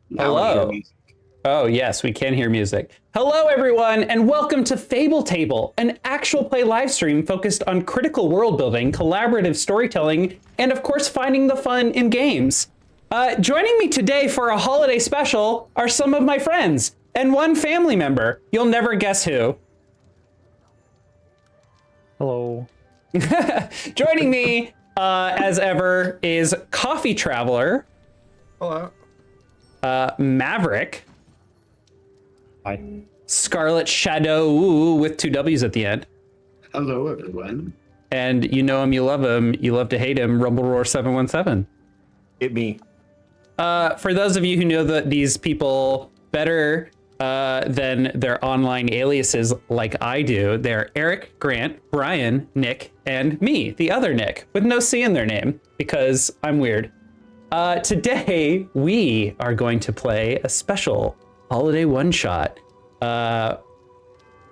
Now we hear Hello. music. Oh, yes, we can hear music. Hello, everyone, and welcome to FableTable, an actual play live stream focused on critical world building, collaborative storytelling, and of course, finding the fun in games. Joining me today for a holiday special are some of my friends and one family member. You'll never guess who. Hello. Joining me, as ever, is Coffee Traveler, Hello. Maverick, Hi. Scarlet Shadow with two W's at the end. Hello, everyone. And you know him, you love him, you love to hate him, Rumble Roar 717. It me. For those of you who know these people better than their online aliases like I do, they're Eric, Grant, Brian, Nick, and me, the other Nick, with no C in their name, because I'm weird. Today, we are going to play a special holiday one-shot that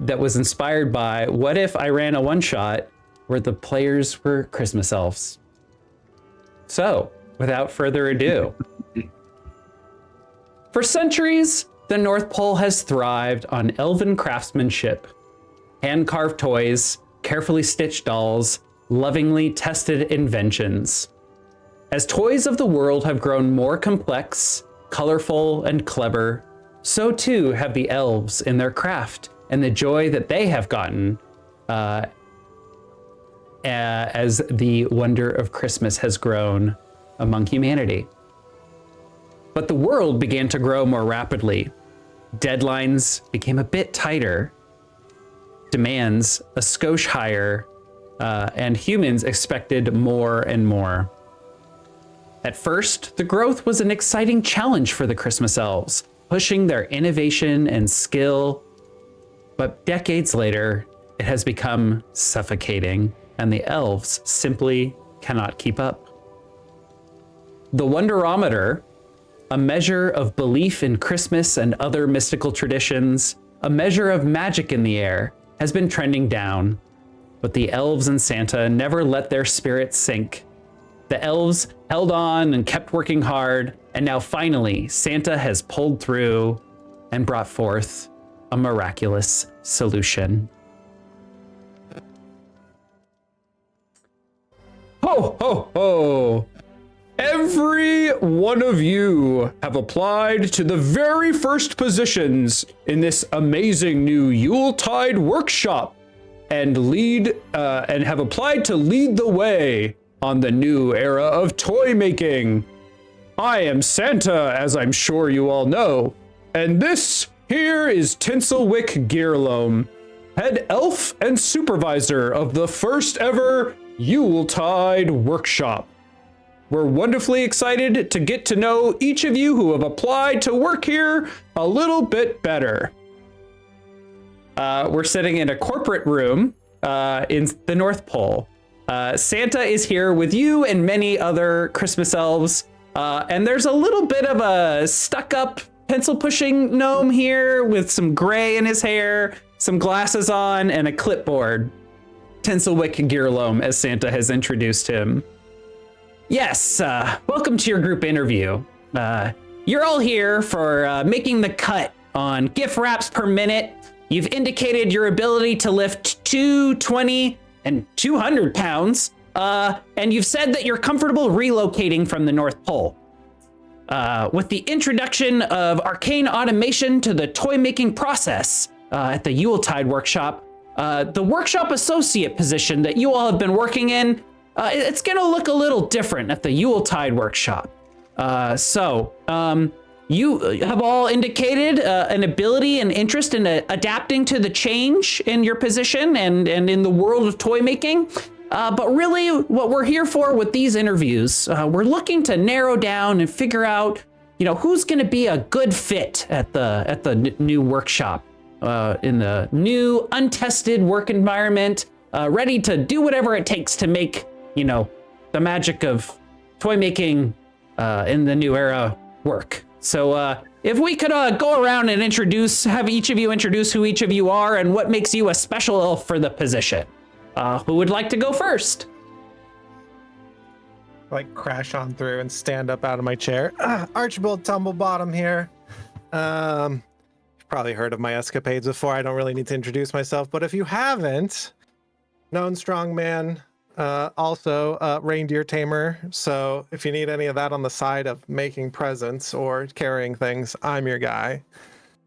was inspired by what if I ran a one-shot where the players were Christmas elves. So, without further ado, for centuries, the North Pole has thrived on elven craftsmanship, hand-carved toys, carefully stitched dolls, lovingly tested inventions. As toys of the world have grown more complex, colorful, and clever, so too have the elves in their craft and the joy that they have gotten as the wonder of Christmas has grown among humanity. But the world began to grow more rapidly. Deadlines became a bit tighter, demands a skosh higher, and humans expected more and more. At first, the growth was an exciting challenge for the Christmas elves, pushing their innovation and skill. But decades later, it has become suffocating, and the elves simply cannot keep up. The Wonderometer, a measure of belief in Christmas and other mystical traditions, a measure of magic in the air, has been trending down. But the elves and Santa never let their spirits sink. The elves held on and kept working hard, and now finally, Santa has pulled through and brought forth a miraculous solution. Ho, ho, ho! Every one of you have applied to the very first positions in this amazing new Yuletide Workshop and have applied to lead the way on the new era of toy making. I am Santa, as I'm sure you all know, and this here is Tinselwick Gearloam, head elf and supervisor of the first ever Yuletide Workshop. We're wonderfully excited to get to know each of you who have applied to work here a little bit better. We're sitting in a corporate room in the North Pole. Santa is here with you and many other Christmas elves. And there's a little bit of a stuck-up pencil-pushing gnome here with some gray in his hair, some glasses on, and a clipboard. Tinselwick Gearloam, as Santa has introduced him. Yes, welcome to your group interview. You're all here for making the cut on gift wraps per minute. You've indicated your ability to lift 220 and 200 pounds, and you've said that you're comfortable relocating from the North Pole. With the introduction of arcane automation to the toy-making process at the Yuletide Workshop, the workshop associate position that you all have been working in, it's gonna look a little different at the Yuletide Workshop. You have all indicated an ability and interest in adapting to the change in your position and in the world of toy making. But really what we're here for with these interviews, we're looking to narrow down and figure out, who's going to be a good fit at the new workshop, in the new untested work environment, ready to do whatever it takes to make, the magic of toy making in the new era work. So if we could go around and have each of you introduce who each of you are and what makes you a special elf for the position. Who would like to go first? like crash on through and stand up out of my chair. Archibald Tumblebottom here. You've probably heard of my escapades before. I don't really need to introduce myself, but if you haven't, known strongman, also reindeer tamer. So if you need any of that on the side of making presents or carrying things, I'm your guy.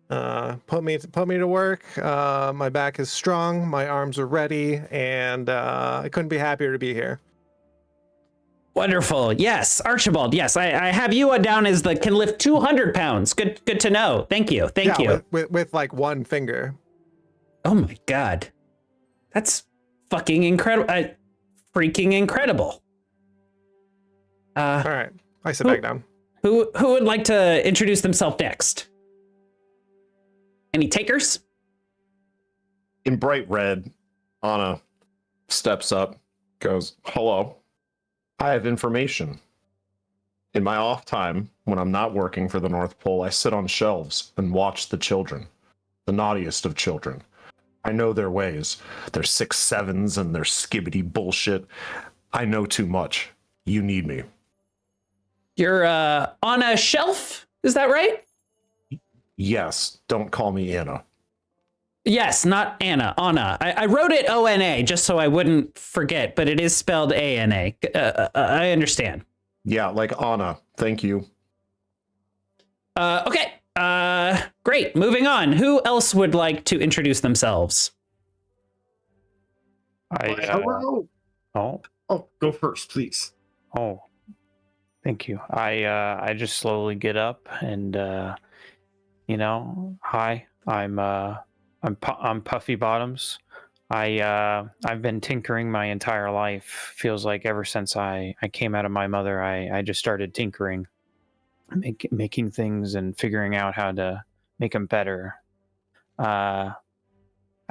Put me to work. My back is strong, my arms are ready, and I couldn't be happier to be here. Wonderful. Yes, Archibald. Yes, I have you down as the can lift 200 pounds. Good to know. Thank you. Thank you. With like one finger. Oh my God. That's fucking incredible. Freaking incredible. All right. I sit back down. Who would like to introduce themselves next? Any takers? In bright red, Anna steps up, goes, "Hello. I have information. In my off time, when I'm not working for the North Pole, I sit on shelves and watch the children, the naughtiest of children. I know their ways, their 6-7s and their skibbity bullshit. I know too much. You need me." You're on a shelf, is that right? Yes, don't call me Anna. Yes, not Anna, Anna. I wrote it O-N-A just so I wouldn't forget, but it is spelled A-N-A. I understand. Yeah, like Anna. Thank you. Okay. Great. Moving on. Who else would like to introduce themselves? Hello. Oh, Go first, please. thank you. I just slowly get up and hi. I'm Puffy Bottoms. I've been tinkering my entire life. Feels like ever since I came out of my mother, I just started tinkering, making things and figuring out how to make them better. I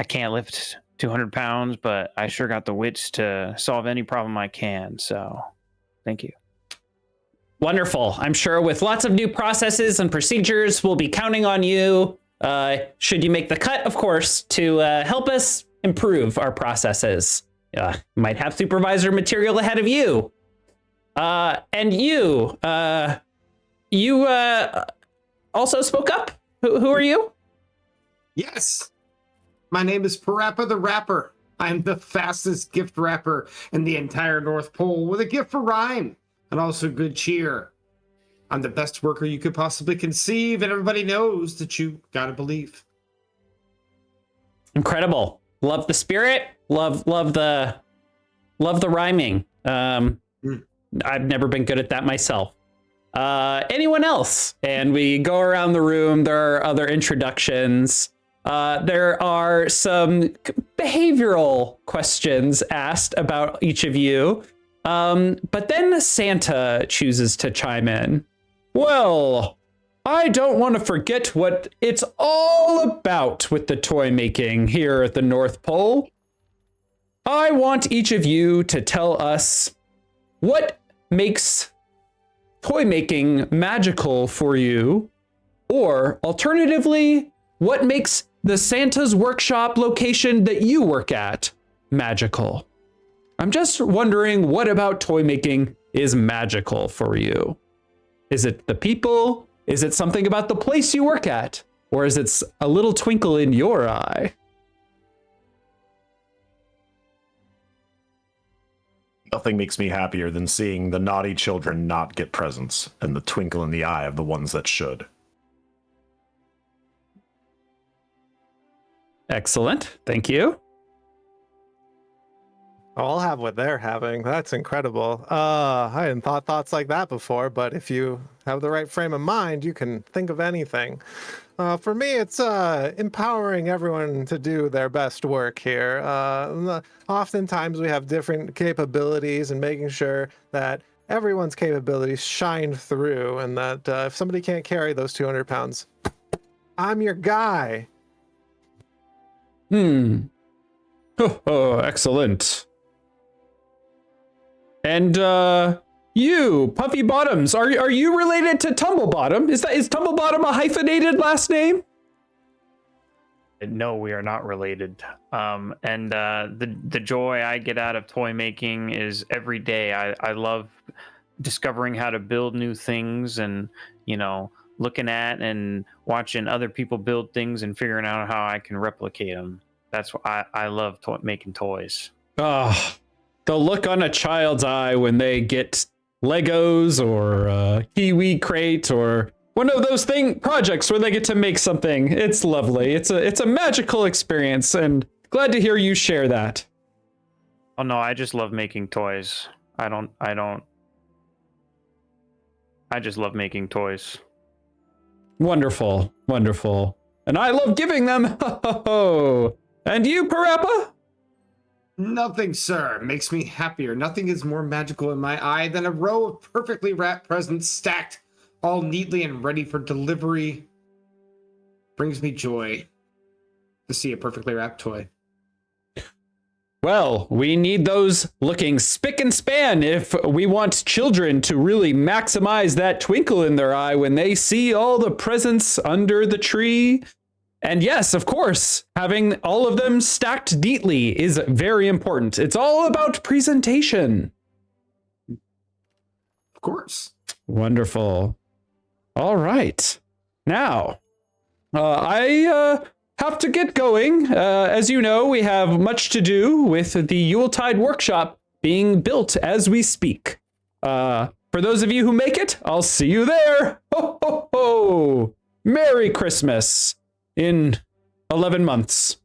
can't lift 200 pounds, but I sure got the wits to solve any problem I can. So, thank you. Wonderful. I'm sure with lots of new processes and procedures, we'll be counting on you. Should you make the cut, of course, to help us improve our processes. Might have supervisor material ahead of you. And you also spoke up. Who are you? Yes. My name is Parappa the Rapper. I'm the fastest gift wrapper in the entire North Pole with a gift for rhyme and also good cheer. I'm the best worker you could possibly conceive, and everybody knows that you gotta believe. Incredible. Love the spirit. Love the rhyming. I've never been good at that myself. Anyone else? And we go around the room. There are other introductions. There are some behavioral questions asked about each of you. But then Santa chooses to chime in. Well, I don't want to forget what it's all about with the toy making here at the North Pole. I want each of you to tell us what makes toy making magical for you, or alternatively, what makes the Santa's workshop location that you work at magical. I'm just wondering, what about toy making is magical for you? Is it the people? Is it something about the place you work at? Or is it a little twinkle in your eye? Nothing makes me happier than seeing the naughty children not get presents and the twinkle in the eye of the ones that should. Excellent. Thank you. I'll have what they're having. That's incredible. I hadn't thought thoughts like that before, but if you have the right frame of mind, you can think of anything. For me, it's empowering everyone to do their best work here. Oftentimes we have different capabilities, and making sure that everyone's capabilities shine through, and that if somebody can't carry those 200 pounds, I'm your guy. Oh, excellent. And you, Puffy Bottoms, are you related to Tumblebottom? Is Tumblebottom a hyphenated last name? No, we are not related. And the joy I get out of toy making is every day. I love discovering how to build new things, and looking at and watching other people build things and figuring out how I can replicate them. That's why I love making toys. Oh, the look on a child's eye when they get Legos or a Kiwi crate or one of those projects where they get to make something. It's lovely. It's a magical experience, and glad to hear you share that. Oh no, I just love making toys. I just love making toys. Wonderful, wonderful. And I love giving them. Ho, ho, ho. And you, Parappa? Nothing, sir, makes me happier. Nothing is more magical in my eye than a row of perfectly wrapped presents stacked all neatly and ready for delivery. Brings me joy to see a perfectly wrapped toy. Well, we need those looking spick and span if we want children to really maximize that twinkle in their eye when they see all the presents under the tree. And yes, of course, having all of them stacked neatly is very important. It's all about presentation. Of course. Wonderful. All right. Now, I have to get going. As you know, we have much to do with the Yuletide Workshop being built as we speak. For those of you who make it, I'll see you there. Ho, ho, ho. Merry Christmas in 11 months.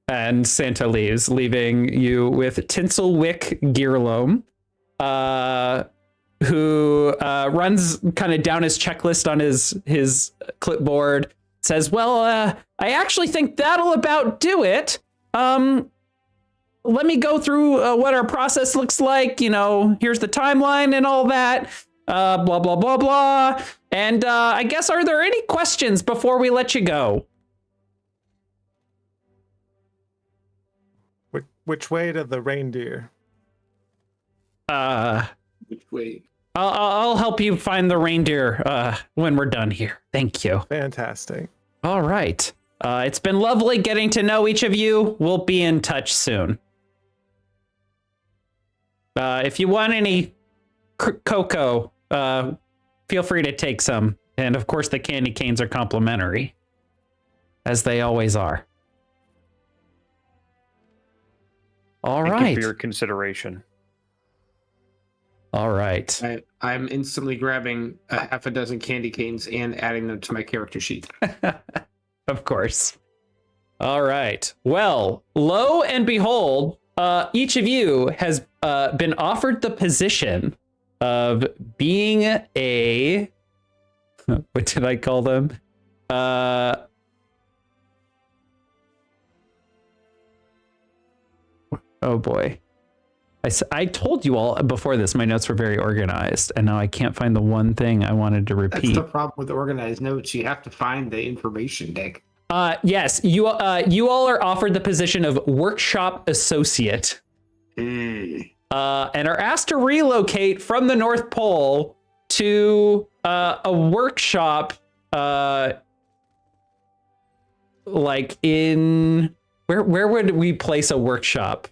And Santa leaves, leaving you with Tinselwick Gearloam, who runs kind of down his checklist on his clipboard, says, well, I actually think that'll about do it. Let me go through what our process looks like. Here's the timeline and all that. Blah, blah, blah, blah. And I guess, are there any questions before we let you go? Which way to the reindeer? Which way? I'll help you find the reindeer when we're done here. Thank you. Fantastic. All right. It's been lovely getting to know each of you. We'll be in touch soon. If you want any cocoa, feel free to take some. And of course, the candy canes are complimentary, as they always are. All right. Thank you for your consideration. All right. I'm instantly grabbing a half a dozen candy canes and adding them to my character sheet. Of course. All right. Well, lo and behold, each of you has been offered the position of being a... What did I call them? Oh boy. I told you all before this, my notes were very organized, and now I can't find the one thing I wanted to repeat. That's the problem with organized notes. You have to find the information, Nick. Yes, you all are offered the position of workshop associate, and are asked to relocate from the North Pole to a workshop, like in where would we place a workshop?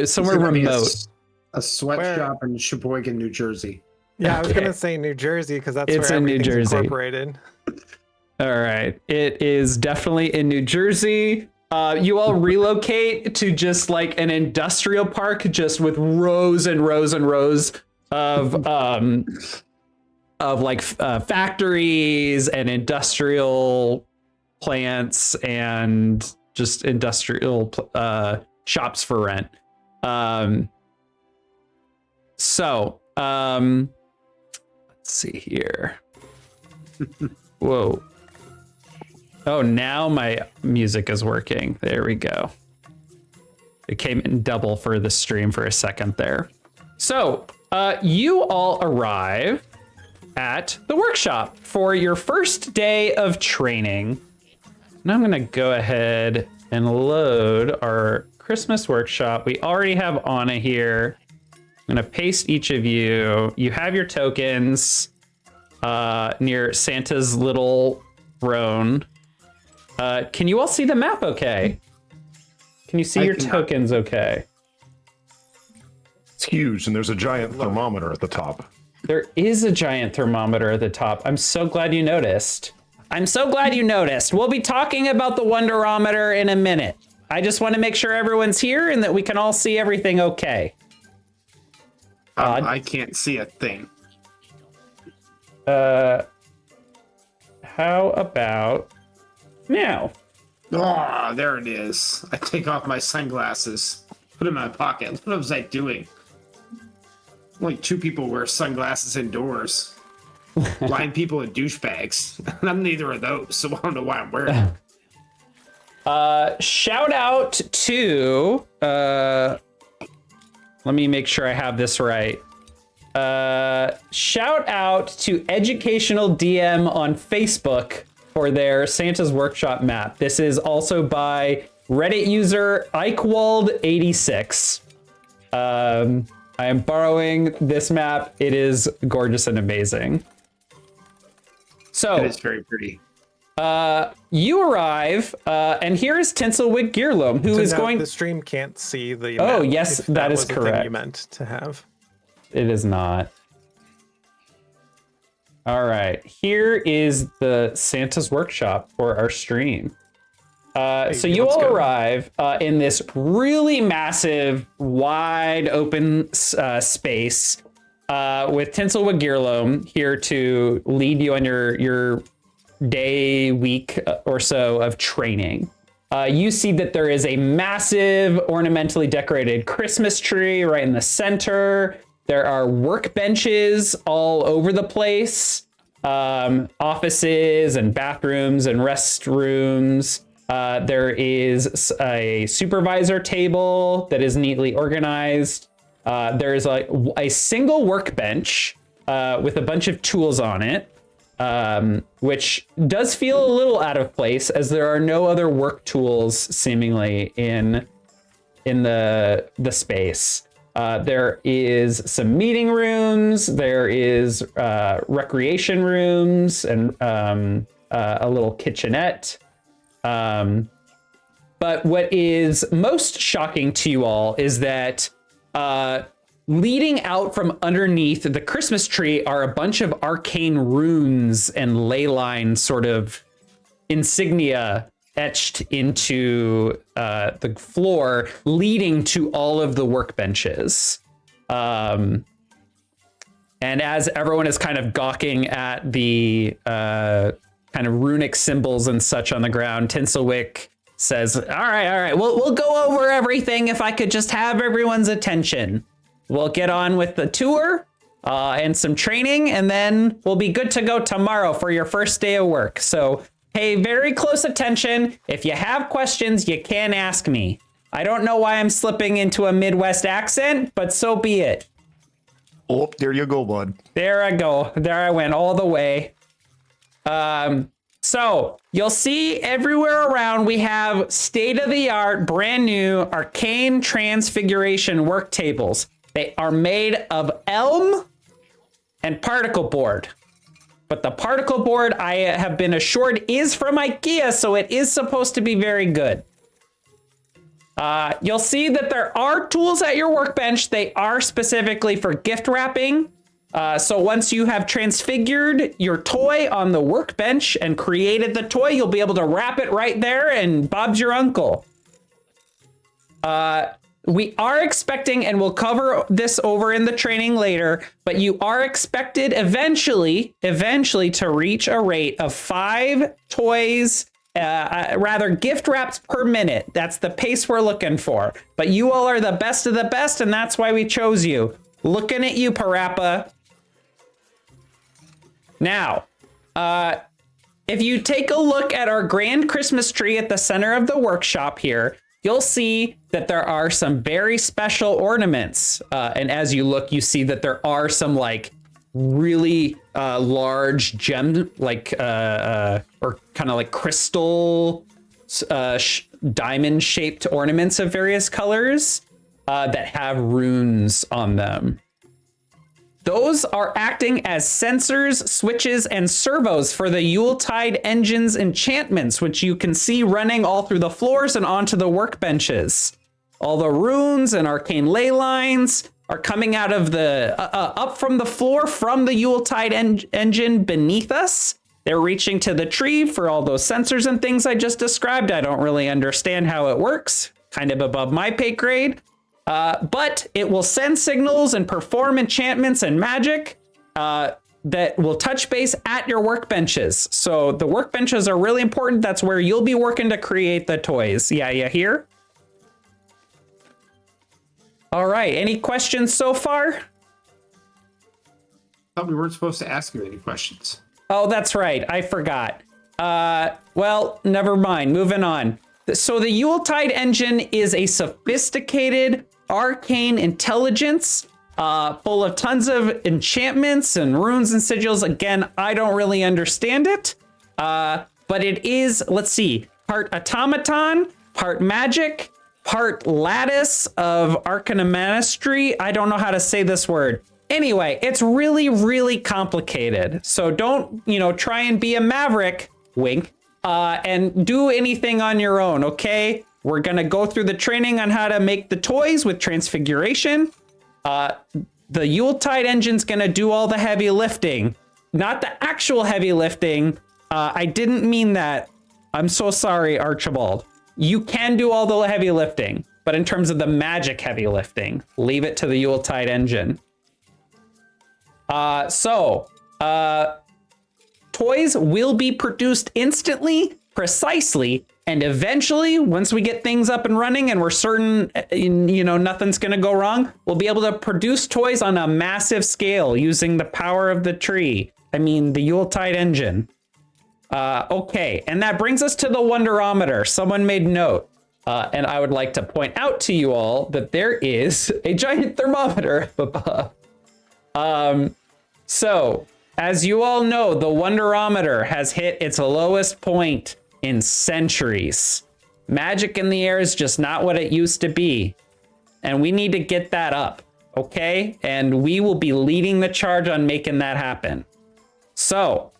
Somewhere remote. A sweatshop in Sheboygan, New Jersey. Yeah, I was gonna say New Jersey because that's It's where in New everything's Jersey. incorporated. All right, it is definitely in New Jersey. You all relocate to just like an industrial park, just with rows and rows and rows of factories and industrial plants and just industrial shops for rent. Let's see here. Whoa. Oh, now my music is working. There we go. It came in double for the stream for a second there. So, you all arrive at the workshop for your first day of training. And I'm going to go ahead and load our Christmas workshop. We already have Anna here. I'm going to paste each of you. You have your tokens near Santa's little throne. Can you all see the map okay? Can you see your tokens okay? It's huge, and there's a giant thermometer at the top. There is a giant thermometer at the top. I'm so glad you noticed. I'm so glad you noticed. We'll be talking about the Wonderometer in a minute. I just want to make sure everyone's here and that we can all see everything okay. I can't see a thing. How about now? Oh, there it is. I take off my sunglasses, put them in my pocket. What was I doing? Only 2 people wear sunglasses indoors. Blind people and douchebags. And I'm neither of those, so I don't know why I'm wearing them. Shout out to let me make sure I have this right. Shout out to Educational DM on Facebook for their Santa's Workshop map. This is also by Reddit user Eichwald86. I am borrowing this map. It is gorgeous and amazing. So It is very pretty. you arrive, and here is Tinselwig Gearloam, who is going. The stream can't see the. Oh, map, yes, if that is was the thing correct. you meant to have. It is not. All right, here is the Santa's Workshop for our stream. So you let's all go. arrive in this really massive, wide open space with Tinselwig Gearloam here to lead you on your day, week or so of training. You see that there is a massive ornamentally decorated Christmas tree right in the center. There are workbenches all over the place, offices and bathrooms and restrooms. There is a supervisor table that is neatly organized. There's like a single workbench with a bunch of tools on it, which does feel a little out of place as there are no other work tools seemingly in the space. There is some meeting rooms. There is recreation rooms and a little kitchenette. But what is most shocking to you all is that leading out from underneath the Christmas tree are a bunch of arcane runes and ley line sort of insignia etched into the floor, leading to all of the workbenches. And as everyone is kind of gawking at the kind of runic symbols and such on the ground, Tinselwick says, all right, we'll go over everything if I could just have everyone's attention. We'll get on with the tour and some training, and then we'll be good to go tomorrow for your first day of work. So pay very close attention. If you have questions, you can ask me. I don't know why I'm slipping into a Midwest accent, but so be it. Oh, there you go, bud. There I go. There I went all the way. So you'll see everywhere around we have state-of-the-art, brand new arcane transfiguration work tables. They are made of elm and particle board. But the particle board, I have been assured, is from IKEA, so it is supposed to be very good. You'll see that there are tools at your workbench. They are specifically for gift wrapping. So once you have transfigured your toy on the workbench and created the toy, you'll be able to wrap it right there and Bob's your uncle. We are expecting, and we'll cover this over in the training later, but you are expected eventually to reach a rate of 5 toys, gift wraps per minute. That's the pace we're looking for. But you all are the best of the best, and that's why we chose you. Looking at you, Parappa. Now, if you take a look at our grand Christmas tree at the center of the workshop here, you'll see that there are some very special ornaments. And as you look, you see that there are some like really large gem, like or kind of like crystal diamond shaped ornaments of various colors that have runes on them. Those are acting as sensors, switches, and servos for the Yuletide Engine's enchantments, which you can see running all through the floors and onto the workbenches. All the runes and arcane ley lines are coming out of the up from the floor from the Yuletide engine beneath us. They're reaching to the tree for all those sensors and things I just described. I don't really understand how it works. Kind of above my pay grade. But it will send signals and perform enchantments and magic that will touch base at your workbenches. So the workbenches are really important. That's where you'll be working to create the toys. Yeah, you hear? All right. Any questions so far? Thought we weren't supposed to ask you any questions. Oh, that's right. I forgot. Well, never mind. Moving on. So the Yuletide engine is a sophisticated arcane intelligence full of tons of enchantments and runes and sigils. Again, I don't really understand it. But it is, let's see, part automaton, part magic, part lattice of arcanemanistry. I don't know how to say this word. Anyway, it's really, really complicated. So don't, try and be a maverick, wink, and do anything on your own, okay? We're gonna go through the training on how to make the toys with transfiguration. The Yuletide engine's gonna do all the heavy lifting. Not the actual heavy lifting. I didn't mean that. I'm so sorry, Archibald. You can do all the heavy lifting, but in terms of the magic heavy lifting, leave it to the Yuletide engine. Toys will be produced instantly, precisely, and eventually, once we get things up and running and we're certain, nothing's going to go wrong, we'll be able to produce toys on a massive scale using the power of the tree. I mean, the Yuletide engine. Okay, and that brings us to the Wonderometer. Someone made note. And I would like to point out to you all that there is a giant thermometer above. So, as you all know, the Wonderometer has hit its lowest point in centuries. Magic in the air is just not what it used to be. And we need to get that up, okay? And we will be leading the charge on making that happen. So,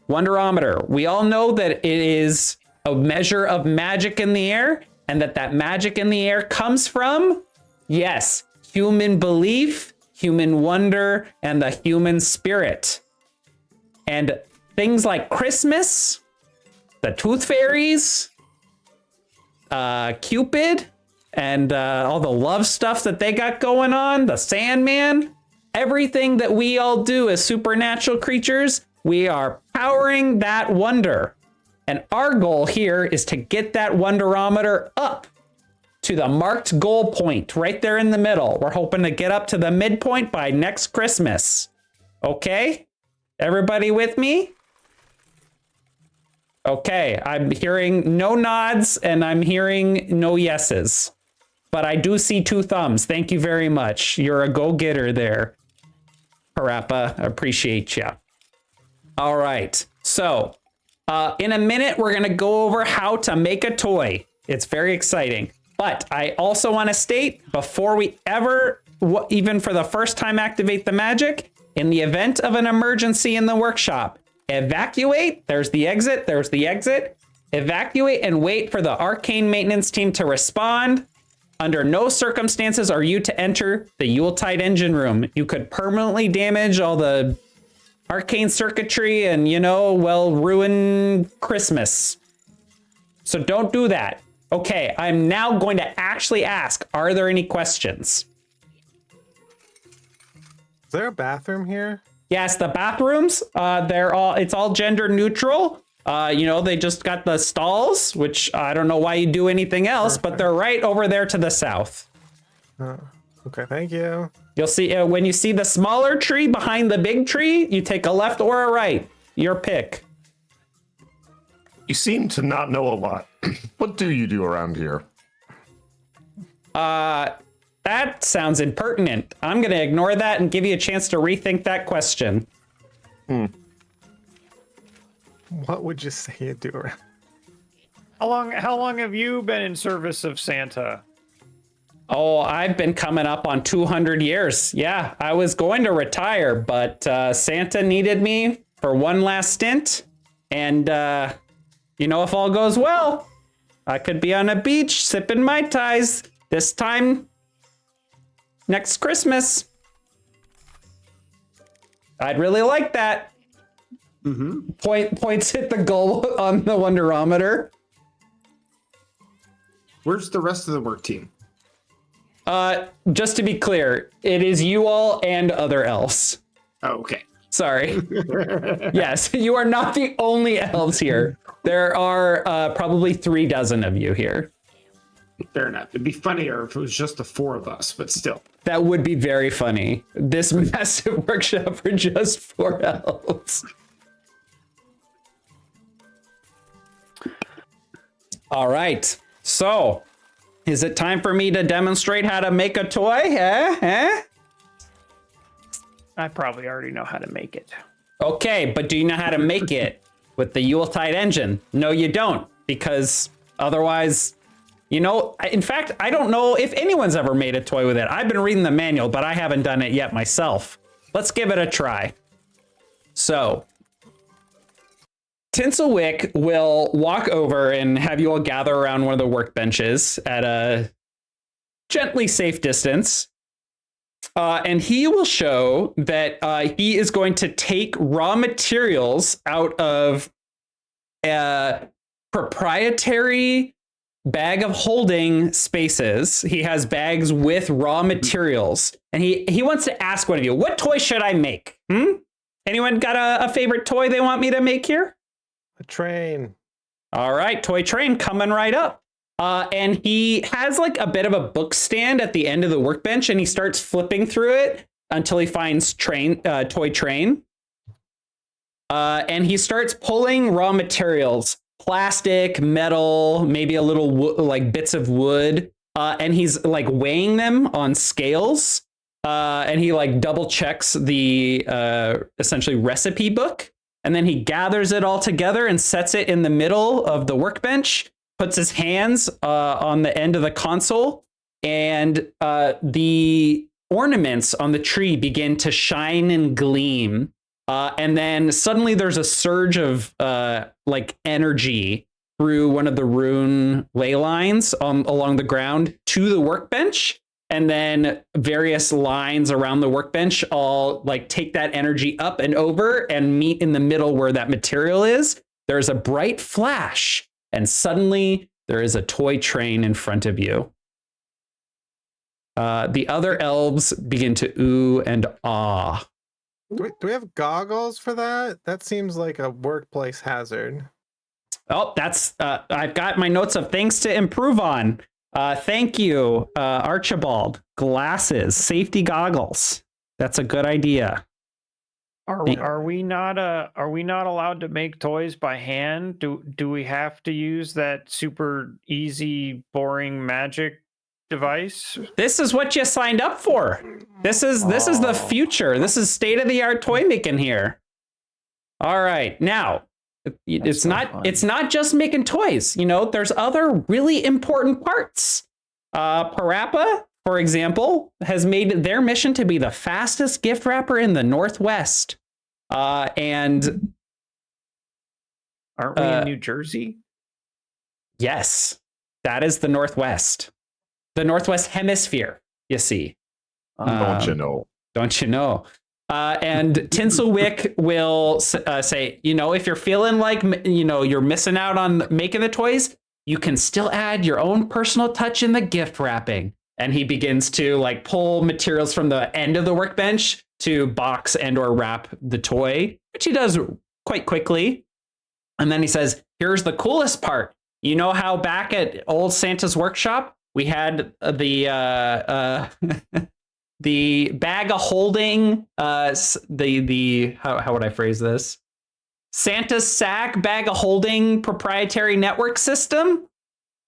Wonderometer, we all know that it is a measure of magic in the air, and that magic in the air comes from, yes, human belief, human wonder, and the human spirit. And things like Christmas, the Tooth Fairies, Cupid, and all the love stuff that they got going on, the Sandman, everything that we all do as supernatural creatures, we are powering that wonder. And our goal here is to get that Wonderometer up to the marked goal point right there in the middle. We're hoping to get up to the midpoint by next Christmas. Okay? Everybody with me? Okay, I'm hearing no nods and I'm hearing no yeses. But I do see 2 thumbs. Thank you very much. You're a go-getter there, Parappa. Appreciate ya. All right, so in a minute, we're gonna go over how to make a toy. It's very exciting. But I also want to state, before we ever, even for the first time, activate the magic, in the event of an emergency in the workshop, evacuate, there's the exit, evacuate and wait for the arcane maintenance team to respond. Under no circumstances are you to enter the Yuletide engine room. You could permanently damage all the arcane circuitry and, ruin Christmas. So don't do that. Okay, I'm now going to actually ask, are there any questions? Is there a bathroom here? Yes, the bathrooms, it's all gender neutral. They just got the stalls, which I don't know why you do anything else, but they're right over there to the south. Okay, thank you. You'll see, when you see the smaller tree behind the big tree, you take a left or a right, your pick. You seem to not know a lot. What do you do around here? That sounds impertinent. I'm going to ignore that and give you a chance to rethink that question. What would you say you do around? How long have you been in service of Santa? Oh, I've been coming up on 200 years. Yeah, I was going to retire, but Santa needed me for one last stint. And, if all goes well, I could be on a beach sipping Mai Tais. This time, next Christmas. I'd really like that. Mm-hmm. Points hit the goal on the Wonderometer. Where's the rest of the work team? Just to be clear, it is you all and other elves. Oh, okay. Sorry. Yes, you are not the only elves here. There are probably 36 of you here. Fair enough. It'd be funnier if it was just the 4 of us, but still. That would be very funny. This massive workshop for just 4 elves. All right. So, is it time for me to demonstrate how to make a toy? I probably already know how to make it. Okay, but do you know how to make it with the Yuletide engine? No, you don't, because otherwise, you know, in fact, I don't know if anyone's ever made a toy with it. I've been reading the manual, but I haven't done it yet myself. Let's give it a try. So, Tinselwick will walk over and have you all gather around one of the workbenches at a gently safe distance. And he will show that he is going to take raw materials out of a proprietary bag of holding spaces. He has bags with raw materials. And he wants to ask one of you, what toy should I make? Anyone got a favorite toy they want me to make here? A train. All right, toy train coming right up. And he has like a bit of a book stand at the end of the workbench, and he starts flipping through it until he finds toy train. And he starts pulling raw materials, plastic, metal, maybe a little like bits of wood. And he's like weighing them on scales. And he like double checks the essentially recipe book. And then he gathers it all together and sets it in the middle of the workbench, puts his hands on the end of the console, and the ornaments on the tree begin to shine and gleam. And then suddenly there's a surge of like energy through one of the rune ley lines along the ground to the workbench. And then various lines around the workbench all like take that energy up and over and meet in the middle where that material is. There's a bright flash, and suddenly there is a toy train in front of you. The other elves begin to ooh and ah. Do we have goggles for that? That seems like a workplace hazard. Oh, that's I've got my notes of things to improve on. Thank you, Archibald. Glasses, safety goggles. That's a good idea. Are we not allowed to make toys by hand? Do we have to use that super easy, boring magic device? This is what you signed up for. This is the future. This is state-of-the-art toy making here. All right, now it's not just making toys. You know, there's other really important parts. Parappa, for example, has made their mission to be the fastest gift wrapper in the Northwest. And aren't we in New Jersey? Yes, that is the Northwest. The Northwest Hemisphere, you see. Don't you know? Don't you know? And Tinselwick will say, you know, if you're feeling like, you know, you're missing out on making the toys, you can still add your own personal touch in the gift wrapping. And he begins to like pull materials from the end of the workbench to box and or wrap the toy, which he does quite quickly. And then he says, here's the coolest part. You know how back at old Santa's workshop, we had the the bag of holding, the how would I phrase this? Santa's sack bag of holding proprietary network system?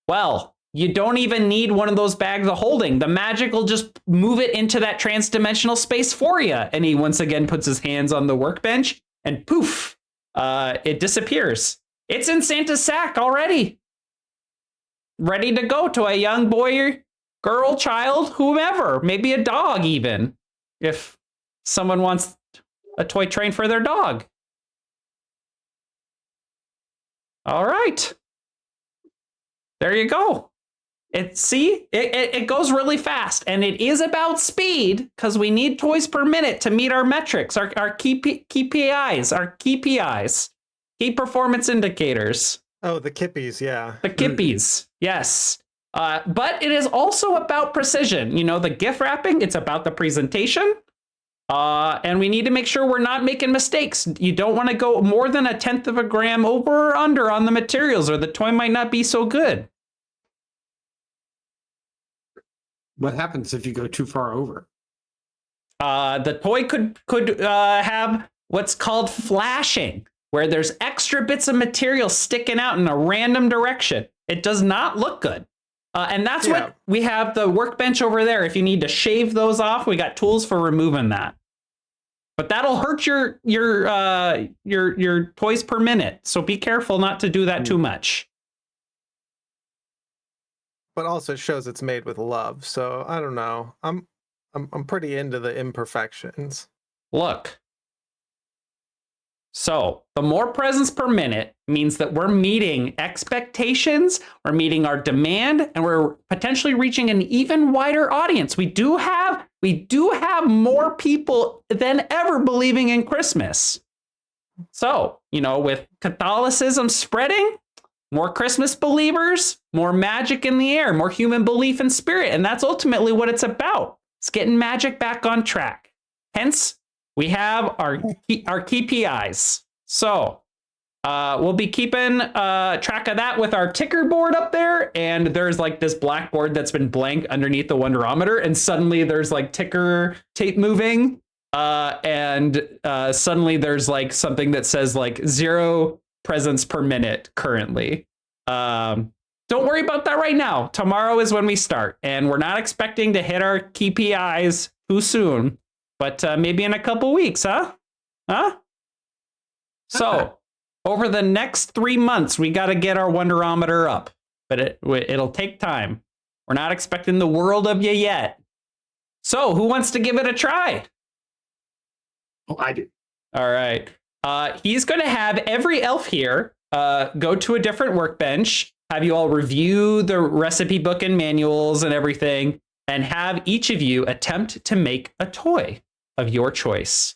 Well, you don't even need one of those bags of holding. The magic will just move it into that trans-dimensional space for you. And he once again puts his hands on the workbench and poof, it disappears. It's in Santa's sack already. Ready to go to a young boy, girl, child, whomever, maybe a dog even, if someone wants a toy train for their dog. All right. There you go. It goes really fast, and it is about speed because we need toys per minute to meet our metrics, our KPIs, key performance indicators. Oh, the kippies, yeah. The kippies, yes. But it is also about precision. You know, the gift wrapping, it's about the presentation. And we need to make sure we're not making mistakes. You don't want to go more than 1/10 of a gram over or under on the materials, or the toy might not be so good. What happens if you go too far over? The toy could have what's called flashing, where there's extra bits of material sticking out in a random direction. It does not look good. And that's what we have the workbench over there. If you need to shave those off, we got tools for removing that. But that'll hurt your toys per minute. So be careful not to do that too much. But also it shows it's made with love. So I don't know. I'm pretty into the imperfections. Look. So the more presents per minute means that we're meeting expectations, we're meeting our demand, and we're potentially reaching an even wider audience. We do have more people than ever believing in Christmas. So, you know, with Catholicism spreading, more Christmas believers, more magic in the air, more human belief and spirit. And that's ultimately what it's about. It's getting magic back on track. Hence, we have our KPIs. So we'll be keeping track of that with our ticker board up there. And there's like this blackboard that's been blank underneath the Wonderometer. And suddenly there's like ticker tape moving. And suddenly there's like something that says like 0 presents per minute currently. Don't worry about that right now. Tomorrow is when we start. And we're not expecting to hit our KPIs too soon. But maybe in a couple weeks, huh? So, over the next 3 months, we got to get our Wonderometer up. But it'll take time. We're not expecting the world of you yet. So, who wants to give it a try? Oh, I do. All right. He's going to have every elf here go to a different workbench, have you all review the recipe book and manuals and everything, and have each of you attempt to make a toy of your choice.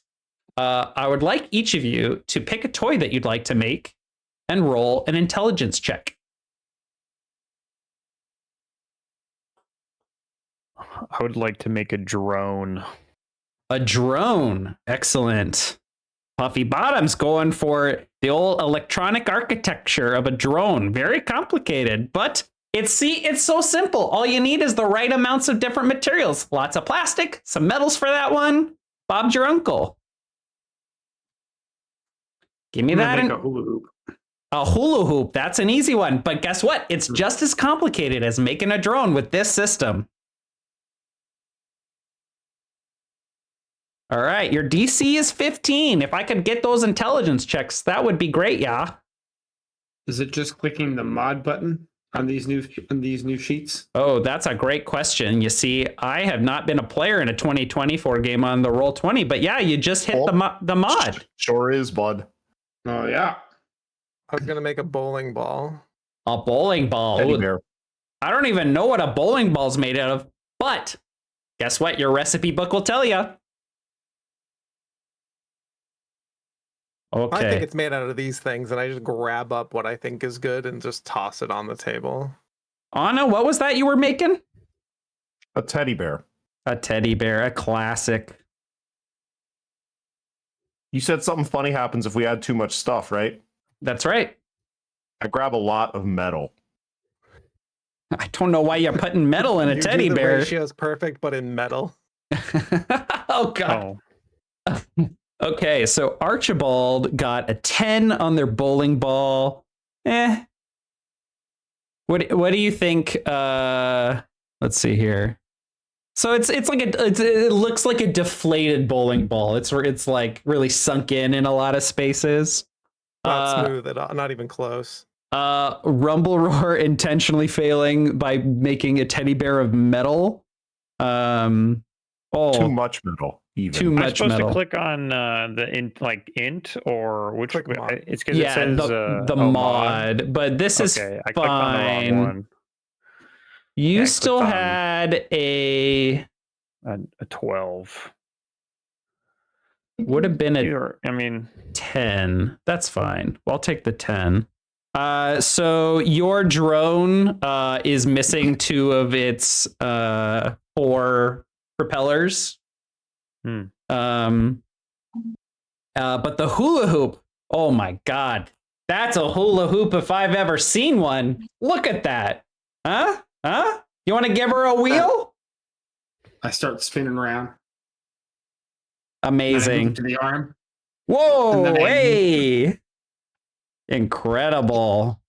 I would like each of you to pick a toy that you'd like to make and roll an intelligence check. I would like to make a drone. A drone. Excellent. Puffy Bottom's going for the old electronic architecture of a drone. Very complicated, but it's so simple. All you need is the right amounts of different materials. Lots of plastic, some metals for that one. Bob's your uncle. Give me that. Make a hula hoop. A hula hoop. That's an easy one. But guess what? It's just as complicated as making a drone with this system. All right. Your DC is 15. If I could get those intelligence checks, that would be great. Yeah. Is it just clicking the mod button on these new sheets? Oh, that's a great question. You see, I have not been a player in a 2024 game on the Roll20, but yeah, you just hit the mod. Sure is, bud. Oh, yeah. I was going to make a bowling ball. A bowling ball. Teddy bear. I don't even know what a bowling ball's made out of, but guess what? Your recipe book will tell you. Okay. I think it's made out of these things, and I just grab up what I think is good and just toss it on the table. Anna, what was that you were making? A teddy bear. A teddy bear, a classic. You said something funny happens if we add too much stuff, right? That's right. I grab a lot of metal. I don't know why you're putting metal in a teddy the bear. ratio's perfect, but in metal. Oh, God. Oh. Okay, so Archibald got a 10 on their bowling ball. What do you think? Let's see here. So it's like it looks like a deflated bowling ball. It's like really sunk in a lot of spaces. Not smooth at all. Not even close. Rumble Roar intentionally failing by making a teddy bear of metal. Too much metal. Even. Too much I'm supposed metal. to click on the int or which? It's because yeah, it says the mod, but this is okay, I fine. clicked on the wrong one. You I still clicked on had a 12. would have been a I mean, 10. That's fine. I'll take the 10. So your drone is missing 2 of its 4 propellers. But the hula hoop, oh my god, that's a hula hoop if I've ever seen one. Look at that. Huh? You want to give her a wheel? I start spinning around. Amazing. To the arm. Whoa, hey. Incredible.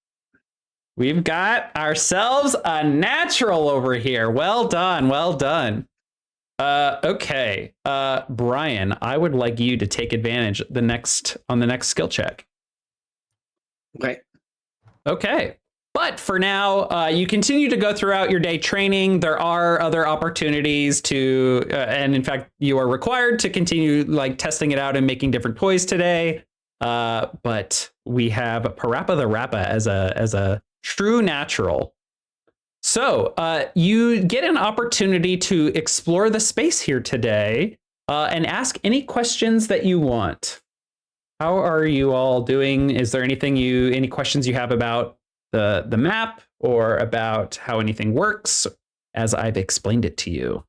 We've got ourselves a natural over here. Well done. Okay. Brian, I would like you to take advantage on the next skill check. Okay. But for now, you continue to go throughout your day training. There are other opportunities to, and in fact, you are required to continue like testing it out and making different toys today. But we have Parappa the Rappa as a true natural. So you get an opportunity to explore the space here today and ask any questions that you want. How are you all doing? Is there any questions you have about the map or about how anything works as I've explained it to you?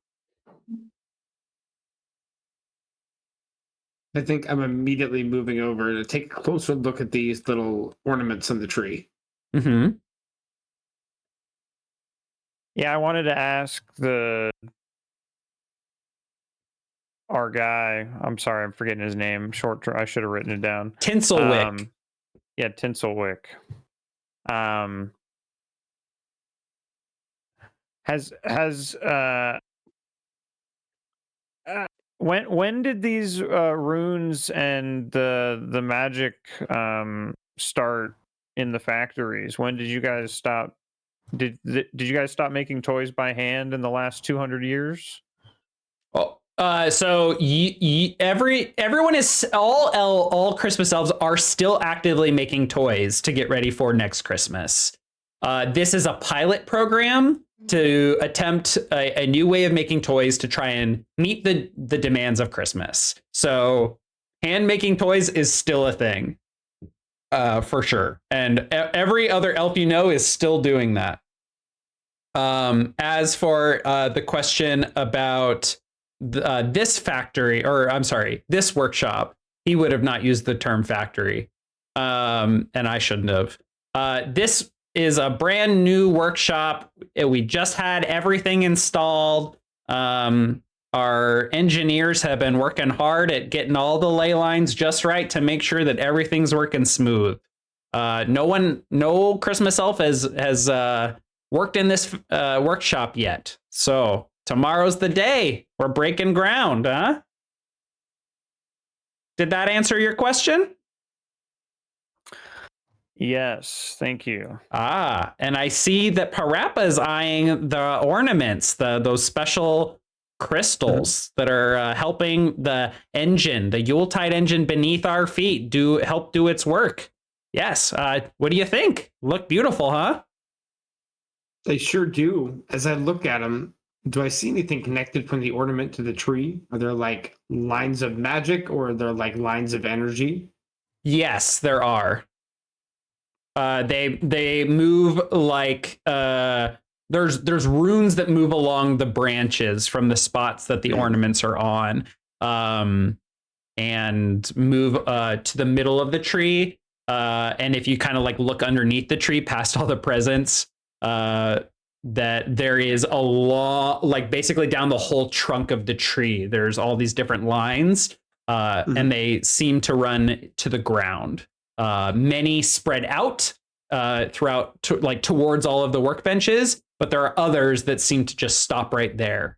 I think I'm immediately moving over to take a closer look at these little ornaments on the tree. Mm-hmm. yeah, I wanted to ask our guy. I'm sorry, I'm forgetting his name. I should have written it down. Tinselwick. Yeah, Tinselwick. When did these runes and the magic start in the factories? When did you guys stop? Did you guys stop making toys by hand in the last 200 years? So everyone is all Christmas elves are still actively making toys to get ready for next Christmas. This is a pilot program to attempt a new way of making toys to try and meet the demands of Christmas. So hand making toys is still a thing, for sure. And every other elf you know is still doing that. As for the question about this factory, or I'm sorry, this workshop, he would have not used the term factory, and I shouldn't have. This is a brand new workshop. We just had everything installed. Our engineers have been working hard at getting all the ley lines just right to make sure that everything's working smooth. No Christmas elf has worked in this workshop yet. So tomorrow's the day. We're breaking ground, huh? Did that answer your question? Yes, thank you. And I see that Parappa is eyeing the ornaments, those special crystals that are helping the Yuletide engine beneath our feet help do its work. Yes. What do you think? Look beautiful, huh? They sure do. As I look at them, do I see anything connected from the ornament to the tree? Are there like lines of magic, or are there like lines of energy? Yes, there are. They move like there's runes that move along the branches from the spots that the ornaments are on, and move to the middle of the tree. And if you kind of like look underneath the tree past all the presents, that there is a like basically down the whole trunk of the tree, there's all these different lines, and they seem to run to the ground. Many spread out throughout towards all of the workbenches, but there are others that seem to just stop right there.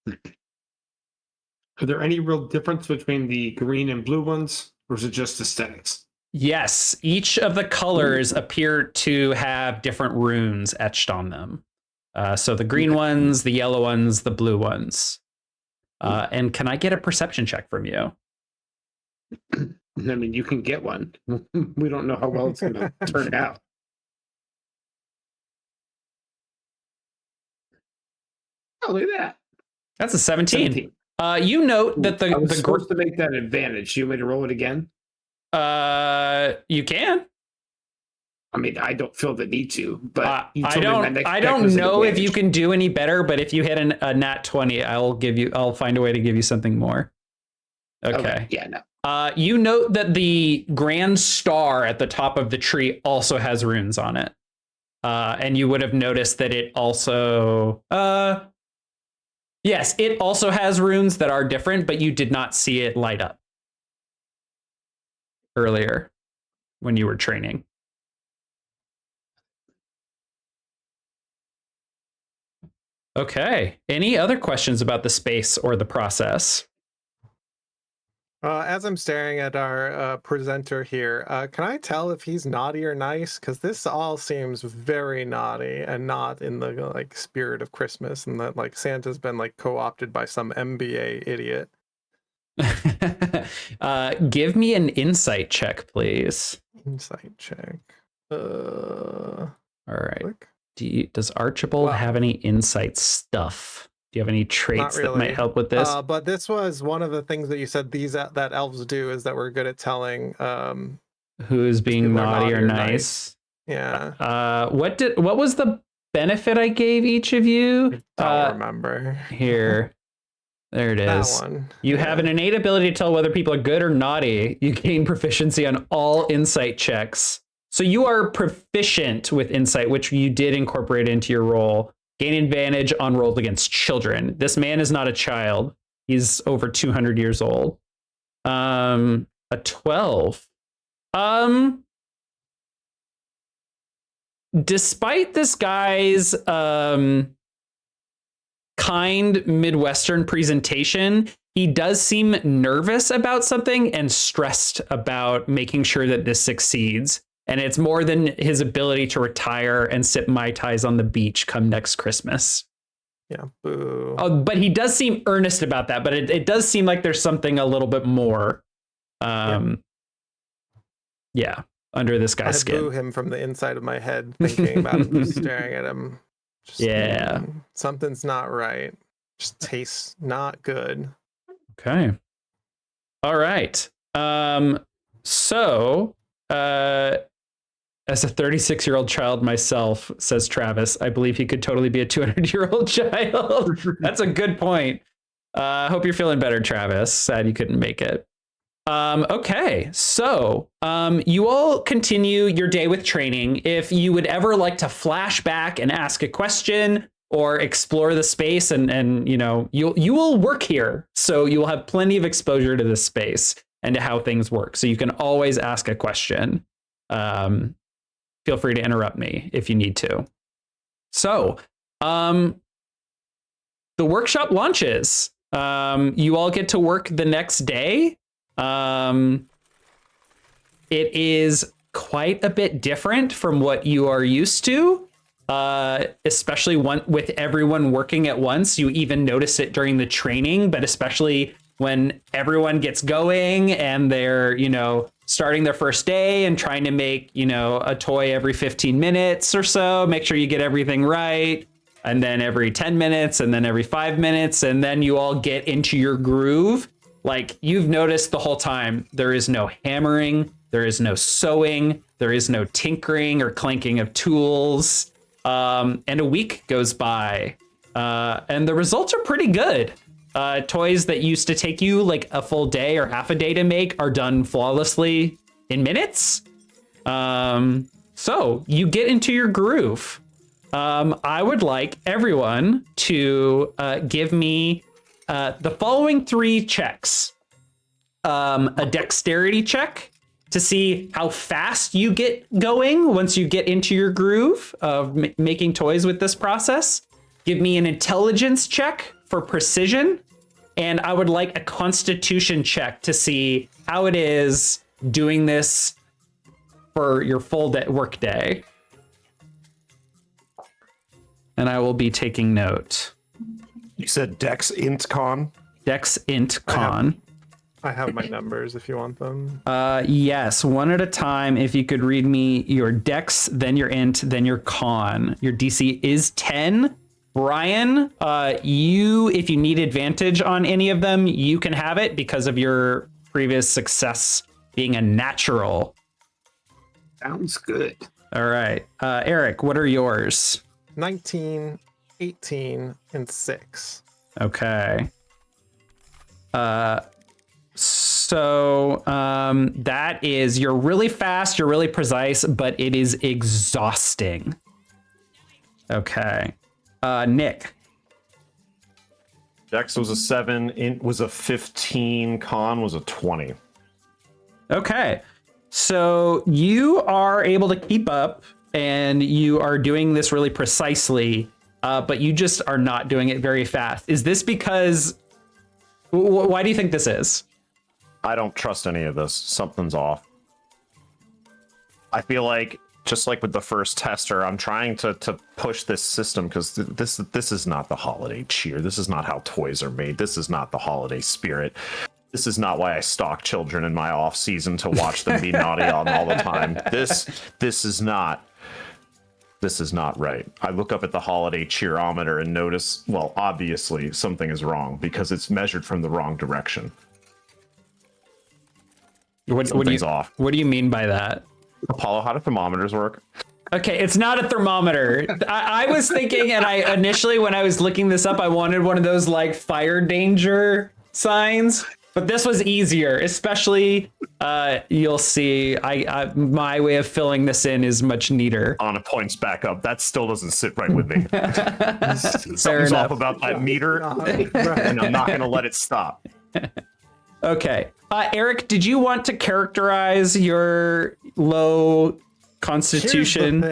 Are there any real difference between the green and blue ones, or is it just aesthetics? Yes, each of the colors appear to have different runes etched on them. So the green ones, the yellow ones, the blue ones. And can I get a perception check from you? I mean, you can get one. We don't know how well it's going to turn out. Oh, look at that. That's a 17. 17. You note that I was supposed to make that advantage. You want me to roll it again? You can. I mean, I don't feel the need to, but you I told me my don't. next I check don't was an know if you advantage. can do any better, but if you hit a nat 20, I'll find a way to give you something more. Okay. Yeah, no. You note that the grand star at the top of the tree also has runes on it. And you would have noticed that it also, yes, it also has runes that are different, but you did not see it light up earlier when you were training. Okay. Any other questions about the space or the process? As I'm staring at our presenter here, can I tell if he's naughty or nice? Because this all seems very naughty and not in the like spirit of Christmas, and that like Santa's been like co-opted by some MBA idiot. Give me an insight check, please. Insight check. All right. Click. Does Archibald have any insight stuff? Do you have any traits that might help with this? But this was one of the things that you said that elves do, is that we're good at telling who is being naughty or nice. Yeah. What was the benefit I gave each of you? I don't remember. Here. There it is. That one. You have an innate ability to tell whether people are good or naughty. You gain proficiency on all insight checks. So you are proficient with insight, which you did incorporate into your roll. Gain advantage on rolls against children. This man is not a child. He's over 200 years old. A 12. Despite this guy's kind Midwestern presentation, he does seem nervous about something and stressed about making sure that this succeeds. And it's more than his ability to retire and sip Mai Tais on the beach come next Christmas. Yeah, boo. But he does seem earnest about that. But it does seem like there's something a little bit more, under this guy's skin. I boo him from the inside of my head, thinking about him, staring at him. Something's not right. Just tastes not good. Okay. All right. So, as a 36-year-old child myself, says Travis, I believe he could totally be a 200-year-old child. That's a good point. Hope you're feeling better, Travis. Sad you couldn't make it. Okay, so you all continue your day with training. If you would ever like to flash back and ask a question or explore the space, and you will work here, so you will have plenty of exposure to this space and to how things work. So you can always ask a question. Feel free to interrupt me if you need to. So, the workshop launches. You all get to work the next day. It is quite a bit different from what you are used to, especially with everyone working at once. You even notice it during the training, but especially when everyone gets going and they're, starting their first day and trying to make, a toy every 15 minutes or so, make sure you get everything right. And then every 10 minutes and then every 5 minutes. And then you all get into your groove. Like you've noticed the whole time, there is no hammering, there is no sewing, there is no tinkering or clanking of tools. And a week goes by and the results are pretty good. Toys that used to take you like a full day or half a day to make are done flawlessly in minutes. So you get into your groove. I would like everyone to give me the following 3 checks. A dexterity check to see how fast you get going once you get into your groove of making toys with this process. Give me an intelligence check for precision. And I would like a constitution check to see how it is doing this for your full work day. And I will be taking note. You said Dex Int Con? Dex Int Con. I have my numbers if you want them. Yes, one at a time. If you could read me your Dex, then your Int, then your Con. Your DC is 10. Brian, if you need advantage on any of them, you can have it because of your previous success being a natural. Sounds good. All right. Eric, what are yours? 19, 18, and 6. Okay. That is, you're really fast, you're really precise, but it is exhausting. Okay. Nick. Dex was a 7, int was a 15, con was a 20. Okay. So you are able to keep up and you are doing this really precisely, but you just are not doing it very fast. Is this because, why do you think this is? I don't trust any of this. Something's off. I feel like, just like with the first tester, I'm trying to push this system because this is not the holiday cheer. This is not how toys are made. This is not the holiday spirit. This is not why I stalk children in my off season to watch them be naughty all the time. This is not right. I look up at the holiday cheerometer and notice, well, obviously something is wrong because it's measured from the wrong direction. Something's off. What do you mean by that? Apollo, how do thermometers work? Okay, it's not a thermometer. I was thinking, and I initially, when I was looking this up, I wanted one of those like fire danger signs, but this was easier. Especially, you'll see. My way of filling this in is much neater. Anna points back up. That still doesn't sit right with me. Something's enough. off about that meter, and I'm not going to let it stop. Okay. Eric, did you want to characterize your low constitution?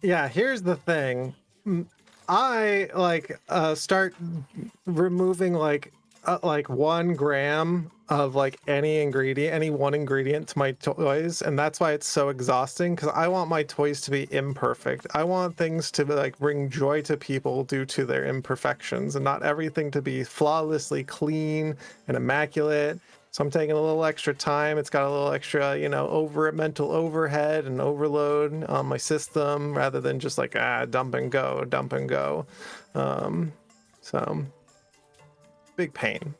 Here's the thing. I start removing like 1 gram of like any one ingredient to my toys, and that's why it's so exhausting, because I want my toys to be imperfect. I want things to like bring joy to people due to their imperfections, and not everything to be flawlessly clean and immaculate. So I'm taking a little extra time. It's got a little extra, mental overhead and overload on my system, rather than just like dump and go. So big pain.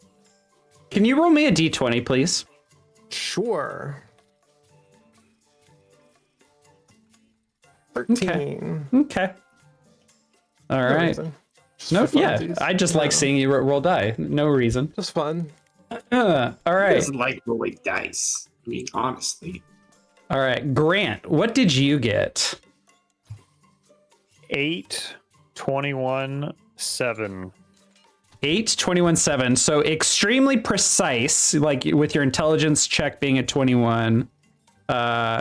Can you roll me a d20, please? Sure. 13. Okay. All right. No, yeah. I just like seeing you roll die. No reason. Just fun. All He right. doesn't like rolling dice. I mean, honestly. All right. Grant, what did you get? 8, 21, 7. 8, 21, 7. So extremely precise, like with your intelligence check being a 21.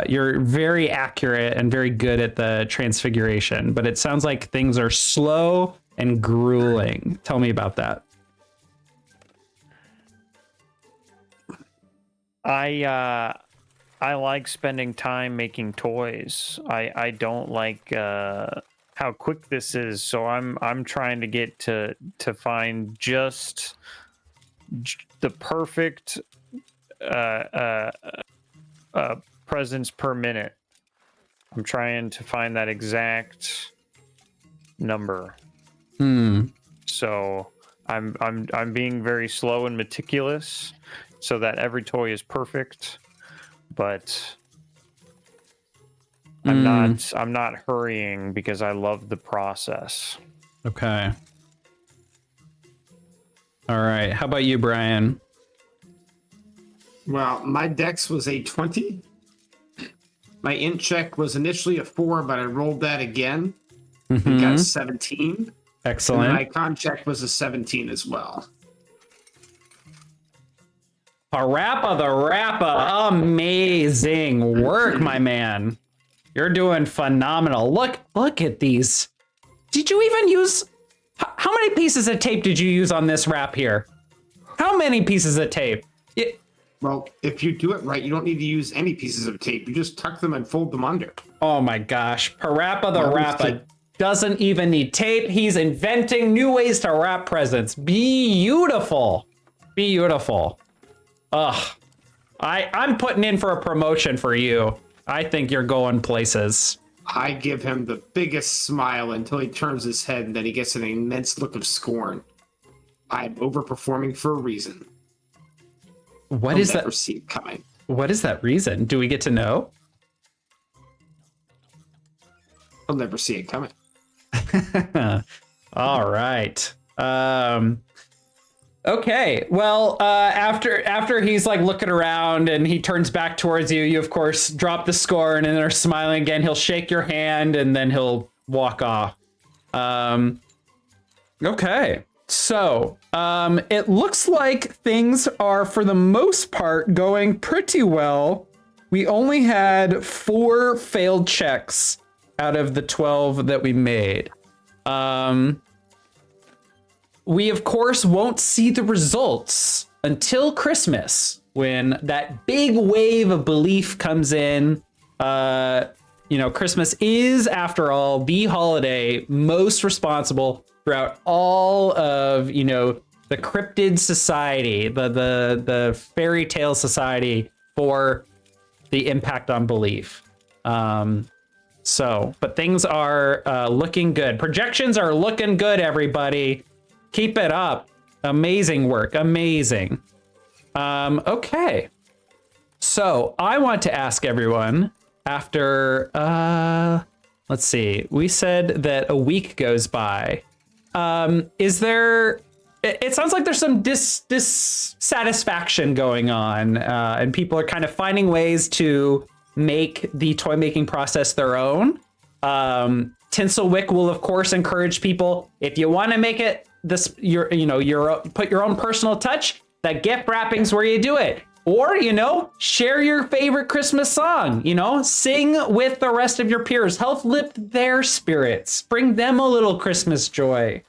You're very accurate and very good at the transfiguration, but it sounds like things are slow and grueling. Tell me about that. I like spending time making toys. I don't like how quick this is, so I'm trying to get to find just the perfect presents per minute. I'm trying to find that exact number. So I'm being very slow and meticulous, so that every toy is perfect, but I'm not hurrying because I love the process. Okay. All right. How about you, Brian? Well, my dex was a 20. My int check was initially a 4, but I rolled that again. And got a 17. Excellent. And my con check was a 17 as well. Parappa the Rappa, amazing work, my man. You're doing phenomenal. Look at these. Did you even use, how many pieces of tape did you use on this wrap here? How many pieces of tape? Well, if you do it right, you don't need to use any pieces of tape. You just tuck them and fold them under. Oh my gosh, Parappa the Rappa doesn't even need tape. He's inventing new ways to wrap presents. Beautiful. Beautiful. Ugh. I'm putting in for a promotion for you. I think you're going places. I give him the biggest smile until he turns his head, and then he gets an immense look of scorn. I'm overperforming for a reason. What He'll is never that? see it coming. What is that reason? Do we get to know? He'll never see it coming. All right. Okay. Well, after he's like looking around and he turns back towards you, you of course drop the scorn and are smiling again. He'll shake your hand and then he'll walk off. Okay. So, it looks like things are for the most part going pretty well. We only had 4 failed checks out of the 12 that we made. We, of course, won't see the results until Christmas, when that big wave of belief comes in. Christmas is, after all, the holiday most responsible throughout all of, the cryptid society, the fairy tale society, for the impact on belief. But things are looking good. Projections are looking good, everybody. Keep it up. Amazing work. Amazing. Okay. So I want to ask everyone after, let's see, we said that a week goes by. Is there, it sounds like there's some dissatisfaction going on, and people are kind of finding ways to make the toy making process their own. Tinselwick will of course encourage people, if you want to make it this, put your own personal touch, that gift wrapping's where you do it. Or, share your favorite Christmas song, sing with the rest of your peers, help lift their spirits, bring them a little Christmas joy.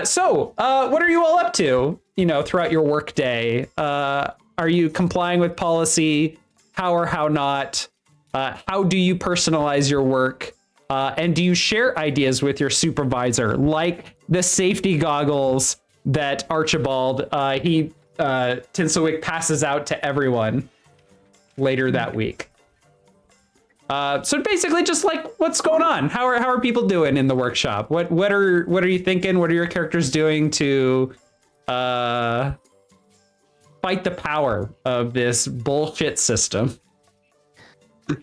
So what are you all up to, throughout your work day? Are you complying with policy? How or how not? How do you personalize your work? And do you share ideas with your supervisor, like the safety goggles that Archibald, Tinselwick passes out to everyone later that week? So basically, just like, what's going on? How are people doing in the workshop? What are you thinking? What are your characters doing to fight the power of this bullshit system?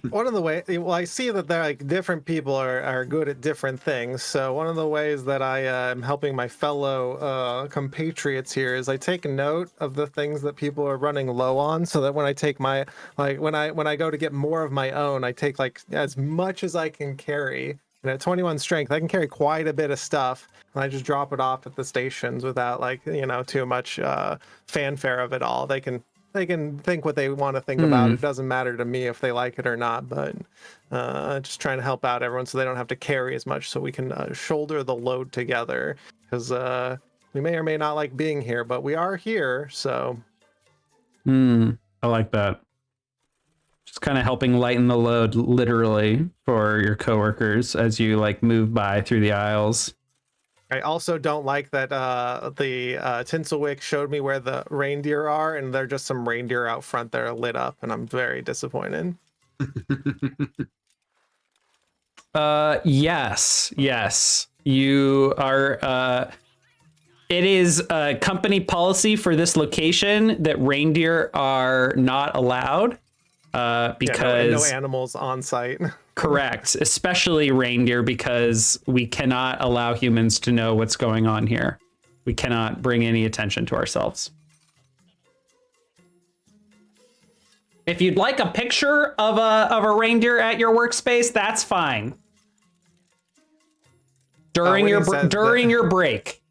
One of the ways, well, I see that they're like different people are good at different things. So one of the ways that I am helping my fellow compatriots here is I take note of the things that people are running low on, so that when I take my, like when I go to get more of my own, I take like as much as I can carry. And at 21 strength, I can carry quite a bit of stuff, and I just drop it off at the stations without too much fanfare of it all. They can think what they want to think about. It doesn't matter to me if they like it or not, but just trying to help out everyone so they don't have to carry as much, so we can shoulder the load together, because we may or may not like being here, but we are here, so. I like that. Just kind of helping lighten the load, literally, for your coworkers as you move by through the aisles. I also don't like that the Tinselwick showed me where the reindeer are, and they're just some reindeer out front that are lit up, and I'm very disappointed. Yes. You are, it is a company policy for this location that reindeer are not allowed, because no animals on site. Correct, especially reindeer, because we cannot allow humans to know what's going on here. We cannot bring any attention to ourselves. If you'd like a picture of a reindeer at your workspace, that's fine. During your break.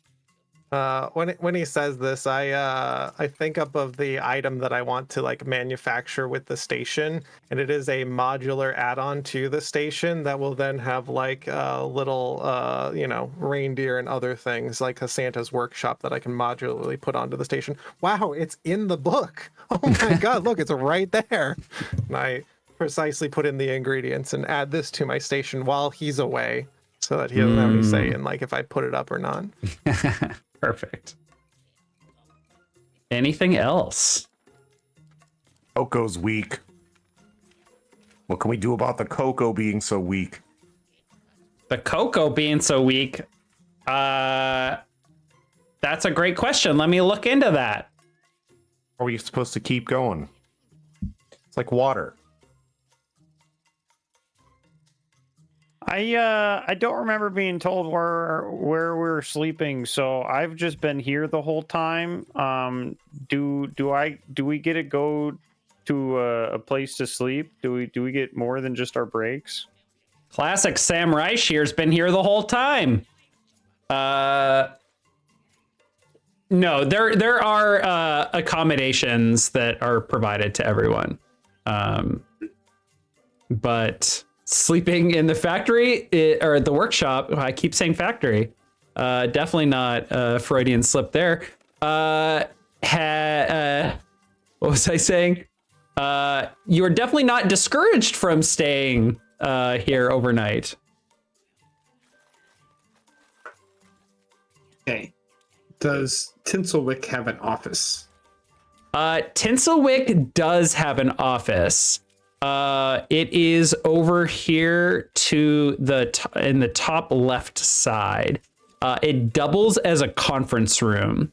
When he says this, I think up of the item that I want to manufacture with the station, and it is a modular add-on to the station that will then have little reindeer and other things, like a Santa's workshop that I can modularly put onto the station. Wow, it's in the book. Oh my god, look, it's right there. And I precisely put in the ingredients and add this to my station while he's away, so that he doesn't have any say in if I put it up or not. Perfect. Anything else? Coco's weak. What can we do about the Coco being so weak? The cocoa being so weak. That's a great question. Let me look into that. Are we supposed to keep going? It's like water. I don't remember being told where we're sleeping, so I've just been here the whole time. Do we get to go to a place to sleep? Do we get more than just our breaks? Classic Samurai Shear's been here the whole time. No, there are accommodations that are provided to everyone. But sleeping in the factory or the workshop, I keep saying factory. Definitely not a Freudian slip there. What was I saying? You are definitely not discouraged from staying here overnight. Okay. Does Tinselwick have an office? Tinselwick does have an office. It is over here to in the top left side. It doubles as a conference room.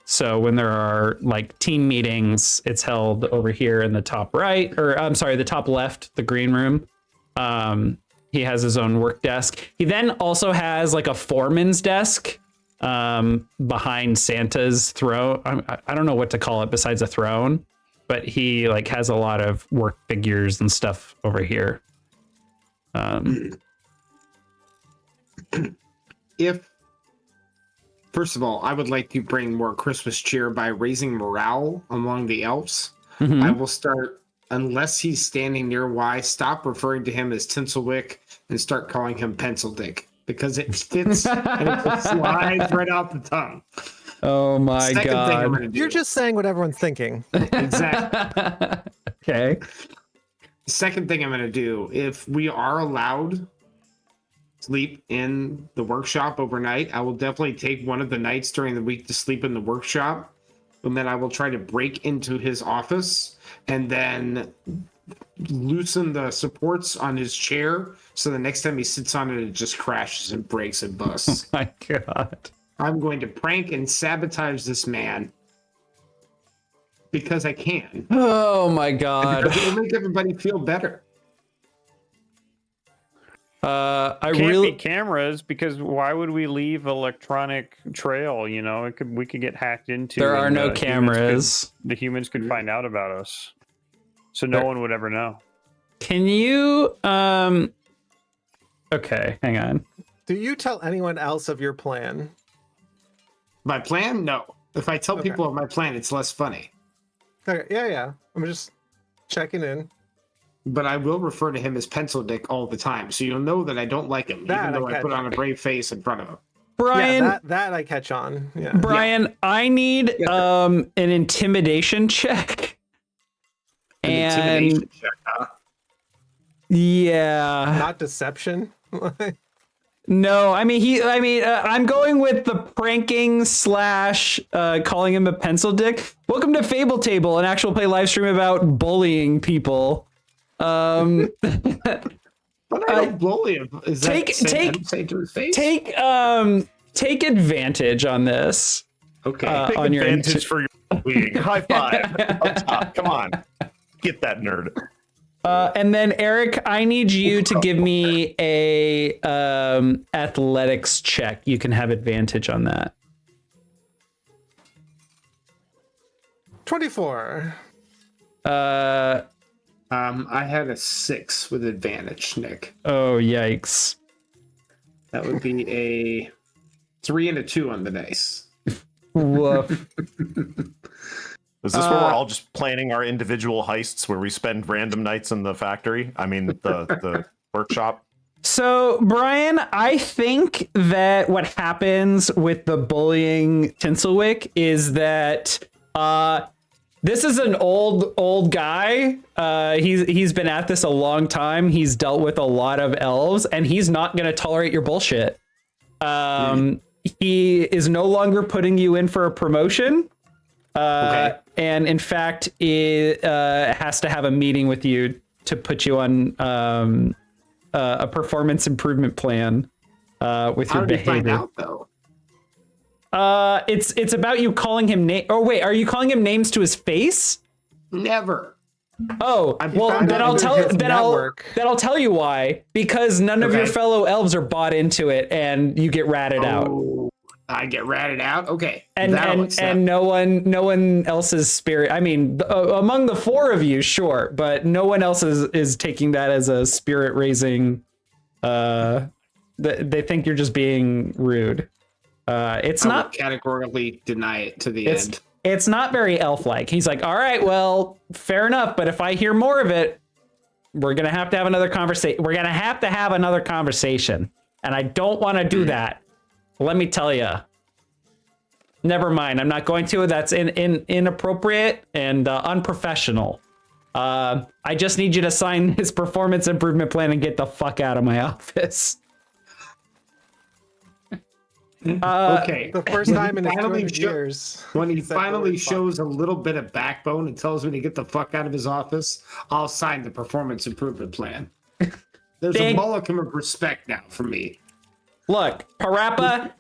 So when there are like team meetings, it's held over here in the top right, or I'm sorry, the top left, the green room. He has his own work desk. He then also has like a foreman's desk behind Santa's throne. I don't know what to call it besides a throne, but he like has a lot of work figures and stuff over here. First of all, I would like to bring more Christmas cheer by raising morale among the elves. Mm-hmm. I will start, unless he's standing nearby, stop referring to him as Tinselwick and start calling him Pencil Dick, because it fits and it just slides right out the tongue. Oh my Second God. thing I'm gonna do, You're just saying what everyone's thinking. exactly. Okay. Second thing I'm going to do, if we are allowed sleep in the workshop overnight, I will definitely take one of the nights during the week to sleep in the workshop, and then I will try to break into his office and then loosen the supports on his chair, so the next time he sits on it, it just crashes and breaks and busts. My God. I'm going to prank and sabotage this man because I can. Oh my And God. because it'll make everybody feel better. I Can't really be cameras, because why would we leave electronic trail? You know, we could get hacked into. there are and, no humans cameras. the humans could find out about us, so no one would ever know. Can you okay, hang on. Do you tell anyone else of your plan? My plan? No. If I tell Okay. people of my plan, it's less funny. Okay, yeah. I'm just checking in. But I will refer to him as Pencil Dick all the time, so you'll know that I don't like him, That even though I I put catch. on a brave face in front of him. Brian, Yeah, that I catch on. Yeah. Brian, I need Yes, sir. an intimidation check. An And intimidation check, huh? yeah. Not deception. No, I mean I'm going with the pranking / calling him a pencil dick. Welcome to FableTable, an actual play live stream about bullying people. But I don't bully him. Is take- that take- say to his face? Take advantage on this. Okay. Take on your advantage for your being. High five. Up top. Come on. Get that nerd. And then Eric, I need you to give me a athletics check. You can have advantage on that. 24. I had a 6 with advantage, Nick. Oh yikes. That would be a 3 and a 2 on the dice. Woof. Is this where we're all just planning our individual heists where we spend random nights in the factory? I mean, the workshop? So, Brian, I think that what happens with the bullying Tinselwick is that this is an old guy. He's been at this a long time. He's dealt with a lot of elves, and he's not going to tolerate your bullshit. He is no longer putting you in for a promotion. Okay. And in fact, it has to have a meeting with you to put you on a performance improvement plan with How your did you find behavior. out, though? It's about you calling him name. Oh wait, are you calling him names to his face? Never. Oh, I've well found then out I'll through tell his then network. I'll tell you why. Because none of your Okay. fellow elves are bought into it, and you get ratted out. Oh, I get ratted out. Okay, And that'll and accept. and no one else's spirit. I mean, among the four of you, sure, but no one else is taking that as a spirit raising. They think you're just being rude. It's I not. would categorically deny it to the It's end. it's not very elf-like. He's like, all right, well, fair enough, but if I hear more of it, we're gonna have to have another conversation. We're gonna have to have another conversation, and I don't want to do that. Let me tell you. Never mind. I'm not going to. That's inappropriate and unprofessional. I just need you to sign his performance improvement plan and get the fuck out of my office. Okay. The first time in his Finally 200 show- years. When he said the finally word fuck. shows a little bit of backbone and tells me to get the fuck out of his office, I'll sign the performance improvement plan. There's a Thank- modicum of respect now for me. Look, Parappa,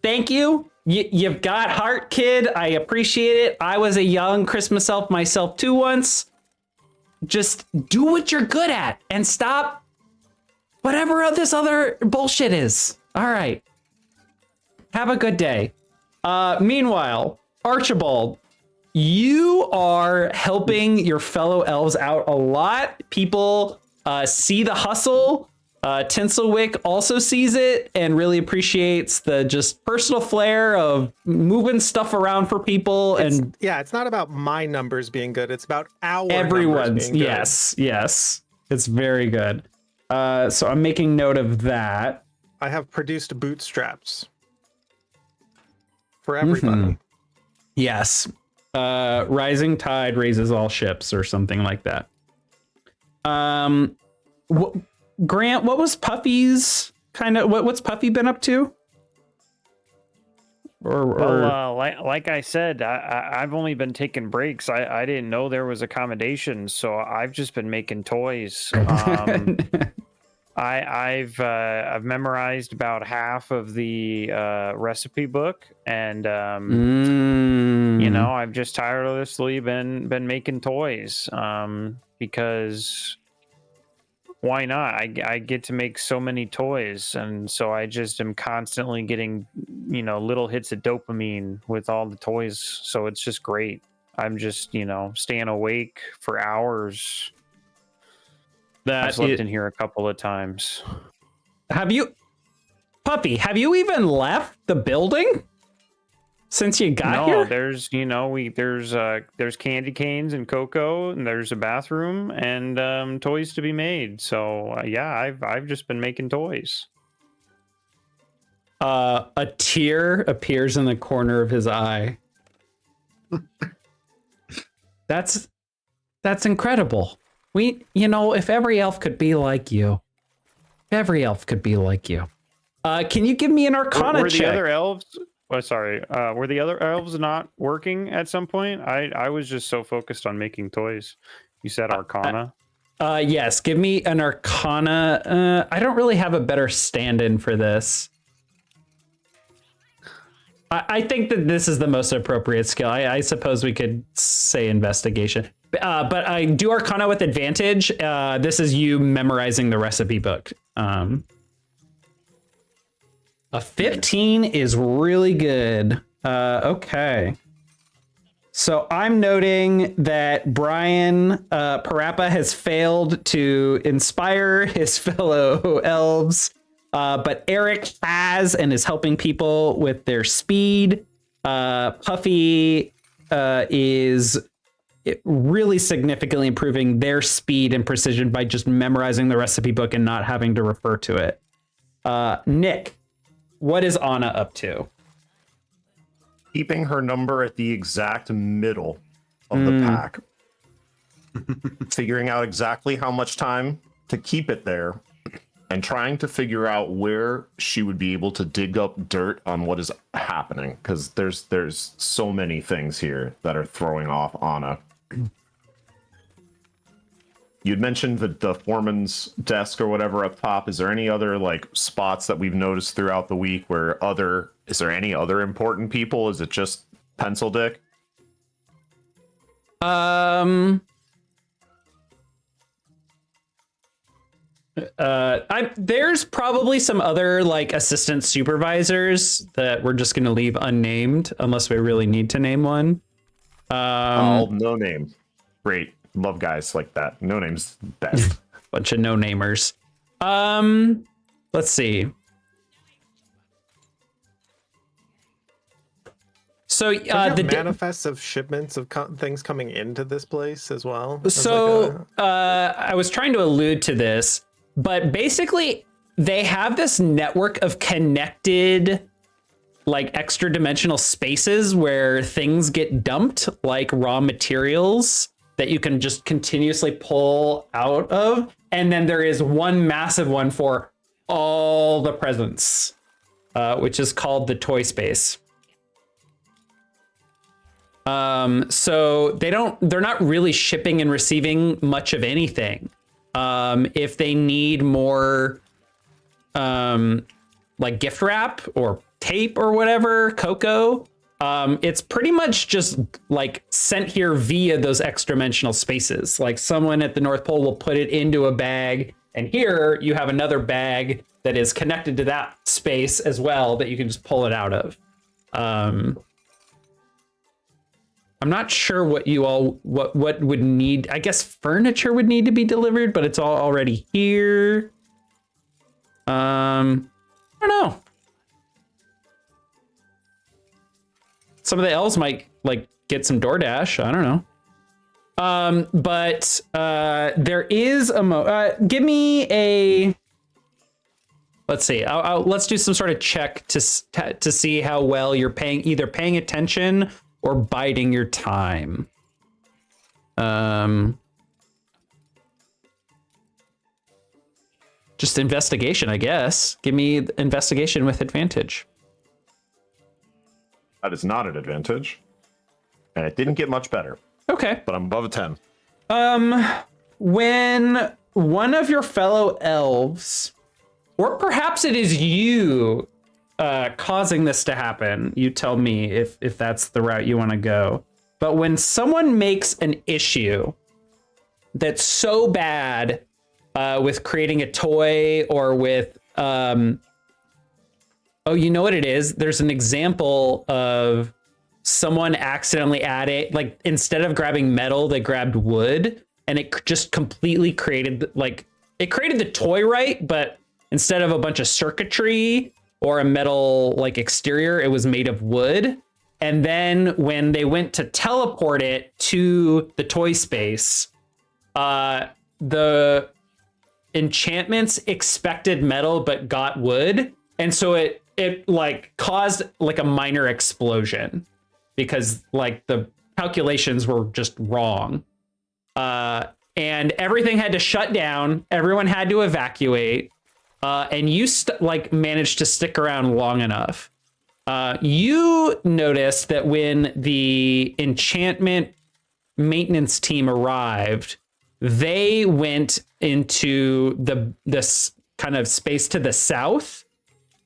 thank you. You've got heart, kid. I appreciate it. I was a young Christmas elf myself too once. Just do what you're good at and stop whatever this other bullshit is. All right. Have a good day. Meanwhile, Archibald, you are helping your fellow elves out a lot. People see the hustle. Tinselwick also sees it and really appreciates the just personal flair of moving stuff around for people and Yeah, it's not about my numbers being good. It's about our everyone's. numbers being good. Yes. It's very good. So I'm making note of that. I have produced bootstraps for everybody. Yes. Rising tide raises all ships or something like that. Grant, what was Puffy's kind of what's Puffy been up to? Like I said, I've only been taking breaks. I didn't know there was accommodations, so I've just been making toys. I've memorized about half of the recipe book, and you know, I've just tirelessly been making toys because why not? I get to make so many toys, and so I just am constantly getting, you know, little hits of dopamine with all the toys. So it's just great. I'm just, you know, staying awake for hours. I've slept in here a couple of times. Have you, Puppy? Have you even left the building since you got here? No, there's, you know, there's candy canes and cocoa, and there's a bathroom and toys to be made. So yeah, I've just been making toys. A tear appears in the corner of his eye. That's incredible. You know, if every elf could be like you, every elf could be like you. Can you give me an Arcana Were check? the other elves? Oh, sorry. Were the other elves not working at some point? I was just so focused on making toys. You said Arcana. Yes, give me an Arcana. I don't really have a better stand-in for this. I think that this is the most appropriate skill. I suppose we could say investigation. But I do Arcana with advantage. This is you memorizing the recipe book. A 15 is really good. Okay. So I'm noting that Brian Parappa has failed to inspire his fellow elves, but Eric has and is helping people with their speed. Puffy is really significantly improving their speed and precision by just memorizing the recipe book and not having to refer to it. Nick, what is Anna up to? Keeping her number at the exact middle of the pack. Figuring out exactly how much time to keep it there and trying to figure out where she would be able to dig up dirt on what is happening, because there's so many things here that are throwing off Anna. you'd mentioned the foreman's desk or whatever up top. Is there any other like spots that we've noticed throughout the week where is there any other important people? Is it just Pencil Dick? There's probably some other like assistant supervisors that we're just going to leave unnamed unless we really need to name one. No name. Great. Love guys like that. No name's best. Bunch of no namers. Let's see. So the manifests of shipments of things coming into this place as well. So I was trying to allude to this, but basically they have this network of connected like extra dimensional spaces where things get dumped, like raw materials that you can just continuously pull out of. And then there is one massive one for all the presents, which is called the toy space. So they're not really shipping and receiving much of anything. If they need more, like gift wrap or tape or whatever, cocoa, it's pretty much just like sent here via those extra dimensional spaces. Like someone at the North Pole will put it into a bag, and here you have another bag that is connected to that space as well that you can just pull it out of. I'm not sure what what would need. I guess furniture would need to be delivered, but it's all already here. I don't know. Some of the elves might like get some DoorDash. I don't know. But there is a give me a. Let's see. Let's do some sort of check to see how well you're either paying attention or biding your time. Just investigation, I guess. Give me investigation with advantage. That is not an advantage. And it didn't get much better. Okay. But I'm above a 10. When one of your fellow elves, or perhaps it is you causing this to happen, you tell me if that's the route you want to go. But when someone makes an issue that's so bad with creating a toy or with you know what it is? There's an example of someone accidentally added, like instead of grabbing metal, they grabbed wood, and it just completely created it created the toy right, but instead of a bunch of circuitry or a metal like exterior, it was made of wood. And then when they went to teleport it to the toy space, the enchantments expected metal but got wood, and so it like caused like a minor explosion because like the calculations were just wrong, and everything had to shut down. Everyone had to evacuate. And you managed to stick around long enough. You noticed that when the enchantment maintenance team arrived, they went into this kind of space to the south,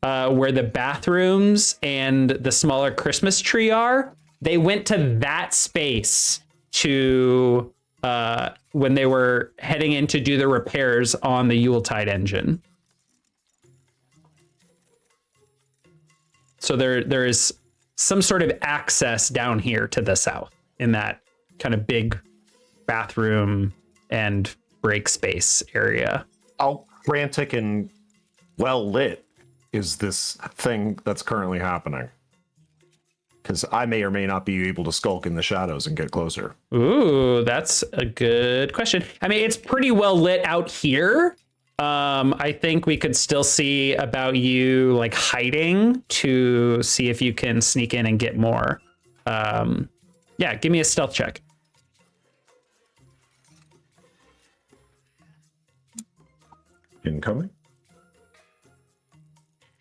where the bathrooms and the smaller Christmas tree are. They went to that space to when they were heading in to do the repairs on the Yuletide engine. So there is some sort of access down here to the south in that kind of big bathroom and break space area. How frantic and well lit is this thing that's currently happening? Because I may or may not be able to skulk in the shadows and get closer. Ooh, that's a good question. I mean, it's pretty well lit out here. I think we could still see about you like hiding to see if you can sneak in and get more. Yeah, give me a stealth check. Incoming.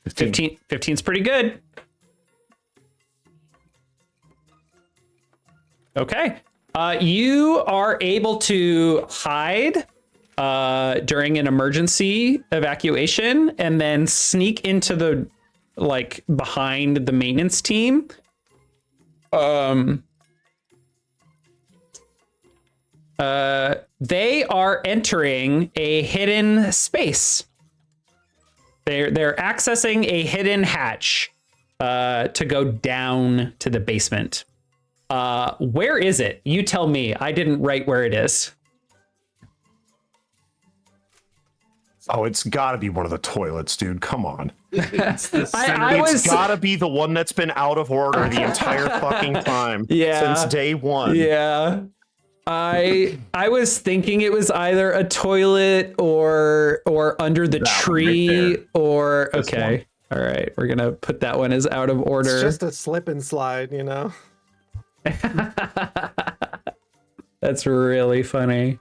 15's pretty good. Okay. You are able to hide during an emergency evacuation and then sneak into the like behind the maintenance team. They are entering a hidden space. They're accessing a hidden hatch to go down to the basement. Where is it? You tell me. I didn't write where it is. Oh, it's got to be one of the toilets, dude. Come on. It's the It's got to be the one that's been out of order the entire fucking time. Yeah. Since day one. Yeah. I was thinking it was either a toilet or under the That one right tree there. or This okay. All right, we're gonna put that one as out of It's order. just a slip and slide, you know? That's really funny.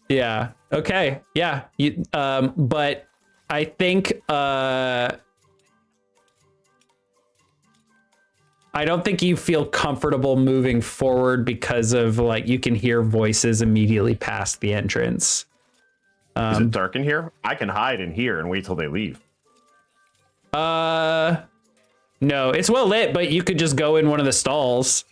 Yeah. Okay. Yeah. You, but I think I don't think you feel comfortable moving forward because of like you can hear voices immediately past the entrance. Is it dark in here? I can hide in here and wait till they leave. No, it's well lit, but you could just go in one of the stalls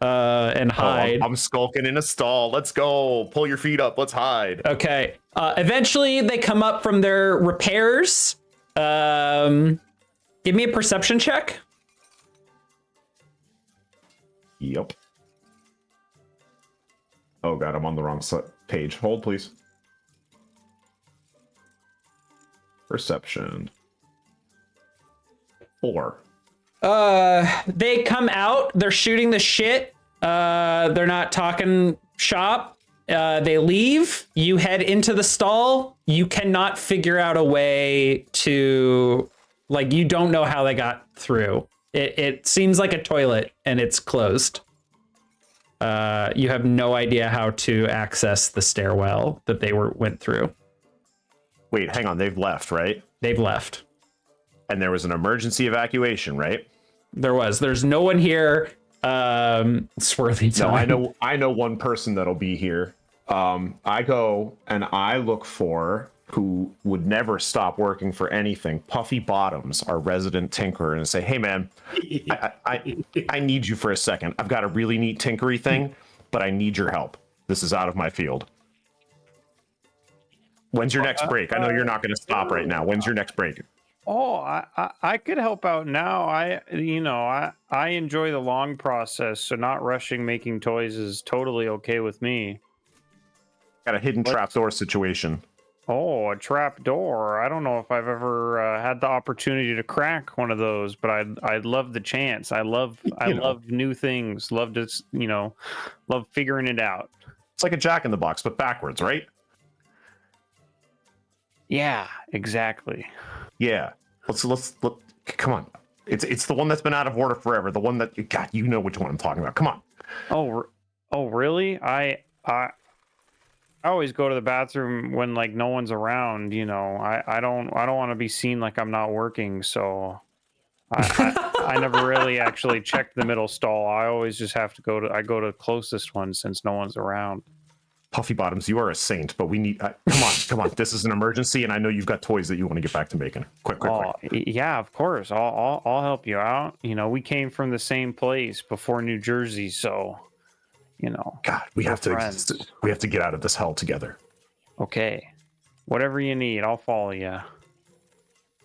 and hide. I'm skulking in a stall. Let's go. Pull your feet up. Let's hide. Okay. Eventually they come up from their repairs. Give me a perception check. Yep. Oh god, I'm on the wrong page. Hold, please. Perception. 4. They come out, they're shooting the shit. They're not talking shop. They leave. You head into the stall. You cannot figure out a way to, like, you don't know how they got through. It seems like a toilet and it's closed. You have no idea how to access the stairwell that they went through. Wait, hang on. They've left, right? They've left. And there was an emergency evacuation, right? There's no one here. Swirly time. No, I know one person that'll be here. I go and I look for who would never stop working for anything. Puffy Bottoms, our resident tinkerer, and say, "Hey, man, I need you for a second. I've got a really neat tinkery thing, but I need your help. This is out of my field. When's your next break? I know you're not going to stop right now. When's your next break?" Oh, I could help out now. I enjoy the long process, so not rushing making toys is totally okay with me. Got a hidden trapdoor situation. Oh, a trap door. I don't know if I've ever had the opportunity to crack one of those, but I'd love the chance. I love new things. Love to, love figuring it out. It's like a Jack in the Box, but backwards, right? Yeah, exactly. Yeah. Let's come on. It's the one that's been out of order forever. The one that, God, you know which one I'm talking about. Come on. Oh, really? I always go to the bathroom when like no one's around. I don't want to be seen like I'm not working. So I never really actually check the middle stall. I always just have to go to the closest one since no one's around. Puffy Bottoms, you are a saint, but we need, come on. This is an emergency, and I know you've got toys that you want to get back to making. Quick. Yeah, of course. I'll help you out. We came from the same place before New Jersey, so God, we have to get out of this hell together. Okay, whatever you need, I'll follow you.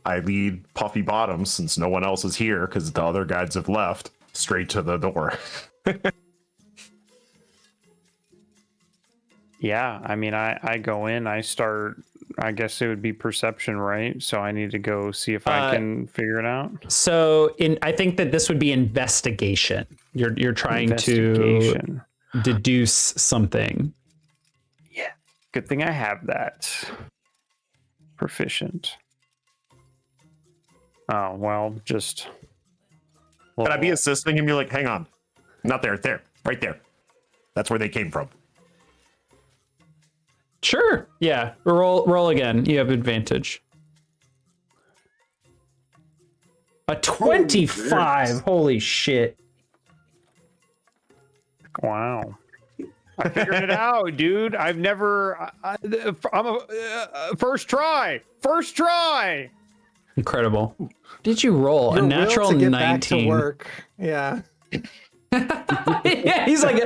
I lead Puffy Bottoms, since no one else is here because the other guides have left, straight to the door. Yeah, I mean, I go in, I start, I guess it would be perception, right? So I need to go see if I can figure it out. So I think that this would be investigation. You're trying to deduce something. Yeah, good thing I have that. Proficient. Oh, well, just... Could I be assisting him? You're like, hang on. Not there, right there. That's where they came from. Sure. Yeah. Roll again. You have advantage. A 25. Holy shit. Wow. I figured it out, dude. I've never. I'm a first try. First try. Incredible. Did you roll Your a will natural to get 19? back to work. Yeah. Yeah, he's like,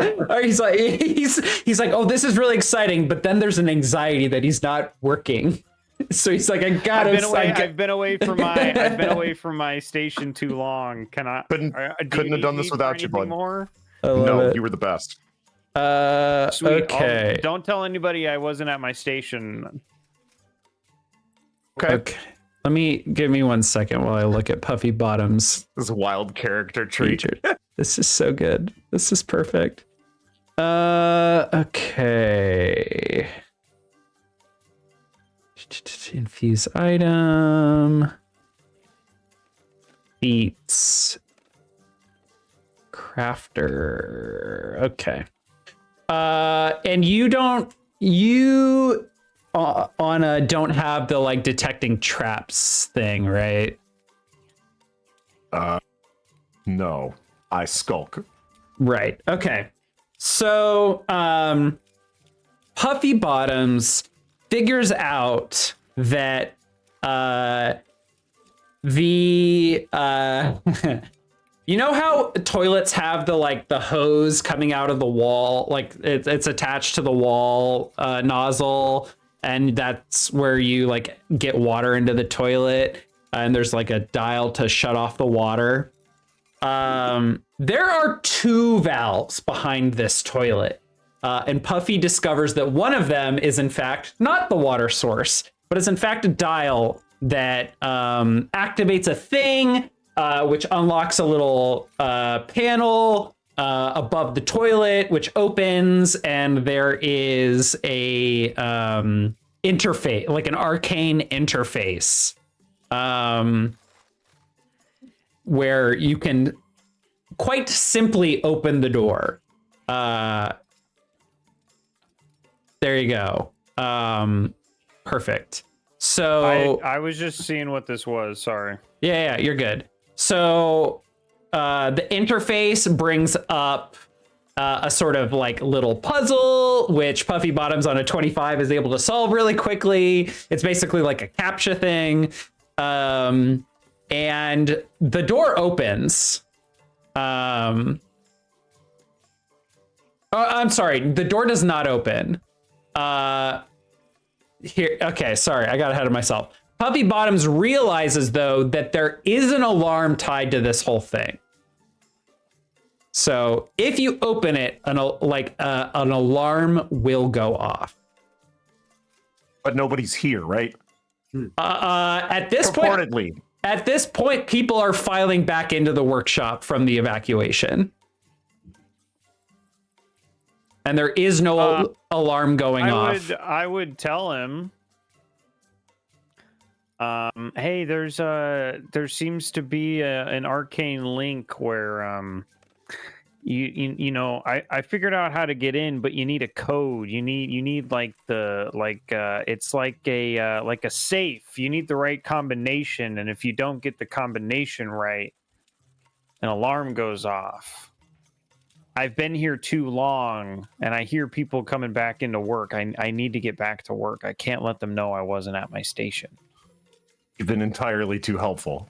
oh, this is really exciting, but then there's an anxiety that he's not working. So he's like, I've been away from my station too long. Can I? Couldn't have done this without you, bud. More? No, you were the best. Sweet. Okay. Don't tell anybody I wasn't at my station. Okay. Give me 1 second while I look at Puffy Bottom's This is a wild character trait. feature. This is so good. This is perfect. Okay. Infuse item. Beats. Crafter. Okay. And you don't have the like detecting traps thing, right? No, I skulk. Right. Okay. So, Puffy Bottoms figures out that you know how toilets have the hose coming out of the wall, like it's attached to the wall nozzle, and that's where you like get water into the toilet, and there's like a dial to shut off the water. There are 2 valves behind this toilet, and Puffy discovers that one of them is in fact not the water source, but is in fact a dial that activates a thing, which unlocks a little panel above the toilet, which opens, and there is a interface, like an arcane interface, where you can quite simply open the door. There you go. Perfect. So I was just seeing what this was. Sorry. Yeah, you're good. So the interface brings up a sort of like little puzzle, which Puffy Bottoms on a 25 is able to solve really quickly. It's basically like a CAPTCHA thing. And the door opens. I'm sorry, the door does not open. Here, okay, sorry, I got ahead of myself. Puffy Bottoms realizes, though, that there is an alarm tied to this whole thing. So if you open it, an alarm will go off. But nobody's here, right? At this Purportedly. point, at this point, people are filing back into the workshop from the evacuation. And there is no alarm going off. I would tell him, hey, there seems to be an arcane link where you know, I figured out how to get in, but you need a code. You need like it's like a safe. You need the right combination, and if you don't get the combination right, an alarm goes off. I've been here too long, and I hear people coming back into work. I need to get back to work. I can't let them know I wasn't at my station. You've been entirely too helpful.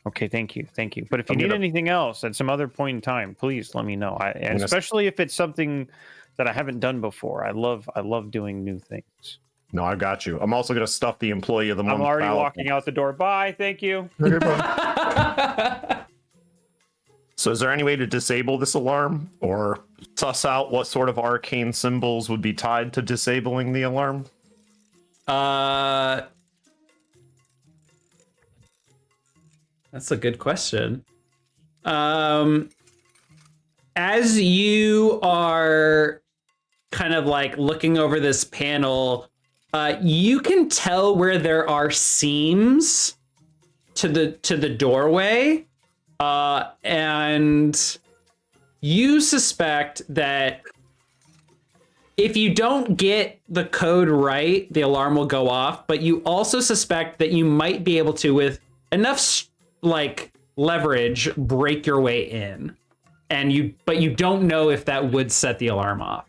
Okay, thank you. But if you need anything else at some other point in time, please let me know. And especially if it's something that I haven't done before. I love doing new things. No, I got you. I'm also going to stuff the employee of the month. I'm already walking out the door. Bye. Thank you. So is there any way to disable this alarm or suss out what sort of arcane symbols would be tied to disabling the alarm? That's a good question. As you are kind of like looking over this panel, you can tell where there are seams to the doorway. And you suspect that if you don't get the code right, the alarm will go off, but you also suspect that you might be able to, with enough like leverage, break your way in. but you don't know if that would set the alarm off.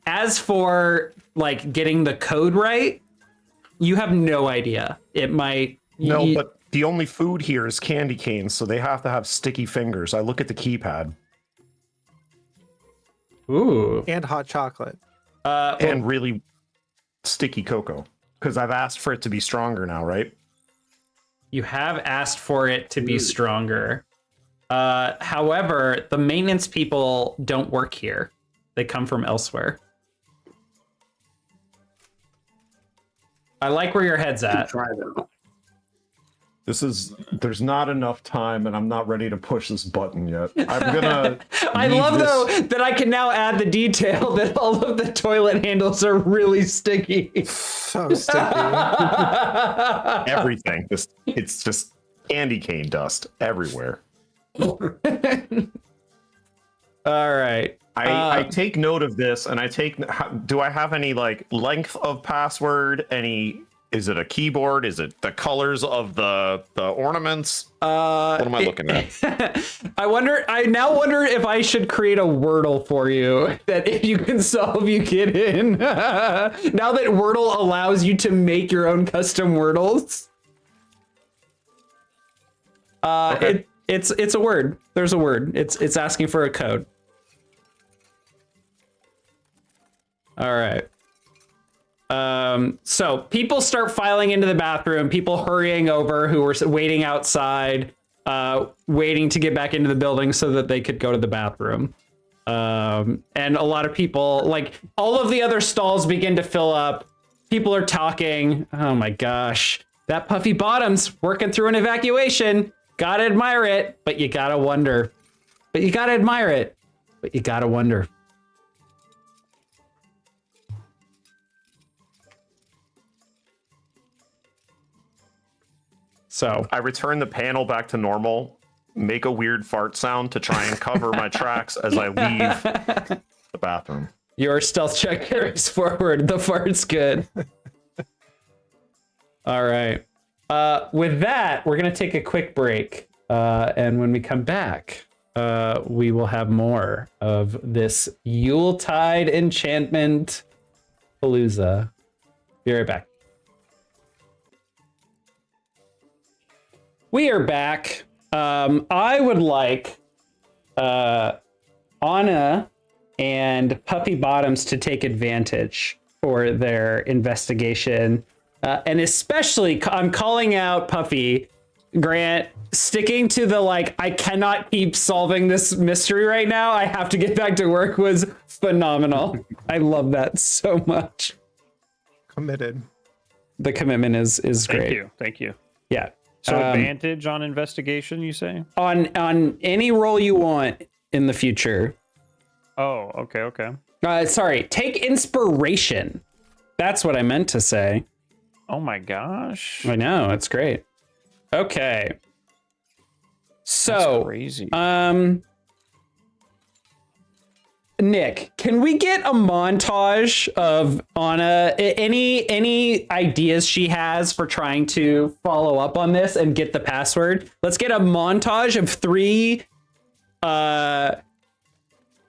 As for like getting the code right, you have no idea. It might. No, but the only food here is candy canes, so they have to have sticky fingers. I look at the keypad. Ooh. And hot chocolate. And really sticky cocoa. Because I've asked for it to be stronger now, right? You have asked for it to be stronger. However, the maintenance people don't work here. They come from elsewhere. I like where your head's at. Try them. There's not enough time and I'm not ready to push this button yet. I'm gonna I love though that I can now add the detail that all of the toilet handles are really sticky. So sticky. everything. It's just candy cane dust everywhere. All right. I take note of this and do I have any like length of password? Is it a keyboard? Is it the colors of the ornaments? What am I looking at? I now wonder if I should create a Wordle for you that if you can solve, you get in. Now that Wordle allows you to make your own custom Wordles. Okay. It's a word. There's a word. It's asking for a code. All right. So people start filing into the bathroom, people hurrying over who were waiting outside, waiting to get back into the building so that they could go to the bathroom. And a lot of people, like all of the other stalls begin to fill up. People are talking. Oh my gosh, that Puffy Bottom's working through an evacuation. Gotta admire it, but you gotta wonder. But you gotta admire it, but you gotta wonder. So I return the panel back to normal, make a weird fart sound to try and cover my tracks as I leave the bathroom. your stealth check carries forward. The fart's good. All right. With that, we're going to take a quick break. And when we come back, we will have more of this Yuletide Enchantment Palooza. Be right back. We are back. I would like Anna and Puffy Bottoms to take advantage for their investigation. And especially, I'm calling out Puffy. Grant, sticking to the, like, I cannot keep solving this mystery right now, I have to get back to work, was phenomenal. I love that so much. Committed. The commitment is great. Thank you. Yeah. So advantage on investigation, you say? On any role you want in the future. Oh, okay. Sorry, take inspiration. That's what I meant to say. Oh my gosh. I know, it's great. Okay. So, that's crazy. Nick, can we get a montage of Anna? Any ideas she has for trying to follow up on this and get the password? Let's get a montage of 3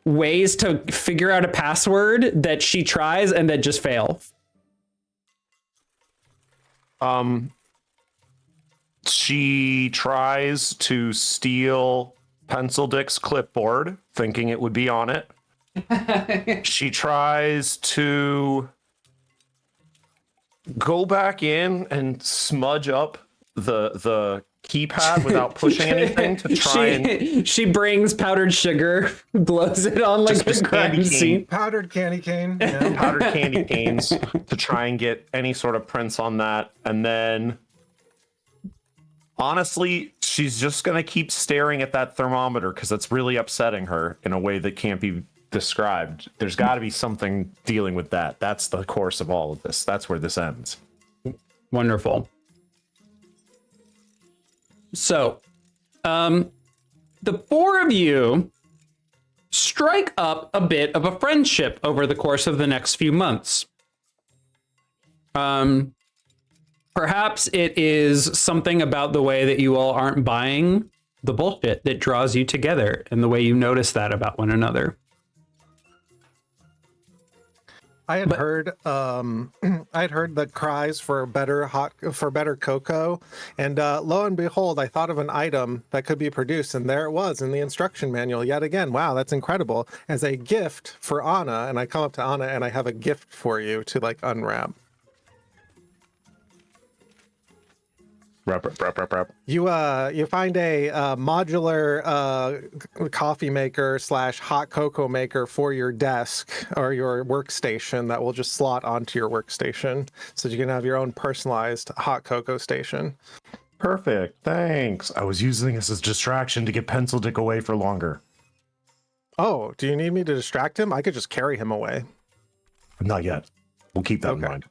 ways to figure out a password that she tries and that just fail. She tries to steal Pencil Dick's clipboard, thinking it would be on it. She tries to go back in and smudge up the keypad without pushing anything to try she brings powdered sugar, blows it on like a crime scene. Powdered candy cane. Yeah. powdered candy canes to try and get any sort of prints on that. And then honestly, she's just going to keep staring at that thermometer because it's really upsetting her in a way that can't be described. There's got to be something dealing with that. That's the course of all of this. That's where this ends. Wonderful. So, the 4 of you strike up a bit of a friendship over the course of the next few months. Perhaps it is something about the way that you all aren't buying the bullshit that draws you together and the way you notice that about one another. I had heard the cries for better cocoa, and lo and behold, I thought of an item that could be produced, and there it was in the instruction manual yet again. Wow, that's incredible! As a gift for Anna, and I come up to Anna and I have a gift for you to like unwrap. Wrap. You find a modular coffee maker / hot cocoa maker for your desk or your workstation that will just slot onto your workstation, so you can have your own personalized hot cocoa station. Perfect. Thanks. I was using this as a distraction to get Pencil Dick away for longer. Oh, do you need me to distract him? I could just carry him away. Not yet. We'll keep that in mind.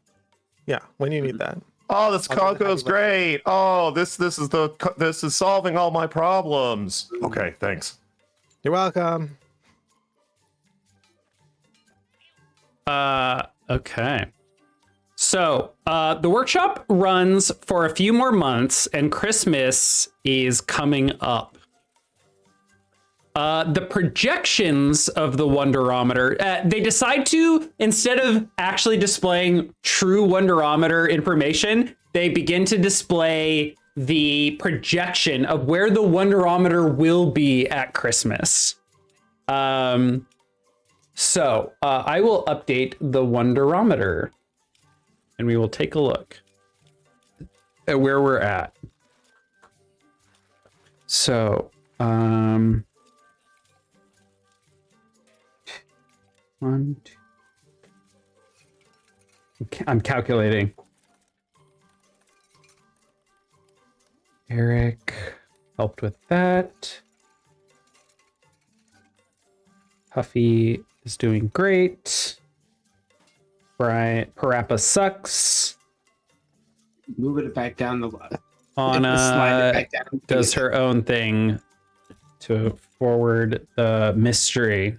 Yeah, when you need that. Oh, this cocoa's great. Oh, this is solving all my problems. Okay, thanks. You're welcome. Okay. So, the workshop runs for a few more months, and Christmas is coming up. The projections of the Wonderometer, they decide to, instead of actually displaying true Wonderometer information, they begin to display the projection of where the Wonderometer will be at Christmas. So I will update the Wonderometer, and we will take a look at where we're at. So, one, two. I'm calculating. Eric helped with that. Puffy is doing great. Brian Parappa sucks. Move it back down the Anna does her own thing to forward the mystery.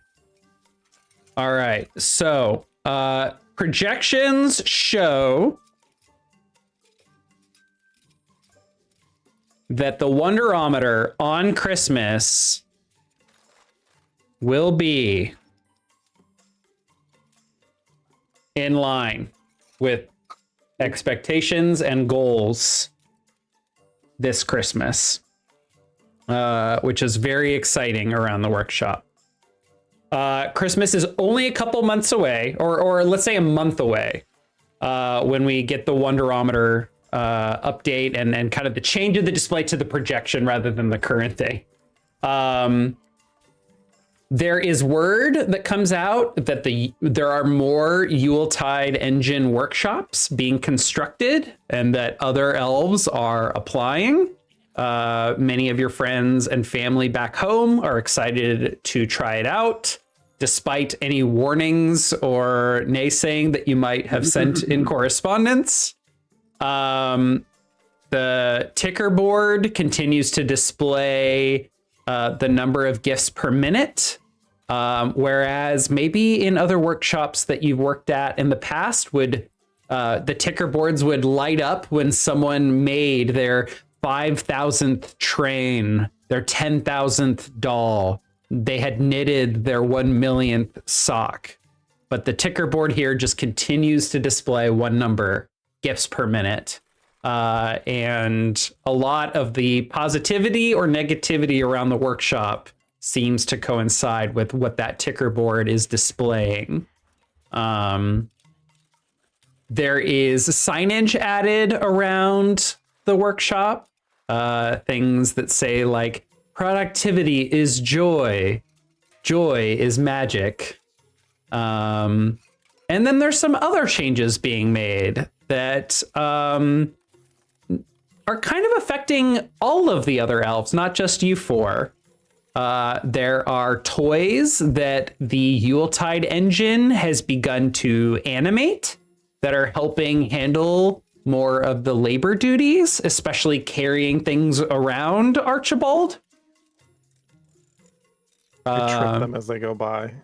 All right, so projections show that the Wonderometer on Christmas will be in line with expectations and goals this Christmas, which is very exciting around the workshop. Christmas is only a couple months away, or let's say a month away, when we get the Wonderometer update and kind of the change of the display to the projection rather than the current thing. There is word that comes out that there are more Yuletide Engine Workshops being constructed and that other elves are applying. Many of your friends and family back home are excited to try it out, despite any warnings or naysaying that you might have sent in correspondence. The ticker board continues to display the number of gifts per minute, whereas maybe in other workshops that you've worked at in the past, the ticker boards would light up when someone made their 5,000th train, their 10,000th doll. They had knitted their 1 millionth sock. But the ticker board here just continues to display one number, gifts per minute. And a lot of the positivity or negativity around the workshop seems to coincide with what that ticker board is displaying. There is signage added around the workshop. Things that say like, productivity is joy. Joy is magic. And then there's some other changes being made that are kind of affecting all of the other elves, not just you four. There are toys that the Yuletide engine has begun to animate that are helping handle more of the labor duties, especially carrying things around Archibald. I trip them as they go by.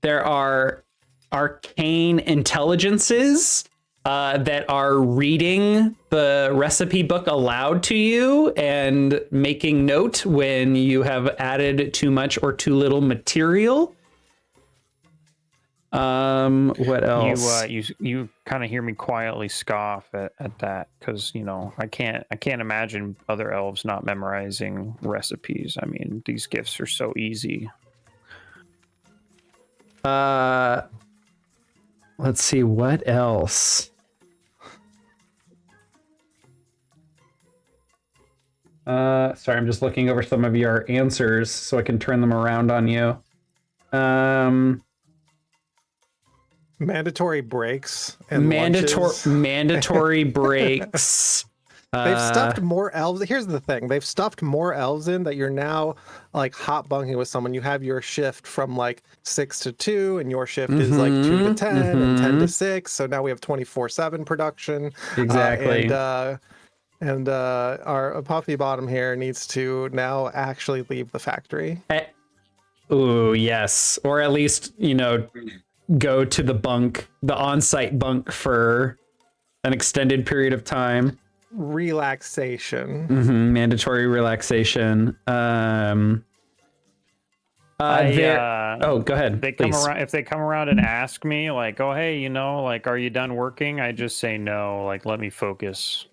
There are arcane intelligences that are reading the recipe book aloud to you and making note when you have added too much or too little material. What else? You kind of hear me quietly scoff at that, because I can't imagine other elves not memorizing recipes. I mean, these gifts are so easy. Let's see, what else? Sorry, I'm just looking over some of your answers so I can turn them around on you. Mandatory breaks and lunches. Mandatory breaks. They've stuffed more elves. Here's the thing. They've stuffed more elves in that you're now like hot bunking with someone. You have your shift from like 6 to 2 and your shift is like 2 to 10 and 10 to 6. So now we have 24/7 production. Exactly. And our Puffy Bottom here needs to now actually leave the factory. Oh, yes. Or at least, go to the on-site bunk for an extended period of time. Relaxation. Mandatory relaxation. Oh, go ahead. They come around, if they come around and ask me like, oh, hey, like, are you done working? I just say no, like, let me focus.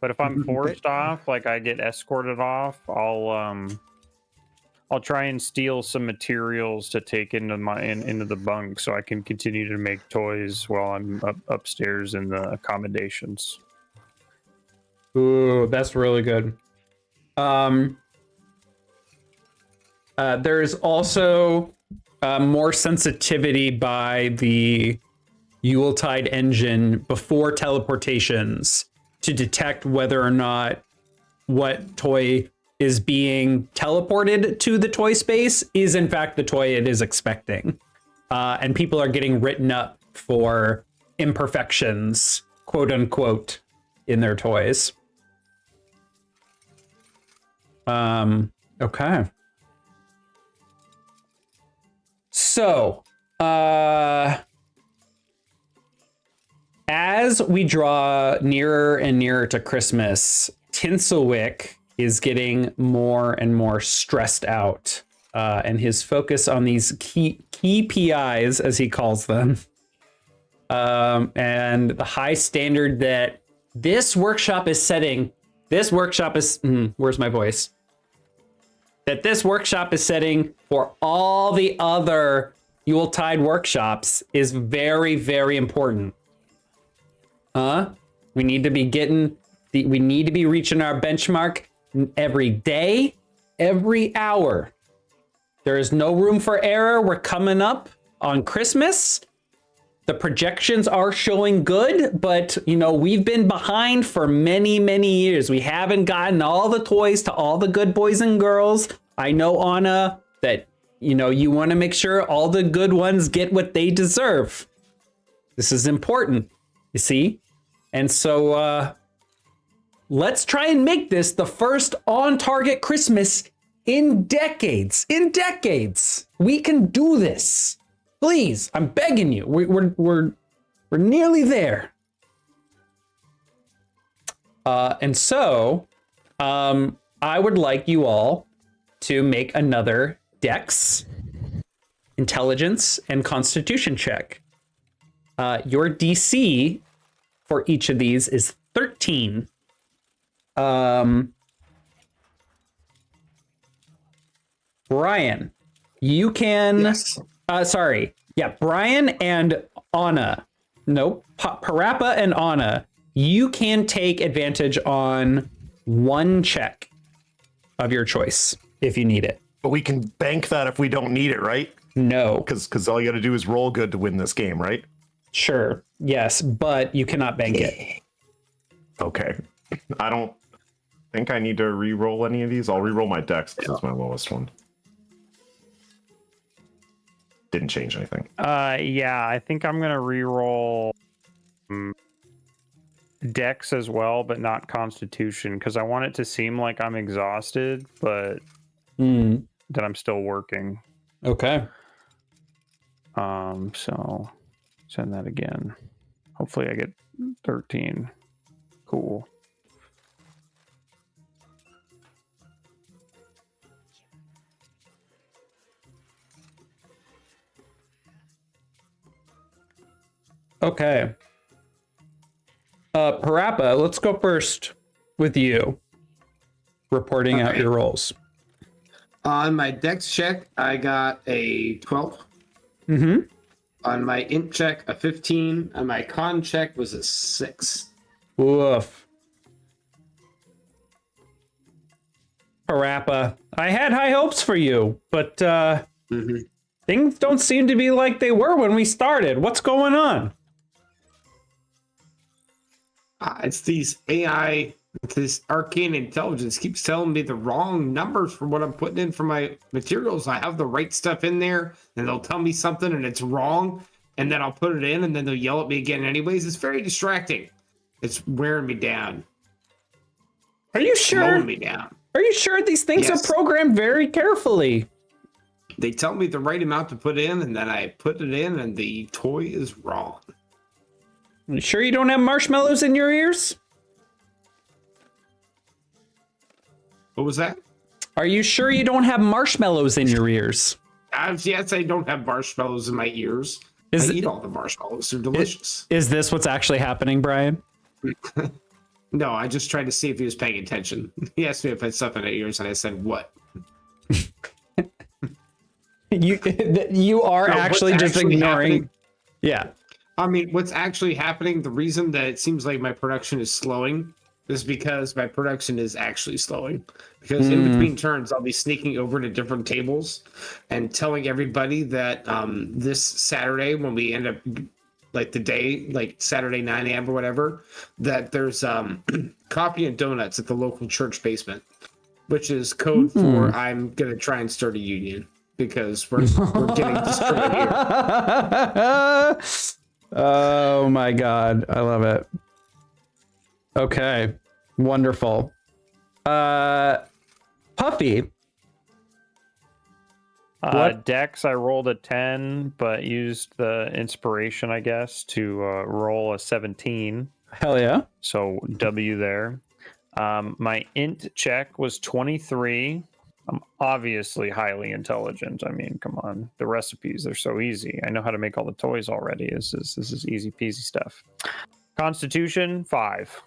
But if I'm forced off, like I get escorted off, I'll try and steal some materials to take into the bunk so I can continue to make toys while I'm upstairs in the accommodations. Ooh, that's really good. There's also more sensitivity by the Yuletide engine before teleportations to detect whether or not what toy is being teleported to the toy space is in fact the toy it is expecting. And people are getting written up for imperfections, quote unquote, in their toys. Okay. So, as we draw nearer and nearer to Christmas, Tinselwick is getting more and more stressed out, and his focus on these key PIs, as he calls them, and the high standard that this workshop is setting. This workshop is where's my voice? That this workshop is setting for all the other Yuletide workshops is very, very important. We need to be we need to be reaching our benchmark every day, every hour. There is no room for error. We're coming up on Christmas. The projections are showing good, but we've been behind for many, many years. We haven't gotten all the toys to all the good boys and girls. I know, Anna, that you want to make sure all the good ones get what they deserve. This is important, you see? And so let's try and make this the first on-target Christmas in decades. In decades. We can do this. Please, I'm begging you. We're nearly there. And so I would like you all to make another Dex, Intelligence, and Constitution check. Your DC for each of these is 13. Brian, you can... Yes. Brian and Anna. Nope. Parappa and Anna, you can take advantage on one check of your choice if you need it. But we can bank that if we don't need it, right? No. Because all you got to do is roll good to win this game, right? Sure. Yes, but you cannot bank it. Okay. I don't think I need to re-roll any of these. I'll re-roll my Dex because it's my lowest one. Didn't change anything. Yeah, I think I'm gonna re-roll Dex as well, but not Constitution, because I want it to seem like I'm exhausted, but that I'm still working. Okay. So send that again. Hopefully I get 13. Cool. Okay. Parappa, let's go first with you. Reporting out your rolls. On my dex check, I got a 12. Mm-hmm. On my int check, a 15. On my con check was a 6. Woof. Parappa, I had high hopes for you, but things don't seem to be like they were when we started. What's going on? It's these AI, this arcane intelligence keeps telling me the wrong numbers for what I'm putting in for my materials. I have the right stuff in there, and they'll tell me something and it's wrong, and then I'll put it in, and then they'll yell at me again anyways. It's very distracting. It's wearing me down. Are you sure? Slowing me down. Are you sure these things Yes. are programmed very carefully? They tell me the right amount to put in, and then I put it in, and the toy is wrong. You sure you don't have marshmallows in your ears? What was that? Are you sure you don't have marshmallows in your ears? Yes, I don't have marshmallows in my ears. I eat all the marshmallows. They're delicious. Is this what's actually happening, Brian? No, I just tried to see if he was paying attention. He asked me if I had stuff in my ears, and I said, what? You are No, actually what's just actually ignoring. happening- Yeah. I mean, what's actually happening, the reason that it seems like my production is slowing is because my production is actually slowing. Because in between turns, I'll be sneaking over to different tables and telling everybody that this Saturday, when we end up, like the day, like Saturday 9 a.m. or whatever, that there's coffee and donuts at the local church basement, which is code for I'm going to try and start a union because we're getting destroyed here. Oh my God. I love it. Okay. Wonderful. Puffy. What? Dex, I rolled a 10, but used the inspiration, I guess, to roll a 17. Hell yeah. So W there. My int check was 23. I'm obviously highly intelligent. I mean, come on. The recipes, they're so easy. I know how to make all the toys already. This is easy peasy stuff. Constitution, 5.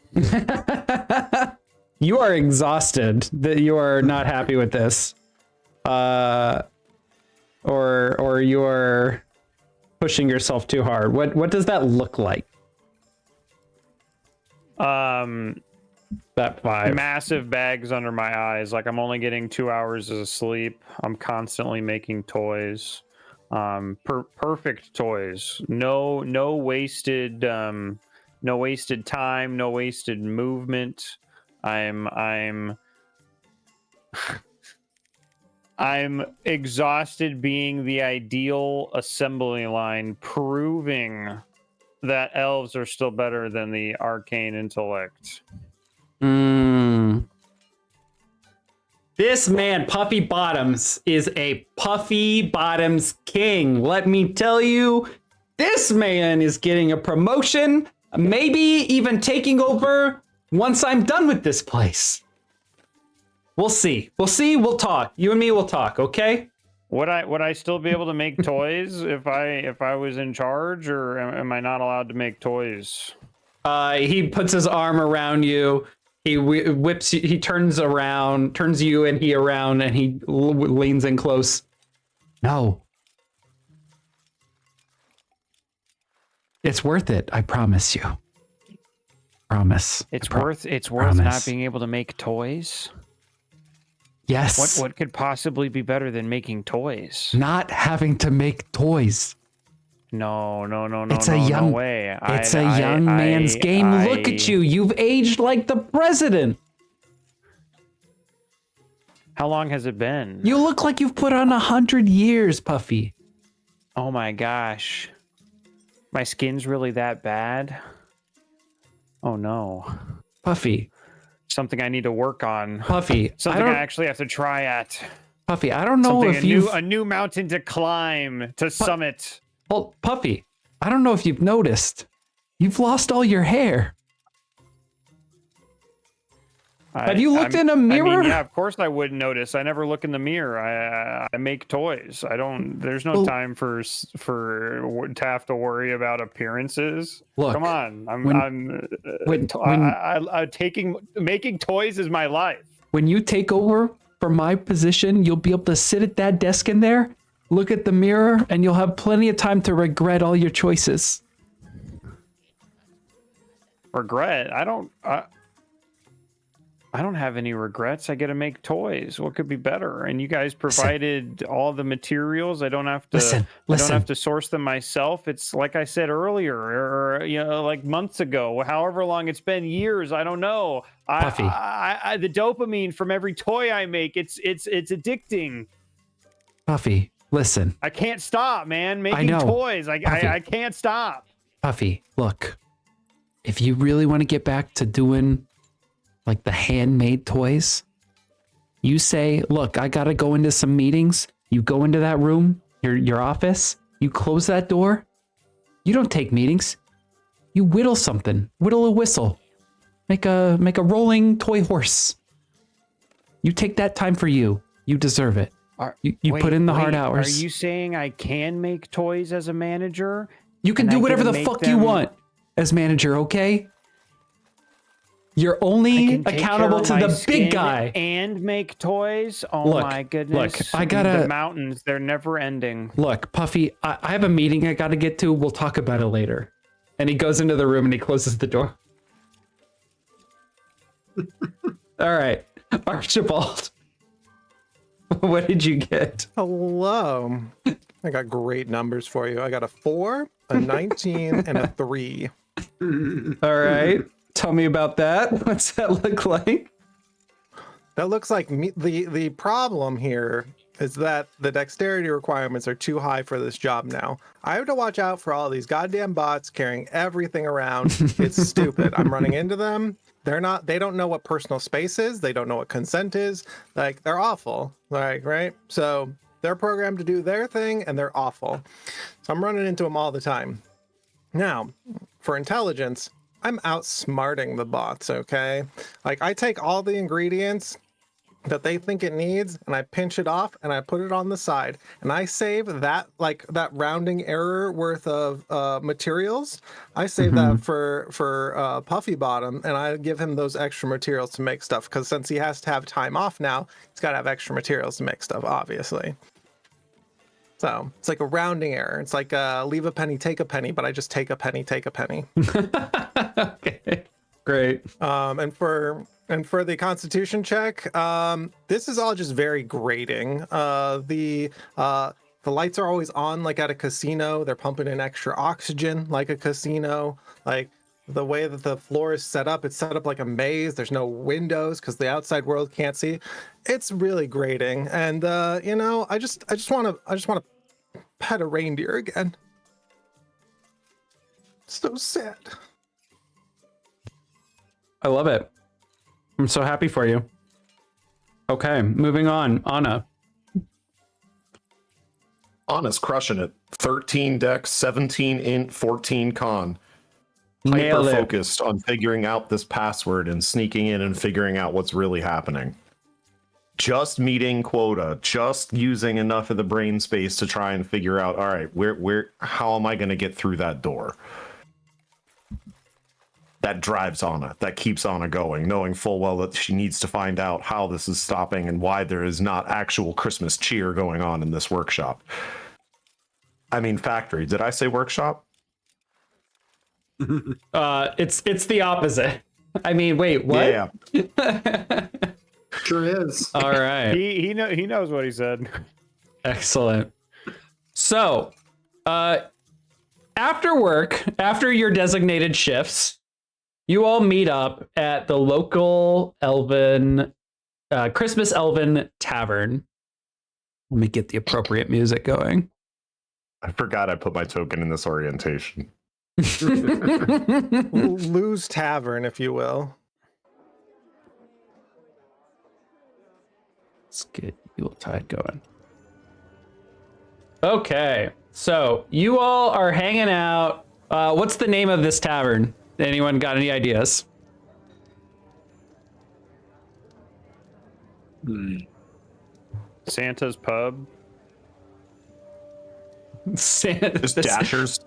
You are exhausted. That you are not happy with this. Or you are pushing yourself too hard. What does that look like? That 5. Massive bags under my eyes. Like I'm only getting 2 hours of sleep. I'm constantly making toys. Perfect toys. No wasted time, no wasted movement. I'm exhausted being the ideal assembly line, proving that elves are still better than the arcane intellect. This man, Puffy Bottoms, is a Puffy Bottoms king. Let me tell you, this man is getting a promotion, maybe even taking over once I'm done with this place. We'll see. We'll talk. You and me will talk, okay? Would I still be able to make toys if I was in charge, or am I not allowed to make toys? He puts his arm around you. He whips you, he turns you and he around, and he leans in close. No. It's worth it, I promise you. Promise. It's worth not being able to make toys? Yes. What could possibly be better than making toys? Not having to make toys. No way. It's a young man's game. Look at you. You've aged like the president. How long has it been? You look like you've put on 100 years, Puffy. Oh my gosh. My skin's really that bad? Oh no. Puffy. Something I need to work on. Puffy. Something I actually have to try at. Puffy, I don't know if a new mountain to climb, to summit. Well, Puffy, I don't know if you've noticed, You've lost all your hair. Have you looked in a mirror? I mean, yeah, of course I wouldn't notice. I never look in the mirror. I make toys. I don't. There's no time to have to worry about appearances. Look, come on. Making toys is my life. When you take over from my position, you'll be able to sit at that desk in there, look at the mirror, and you'll have plenty of time to regret all your choices. Regret? I don't have any regrets. I get to make toys. What could be better? And you guys provided all the materials. I don't have to. I don't have to source them myself. It's like I said earlier, or like months ago, however long it's been, years. I don't know. Puffy. The dopamine from every toy I make, it's addicting. Puffy, listen. I can't stop, man. Making toys. I can't stop. Puffy, look. If you really want to get back to doing like the handmade toys, you say, look, I got to go into some meetings. You go into that room, your office, you close that door. You don't take meetings. You whittle something, whittle a whistle, make a rolling toy horse. You take that time for you. You deserve it. You put in the hard hours. Are you saying I can make toys as a manager? You can do whatever the fuck you want as manager, okay? You're only accountable to the big guy. And make toys? Oh my goodness. Look, the mountains, they're never ending. Look, Puffy, I have a meeting I gotta get to. We'll talk about it later. And he goes into the room and he closes the door. All right, Archibald. What did you get? Hello. I got great numbers for you. I got a 4, a 19, and a 3. All right. Tell me about that. What's that look like? That looks like the problem here is that the dexterity requirements are too high for this job now. I have to watch out for all these goddamn bots carrying everything around. It's stupid. I'm running into them. They don't know what personal space is. They don't know what consent is. Like, they're awful. Like, right? So they're programmed to do their thing and they're awful. So I'm running into them all the time. Now, for intelligence, I'm outsmarting the bots, okay? Like, I take all the ingredients that they think it needs and I pinch it off and I put it on the side and I save that, like that rounding error worth of materials. I save that for Puffy Bottom, and I give him those extra materials to make stuff, because since he has to have time off now, he's got to have extra materials to make stuff, obviously. So it's like a rounding error. It's like leave a penny, take a penny, but I just take a penny, take a penny. Okay, great. And for the Constitution check, this is all just very grating. The lights are always on, like at a casino. They're pumping in extra oxygen, like a casino. Like the way that the floor is set up, it's set up like a maze. There's no windows because the outside world can't see. It's really grating, and I just want to pet a reindeer again. So sad. I love it. I'm so happy for you. Okay, moving on. Anna. Anna's crushing it. 13 dex, 17 int, 14 con. Nailed it. Hyper focused on figuring out this password and sneaking in and figuring out what's really happening. Just meeting quota, just using enough of the brain space to try and figure out, all right, how am I going to get through that door? That drives Anna, that keeps Anna going, knowing full well that she needs to find out how this is stopping and why there is not actual Christmas cheer going on in this workshop. I mean, factory. Did I say workshop? It's the opposite. I mean, wait, what? Yeah. Sure is. All right. He knows what he said. Excellent. So, after work, after your designated shifts, you all meet up at the local elven, Christmas elven tavern. Let me get the appropriate music going. I forgot I put my token in this orientation. Lou's Tavern, if you will. Let's get Yuletide going. Okay, so you all are hanging out What's the name of this tavern? Anyone got any ideas? Santa's Pub. Just Dashers.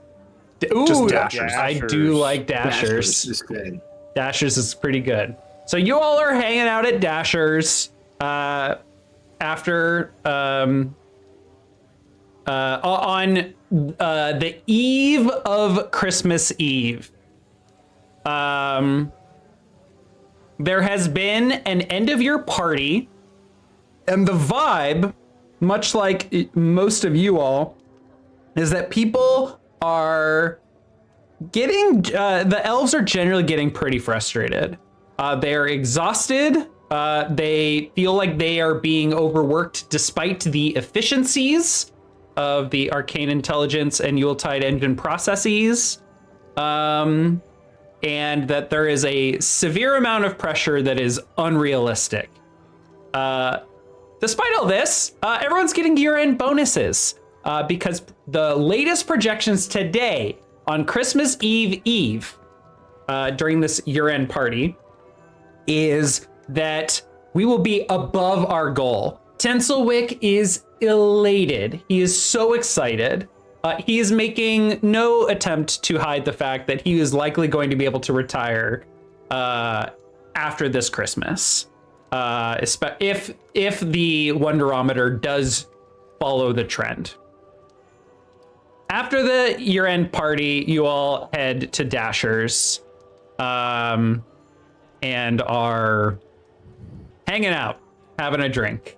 Ooh, Just Dashers. I do like Dashers. Is good. Dashers is pretty good. So you all are hanging out at Dashers after on the eve of Christmas Eve. There has been an end of year party, and the vibe, much like most of you all, is that people are getting the elves are generally getting pretty frustrated. They are exhausted. They feel like they are being overworked despite the efficiencies of the arcane intelligence and Yuletide engine processes. And that there is a severe amount of pressure that is unrealistic. Despite all this, everyone's getting year-end bonuses because the latest projections today on Christmas Eve during this year-end party is that we will be above our goal. Tinselwick is elated. He is so excited. He is making no attempt to hide the fact that he is likely going to be able to retire after this Christmas. If the Wonderometer does follow the trend. After the year-end party, you all head to Dashers and are hanging out, having a drink.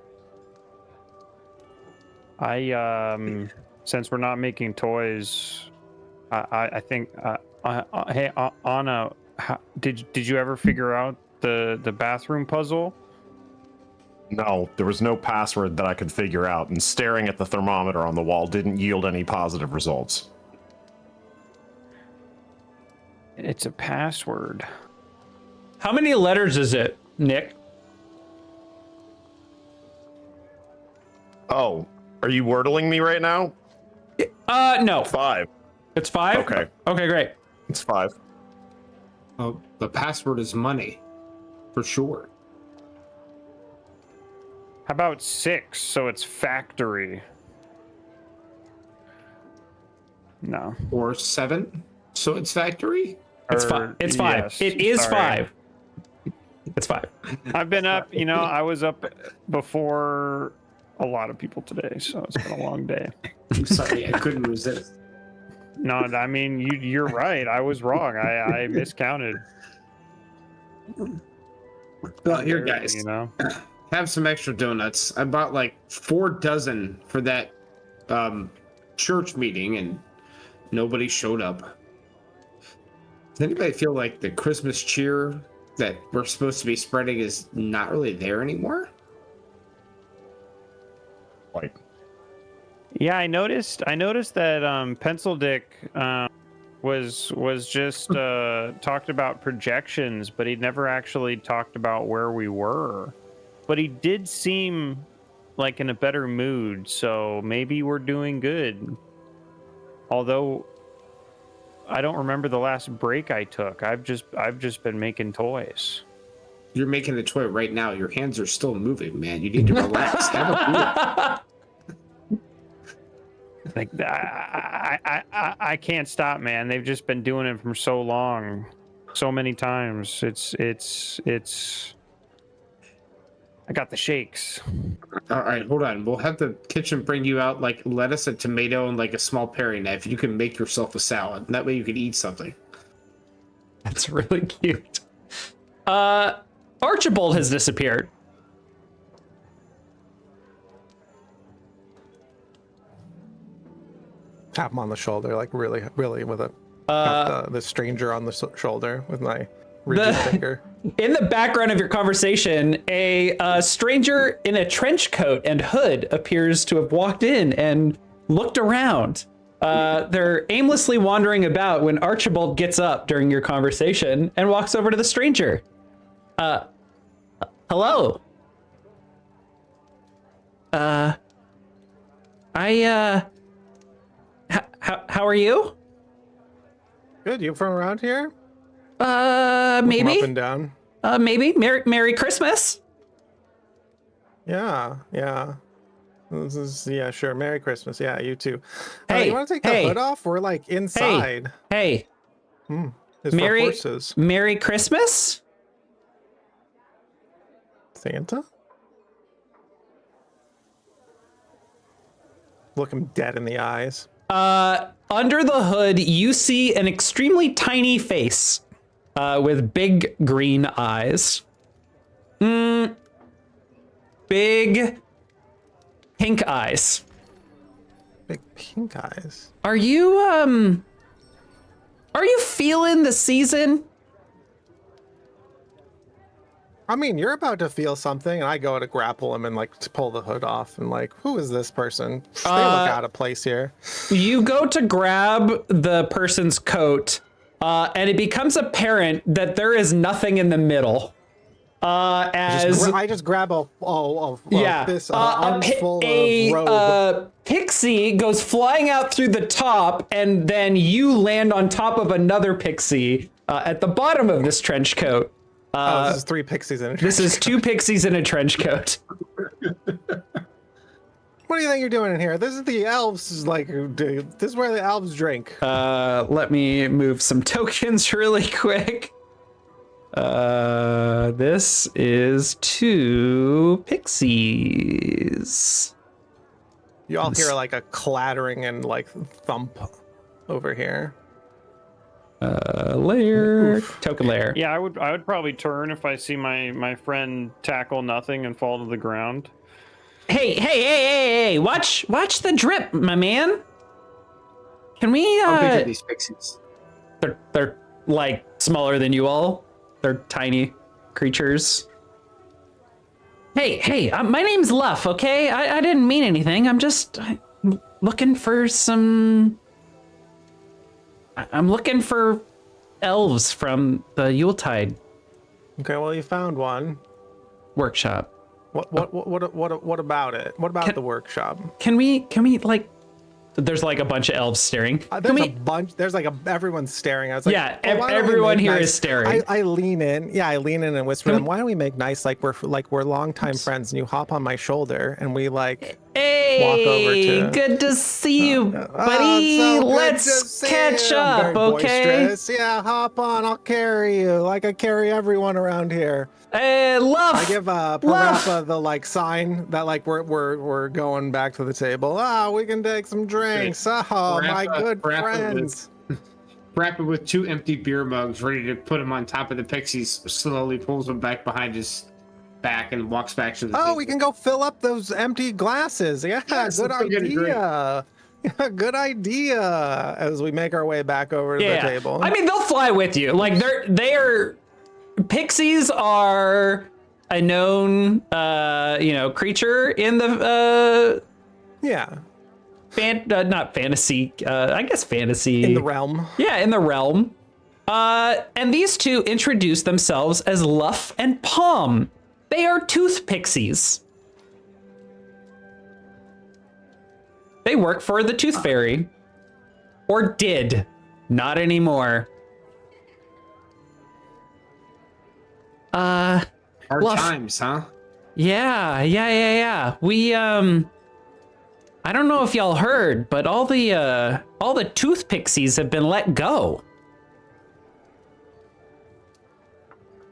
Since we're not making toys, I think hey, Anna, did you ever figure out the bathroom puzzle? No, there was no password that I could figure out, and staring at the thermometer on the wall didn't yield any positive results. It's a password. How many letters is it, Nick? Oh, are you wordling me right now? No. 5. It's 5? Okay. Okay, great. It's 5. Oh, the password is money, for sure. How about 6? So it's factory. No. Or 7, so it's factory. It's 5. It's 5. Yes, It is sorry. 5. It's 5. I've been up, I was up before a lot of people today, so it's been a long day. I'm sorry, I couldn't resist. No, I mean, you're right. I was wrong. I miscounted. Well, here, guys, You have some extra donuts. I bought like 4 dozen for that church meeting, and nobody showed up. Does anybody feel like the Christmas cheer that we're supposed to be spreading is not really there anymore? Like, Yeah, I noticed that Pencil Dick was just talked about projections, but he never actually talked about where we were. But he did seem like in a better mood, so maybe we're doing good. Although I don't remember the last break I took. I've just been making toys. You're making a toy right now. Your hands are still moving, man. You need to relax. Have a beer. Like I can't stop, man. They've just been doing it for so long, so many times. It's I got the shakes. All right, hold on. We'll have the kitchen bring you out like lettuce, a tomato, and like a small paring knife. You can make yourself a salad. That way you can eat something. That's really cute. Archibald has disappeared. Tap him on the shoulder, like really, really with a tap the stranger on the shoulder with my rigid finger. In the background of your conversation, a stranger in a trench coat and hood appears to have walked in and looked around. They're aimlessly wandering about when Archibald gets up during your conversation and walks over to the stranger. Hello. How are you? Good. You from around here? Look 'em Maybe. up and down. Maybe. Merry Christmas. Yeah. Yeah, sure. Merry Christmas. Yeah, you too. Hey, you want to take hey. the hood off? We're like inside. Hey. It's for horses. Merry Christmas. Santa? Look him dead in the eyes. Under the hood, you see an extremely tiny face with big green eyes. Big pink eyes. Big pink eyes. Are you feeling the season? I mean, you're about to feel something, and I go to grapple him and like to pull the hood off, and like, who is this person? They look out of place here. You go to grab the person's coat, and it becomes apparent that there is nothing in the middle. I just grab a this armful of robe. Pixie goes flying out through the top, and then you land on top of another pixie at the bottom of this trench coat. This is 3 pixies in a trench This is 2 pixies in a trench coat. What do you think you're doing in here? This is the elves, dude. This is where the elves drink. Let me move some tokens really quick. This is 2 pixies. You all hear like a clattering and like thump over here. Layer. Token layer. Yeah, I would probably turn if I see my friend tackle nothing and fall to the ground. Hey, watch the drip, my man. Can we How big are these pixies? they're like smaller than you all. They're tiny creatures. Hey, my name's Luff, okay? I didn't mean anything. I'm looking for some... I'm looking for elves from the Yuletide Okay, well, you found one. Workshop. What about it? What about the workshop? Can we like... There's like a bunch of elves staring. There's a bunch. There's like everyone's staring. I was like, Yeah, well, why don't we everyone make here nice? is staring. I lean in. Yeah, I lean in and whisper to them. Why don't we make nice like we're longtime friends? And you hop on my shoulder and we like walk over to. Good to see you, buddy. So good to Let's see catch you. up, Very okay? boisterous. Yeah, hop on. I'll carry you like I carry everyone around here. Hey, Luff. I give Parappa the like sign that like we're going back to the table. We can take some drinks. Oh, my good friends. Parappa with 2 empty beer mugs ready to put him on top of the pixies, slowly pulls them back behind his back and walks back to the table. We can go fill up those empty glasses. Yeah, Yes, good let's go get a drink. idea. Yeah, good idea. As we make our way back over to the table. I mean, they'll fly with you. Like they're pixies are a known creature in the not fantasy, I guess fantasy. In the realm. Yeah, in the realm. And these 2 introduce themselves as Luff and Palm. They are tooth pixies. They work for the Tooth Fairy. Or did. Not anymore. Hard Luff. times, huh? Yeah. We I don't know if y'all heard, but all the tooth pixies have been let go.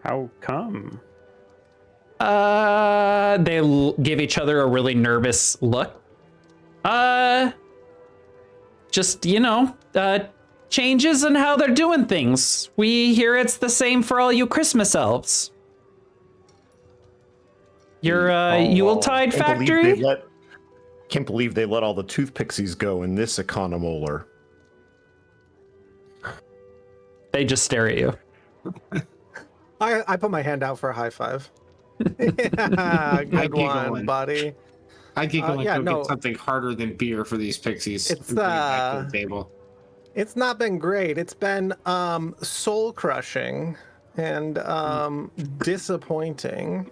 How come? They give each other a really nervous look. Just, changes in how they're doing things. We hear it's the same for all you Christmas elves. Your Yuletide factory? Can't believe they let all the tooth pixies go in this economolar. They just stare at you. I put my hand out for a high five. Yeah, good one, going. buddy. I keep going yeah, to no. get something harder than beer for these pixies. It's, and bring it back to the table. It's not been great. It's been soul crushing and disappointing.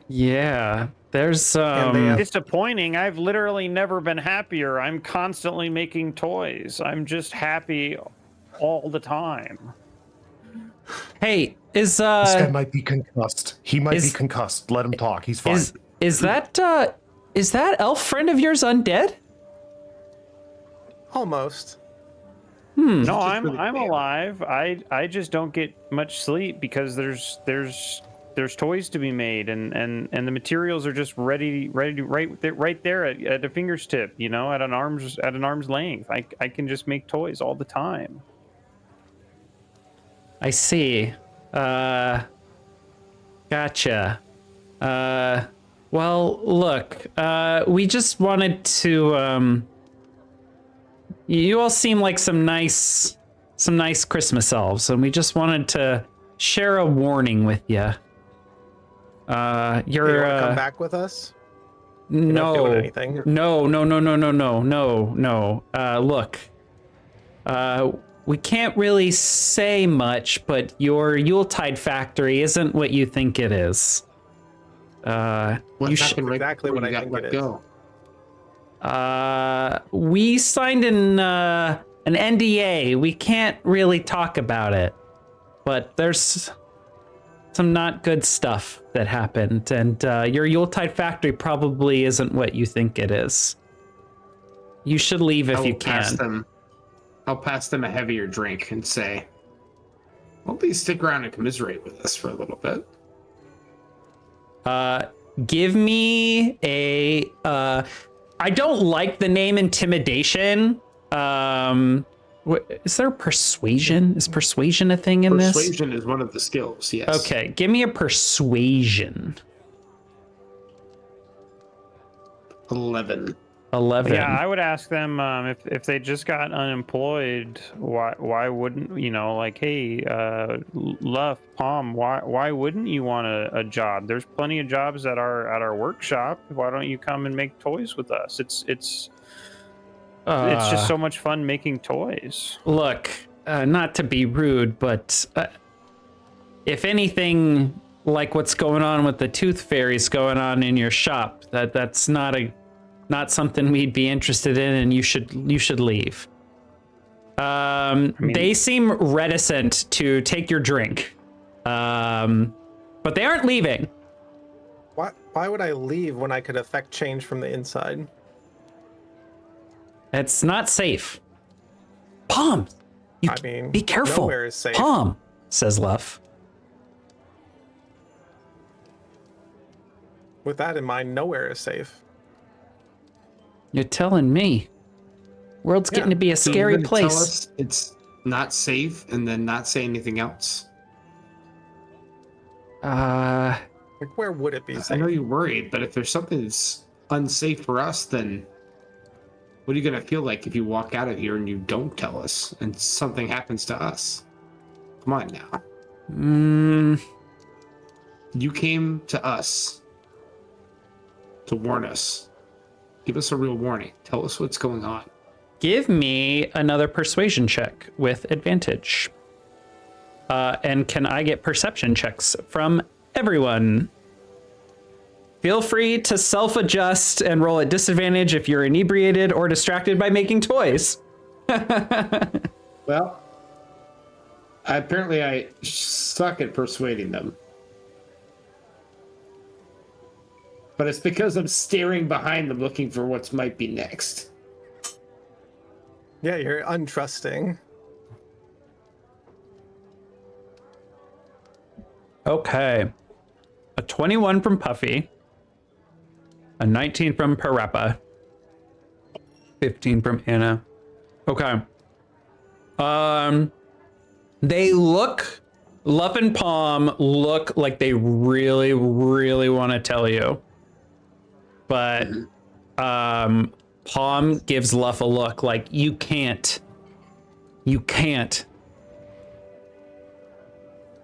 Yeah. There's And they have- Disappointing. I've literally never been happier. I'm constantly making toys. I'm just happy all the time. Hey, This guy might be concussed. He might be concussed. Let him talk. He's fine. is that elf friend of yours undead? Almost. No, I'm alive. I just don't get much sleep because there's toys to be made and the materials are just ready right there at a finger's tip, you know, at an arm's length. I can just make toys all the time. I see. Gotcha. Well, look, we just wanted to, you all seem like some nice Christmas elves, and we just wanted to share a warning with you. You want to come back with us? You're not doing anything. No. Look, we can't really say much, but your Yuletide factory isn't what you think it is. What happened exactly what I think it is. We signed an NDA. We can't really talk about it, but there's some not good stuff that happened, and your Yuletide factory probably isn't what you think it is. You should leave if you can. I'll pass them a heavier drink and say, well, please stick around and commiserate with us for a little bit. Give me a, I don't like the name intimidation. Is there persuasion? Is persuasion a thing in this? Persuasion is one of the skills, yes. Okay, give me a persuasion. 11. Yeah, I would ask them if they just got unemployed, why wouldn't, you know, like, hey, Luff, Palm, why wouldn't you want a job? There's plenty of jobs at our workshop. Why don't you come and make toys with us? It's just so much fun making toys. Look, not to be rude, but if anything like what's going on with the tooth fairies going on in your shop, that's not something we'd be interested in, and you should leave. They seem reticent to take your drink, but they aren't leaving. Why would I leave when I could affect change from the inside? It's not safe. Palm, be careful. Nowhere is safe. Palm, says Luff. With that in mind, nowhere is safe. You're telling me. World's getting to be a scary place. Tell us it's not safe and then not say anything else. Like, where would it be safe? I know you're worried, but if there's something that's unsafe for us, then what are you going to feel like if you walk out of here and you don't tell us and something happens to us? Come on now. You came to us to warn us. Give us a real warning. Tell us what's going on. Give me another persuasion check with advantage. And can I get perception checks from everyone? Feel free to self-adjust and roll at disadvantage if you're inebriated or distracted by making toys. Well, apparently I suck at persuading them. But it's because I'm staring behind them looking for what might be next. Yeah, you're untrusting. Okay. A 21 from Puffy. A 19 from Parappa. 15 from Anna. Okay. They look, Luff and Palm look like they really, really want to tell you. But Palm gives Luff a look like, you can't. You can't.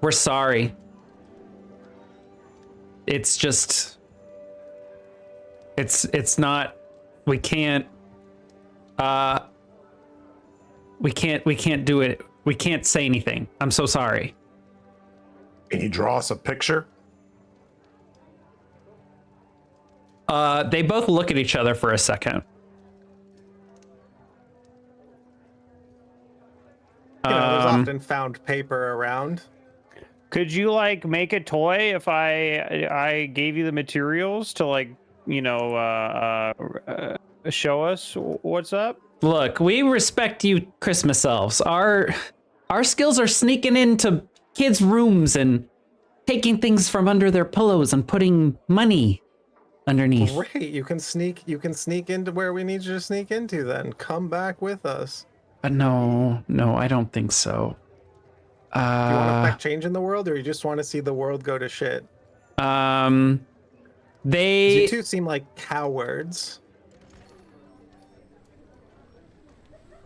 We're sorry. It's just, it's not, we can't do it. We can't say anything. I'm so sorry. Can you draw us a picture? They both look at each other for a second. There's often found paper around. Could you like make a toy if I gave you the materials to like show us what's up? Look, we respect you, Christmas elves. Our skills are sneaking into kids' rooms and taking things from under their pillows and putting money underneath. Great, you can sneak into where we need you to sneak into. Then come back with us. No, I don't think so. Do you want to affect change in the world, or you just want to see the world go to shit? You two seem like cowards.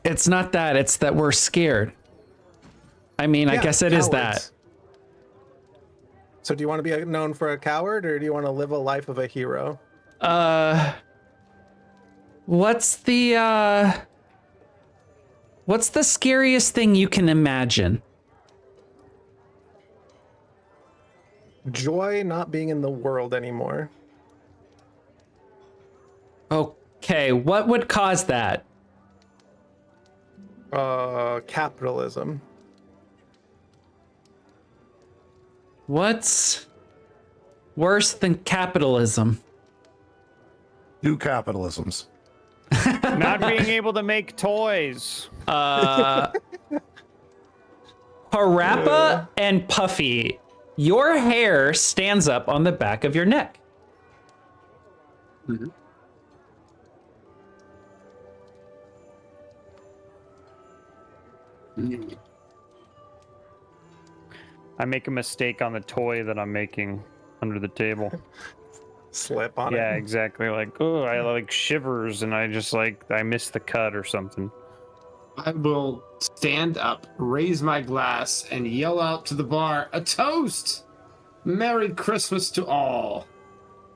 It's not that. It's that we're scared. I mean, I guess it is that. So do you want to be known for a coward, or do you want to live a life of a hero? What's the scariest thing you can imagine? Joy not being in the world anymore. Okay, what would cause that? Capitalism. What's worse than capitalism? 2 capitalisms. Not being able to make toys. Parappa and Puffy, your hair stands up on the back of your neck. Mm-hmm. I make a mistake on the toy that I'm making under the table. Slip on it. Yeah, exactly. Like, oh, I like shivers, and I just like I missed the cut or something. I will stand up, raise my glass, and yell out to the bar, a toast! Merry Christmas to all.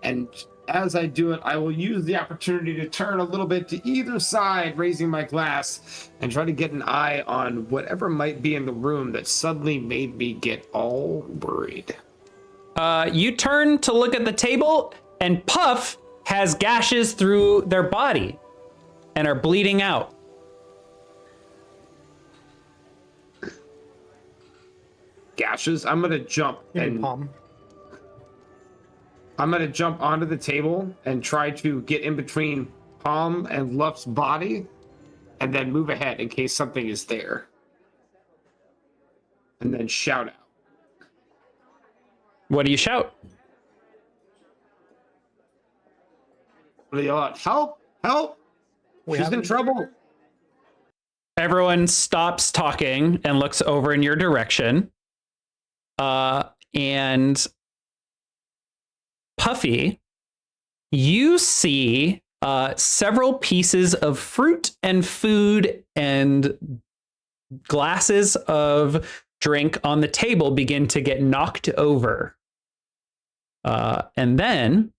And as I do it, I will use the opportunity to turn a little bit to either side, raising my glass, and try to get an eye on whatever might be in the room that suddenly made me get all worried. You turn to look at the table, and Puff has gashes through their body and are bleeding out. Gashes? I'm gonna jump and I'm gonna jump onto the table and try to get in between Palm and Luff's body, and then move ahead in case something is there. And then shout out. What do you shout? What do you yell out? Help! Help! She's in trouble. Everyone stops talking and looks over in your direction. And Puffy, you see several pieces of fruit and food and glasses of drink on the table begin to get knocked over. And then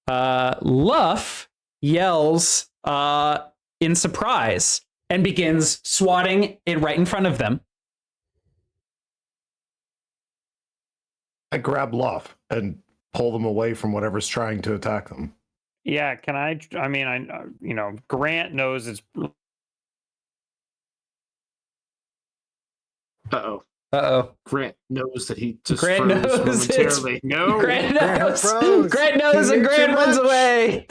Luff yells in surprise and begins swatting it right in front of them. I grab Luff and pull them away from whatever's trying to attack them. Yeah, can I mean, Grant knows it's... Uh-oh. Uh-oh. Grant knows that he just Grant froze knows momentarily. No! Grant knows. froze. Grant knows, and Grant runs away.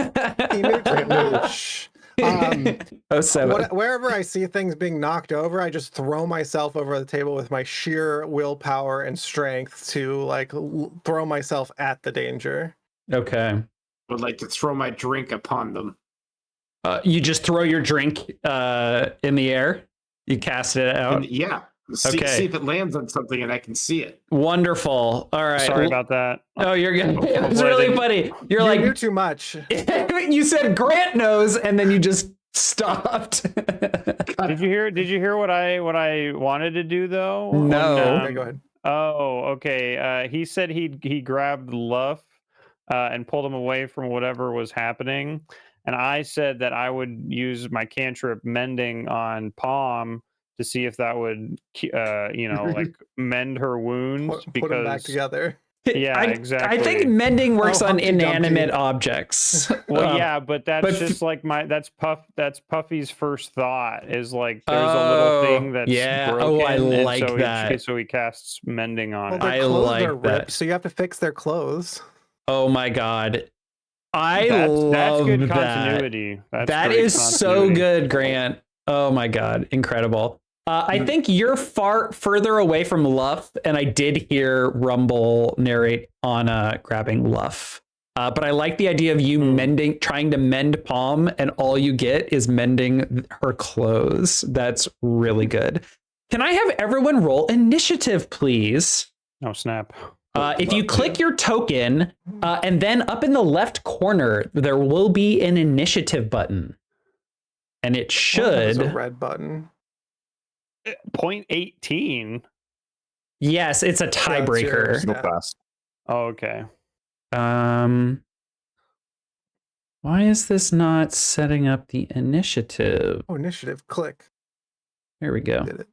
He knew too much. Oh, 7. Wherever I see things being knocked over, I just throw myself over the table with my sheer willpower and strength to like throw myself at the danger. Okay. I would like to throw my drink upon them. You just throw your drink in the air. You cast it out. And, yeah. See if it lands on something and I can see it. Wonderful. All right. Sorry about that. Oh, you're good. It was really funny. You're like, knew too much. You said Grant knows, and then you just stopped. Did you hear what I wanted to do though? No. Okay, go ahead. Oh, okay. He said he grabbed Luff and pulled him away from whatever was happening, and I said that I would use my cantrip mending on Palm to see if that would, like mend her wounds. Put them back together. Yeah, exactly. I think mending works on Humpty Dumpty. inanimate objects. Well, yeah, but that's but just like that's Puffy's first thought is like there's a little thing that's yeah. broken. Oh, I and like so that. So he casts mending on Well, it. their I clothes like are that. ripped, so you have to fix their clothes. Oh my god. That's love good that. continuity. That great is so continuity. good, Grant. Oh my god, incredible. I think you're further away from Luff, and I did hear Rumble narrate Anna grabbing Luff. But I like the idea of you trying to mend Palm, and all you get is mending her clothes. That's really good. Can I have everyone roll initiative, please? Oh snap! If you click your token, and then up in the left corner, there will be an initiative button. And it There's should. a red button. 0.18. Yes, it's a tiebreaker. yours. Go Yeah. fast. Oh, okay. Why is this not setting up the initiative? Oh, initiative. Click. There we go. Did it.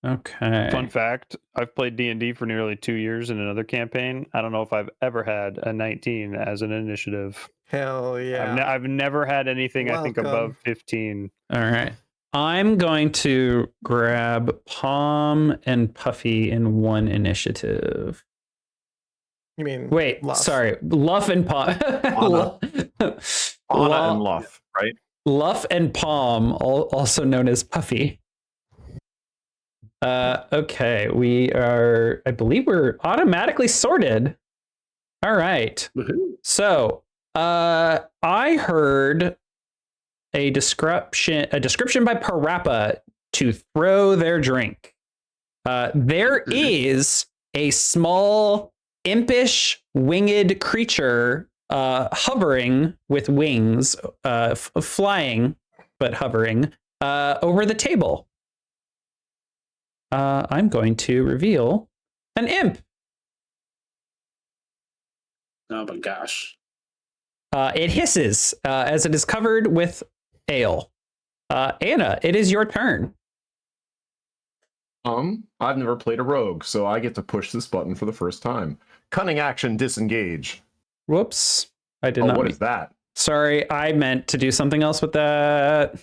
Okay. Fun fact: I've played D&D for nearly 2 years in another campaign. I don't know if I've ever had a 19 as an initiative. Hell yeah. I've never had anything I think Welcome. above 15. All right. I'm going to grab Palm and Puffy in one initiative. You mean Wait, Luff. sorry. Luff and Palm. Anna and Luff, right? Luff and Palm, also known as Puffy. Okay, I believe we're automatically sorted. All right. So, I heard a description by Parappa to throw their drink. There is a small impish winged creature hovering with wings, flying but hovering over the table. I'm going to reveal an imp. Oh my gosh. It hisses as it is covered with ale. Anna, it is your turn. I've never played a rogue, so I get to push this button for the first time. Cunning action, disengage. Whoops. I did Oh, not. what is that? Sorry, I meant to do something else with that.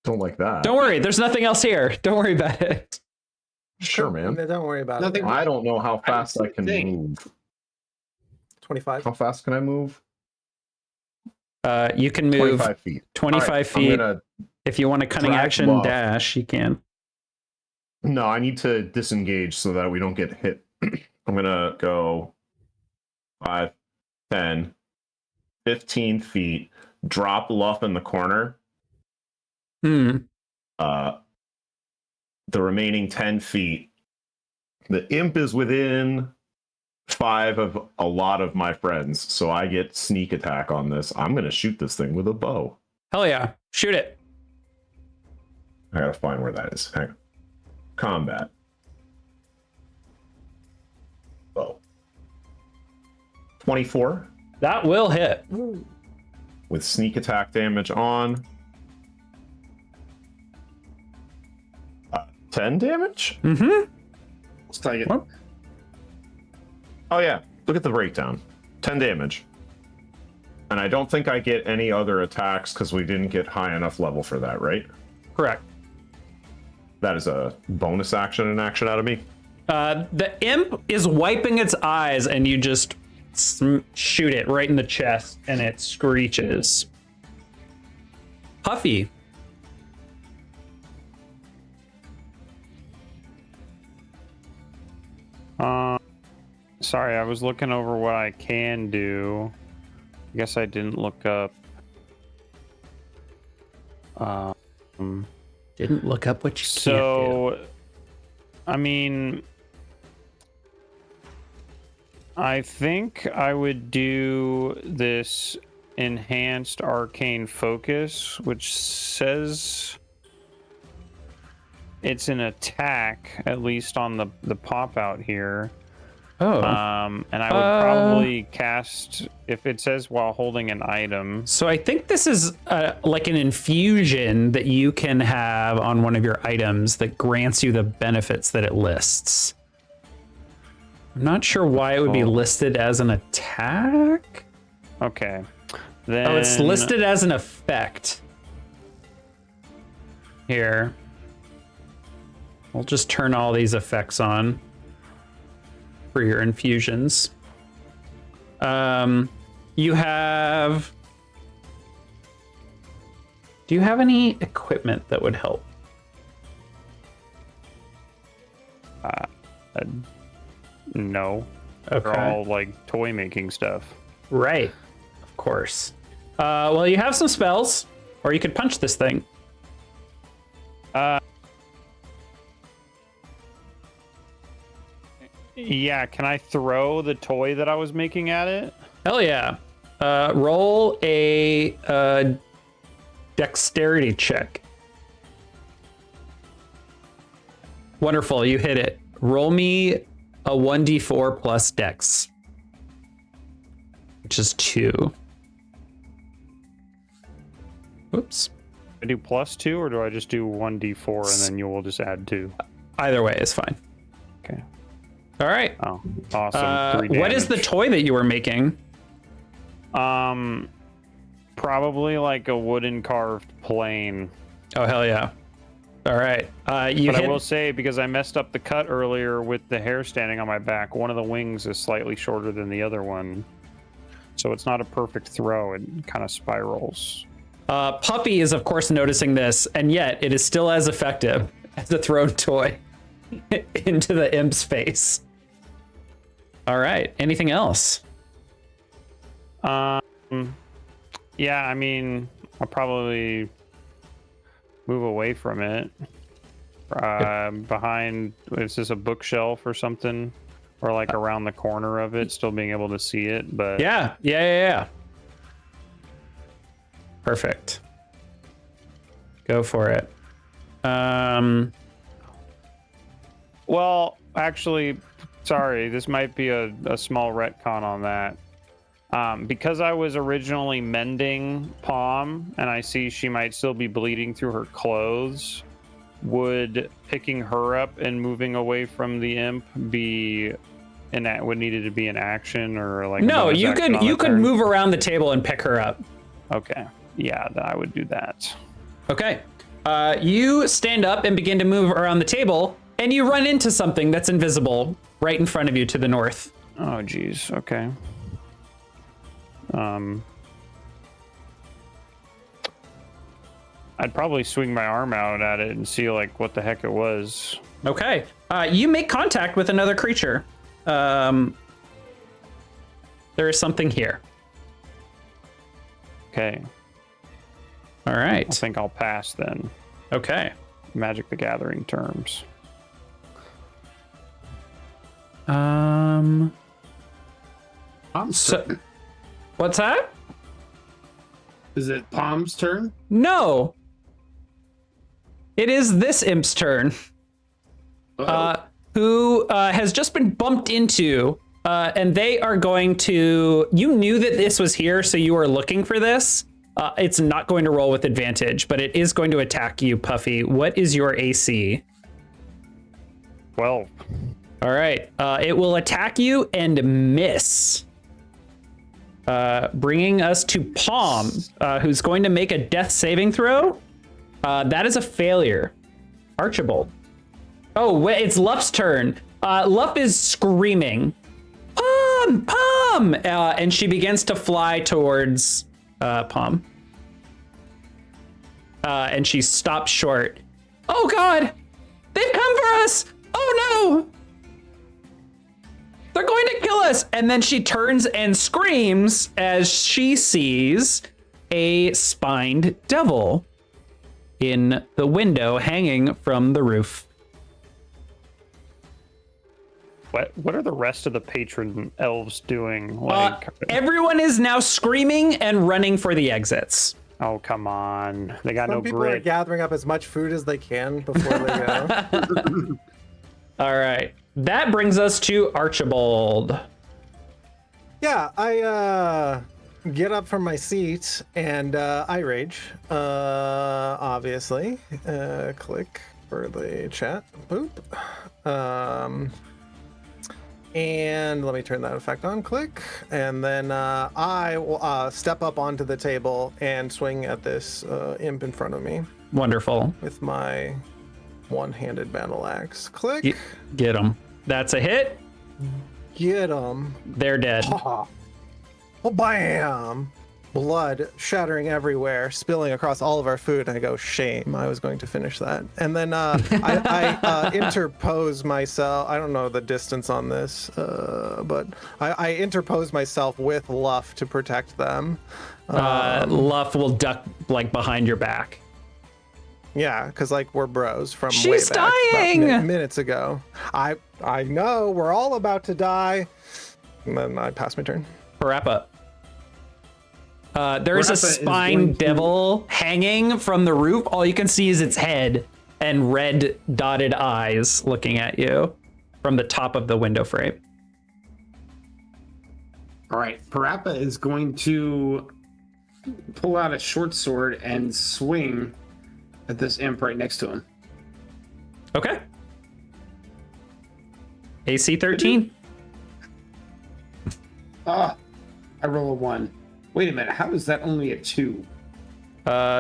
Don't like that. Don't worry, there's nothing else here. Don't worry about it. Sure, man. Don't worry about Nothing- it. I don't know how fast I can thing. move. 25. How fast can I move? You can move 25 feet. 25 All right, feet. I'm gonna... If you want a cunning drag action Luff. dash, you can. No, I need to disengage so that we don't get hit. I'm gonna go 5, 10, 15 feet, drop Luff in the corner. Hmm. The remaining 10 feet. The imp is within 5 of a lot of my friends, so I get sneak attack on this. I'm gonna shoot this thing with a bow. Hell yeah. Shoot it. I gotta find where that is. Hang on. Combat. Bow. 24 That will hit. with sneak attack damage on. 10 damage? Mm-hmm. Let's take it. Well, Oh yeah, look at the breakdown. 10 damage. And I don't think I get any other attacks because we didn't get high enough level for that, right? correct. That is a bonus action and action out of me. The imp is wiping its eyes, and you just shoot it right in the chest, and it screeches. Puffy. Sorry, I was looking over what I can do. I guess I didn't look up. Didn't look up what you can't do. So, I mean, I think I would do this enhanced arcane focus, which says it's an attack, at least on the pop out here. Oh. And I would probably cast, if it says while holding an item. So I think this is like an infusion that you can have on one of your items that grants you the benefits that it lists. I'm not sure why it would be listed as an attack. Okay. Then... Oh, it's listed as an effect. Here. We'll just turn all these effects on for your infusions. You have... Do you have any equipment that would help? No. Okay. They're all like toy making stuff. Right. Of course. Well, you have some spells, or you could punch this thing. Yeah, can I throw the toy that I was making at it? Hell yeah. Roll a dexterity check. Wonderful, you hit it. Roll me a 1d4 plus dex, which is 2. Whoops. I do +2, or do I just do 1d4 and then you will just add 2? Either way is fine. Okay. All right. Oh, awesome. 3 what is the damage. toy that you were making? Probably like a wooden carved plane. Oh, hell yeah. All right. But I will say, because I messed up the cut earlier with the hair standing on my back, one of the wings is slightly shorter than the other one. So it's not a perfect throw. It kind of spirals. Puppy is, of course, noticing this, and yet it is still as effective as a thrown toy into the imp's face. All right. Anything else? Yeah, I mean, I'll probably move away from it. Behind, is this a bookshelf or something? Or like around the corner of it, still being able to see it, but... Yeah. Perfect. Go for it. Well, actually, sorry, this might be a small retcon on that. Because I was originally mending Palm, and I see she might still be bleeding through her clothes, would picking her up and moving away from the imp be would needed to be an action, or like... No, bonus you action on could the turn? move around the table and pick her up. Okay, yeah, I would do that. Okay. You stand up and begin to move around the table, and you run into something that's invisible right in front of you to the north. Oh, geez. Okay. I'd probably swing my arm out at it and see like what the heck it was. Okay. You make contact with another creature. There is something here. Okay. All I right. think I'll pass then. Okay. Magic the Gathering terms. I'm So, what's that? Is it Palm's turn? No. It is this imp's turn. Who has just been bumped into, and they are going to... You knew that this was here, so you were looking for this. It's not going to roll with advantage, but it is going to attack you, Puffy. What is your AC? 12. All right. It will attack you and miss. Bringing us to Palm, who's going to make a death saving throw. That is a failure. Archibald. Oh, wait, it's Luff's turn. Luff is screaming, Palm! And she begins to fly towards Palm. And she stops short. Oh, God! They've come for us! Oh, no! They're going to kill us! And then she turns and screams as she sees a spined devil in the window hanging from the roof. What are the rest of the patron elves doing? Like, Everyone is now screaming and running for the exits. oh, come on. They got Some no people are grit. gathering up as much food as they can before they go. All right. That brings us to Archibald. Yeah, I get up from my seat and I rage. Obviously. Click for the chat. Boop. And let me turn that effect on. Click. And then I will step up onto the table and swing at this imp in front of me Wonderful. with my one-handed battle axe. Click. Get him. That's a hit. Get him. They're dead. Oh, bam! Blood shattering everywhere, spilling across all of our food. And I go, shame. I was going to finish that. And then I interpose myself. I don't know the distance on this, but I interpose myself with Luff to protect them. Luff will duck like behind your back. Yeah, because like we're bros from She's way back, dying! about minutes ago. I know we're all about to die. And then I pass my turn. Parappa. There is a Parappa is spine going to- devil hanging from the roof. All you can see is its head and red dotted eyes looking at you from the top of the window frame. All right, Parappa is going to pull out a short sword and swing at this imp right next to him. Okay. AC 13. Ah, I roll a 1. Wait a minute, how is that only a 2?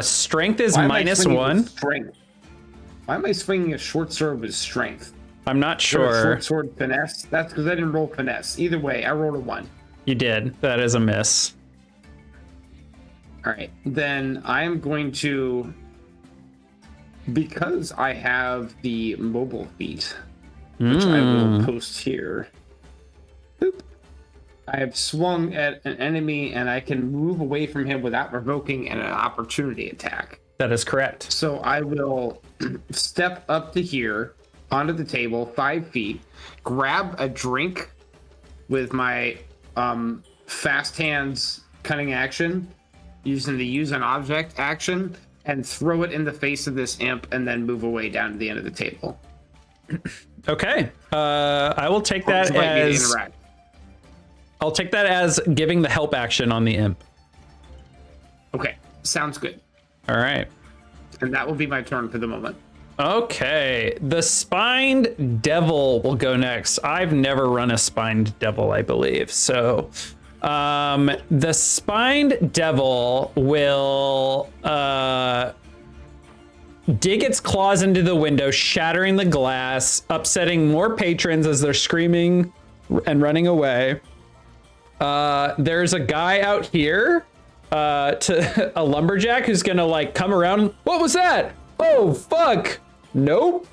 Strength is Why am I minus swinging 1. with strength? Why am I swinging a short sword with strength? I'm not Is there a sure. Short sword finesse? That's because I didn't roll finesse. Either way, I rolled a 1. You did. That is a miss. All right, then I am going to, because I have the mobile feat, which I will post here. Boop. I have swung at an enemy and I can move away from him without revoking an opportunity attack. That is correct. So I will step up to here onto the table, 5 feet, grab a drink with my fast hands cutting action, using the use an object action, and throw it in the face of this imp and then move away down to the end of the table. Okay. I will take Would that you like me to as interact? I'll take that as giving the help action on the imp. Okay, sounds good. All right. And that will be my turn for the moment. Okay. The spined devil will go next. I've never run a spined devil, I believe. So the spined devil will dig its claws into the window, shattering the glass, upsetting more patrons as they're screaming and running away. There's a guy out here, to a lumberjack who's gonna like come around. What was that? Oh, fuck. Nope.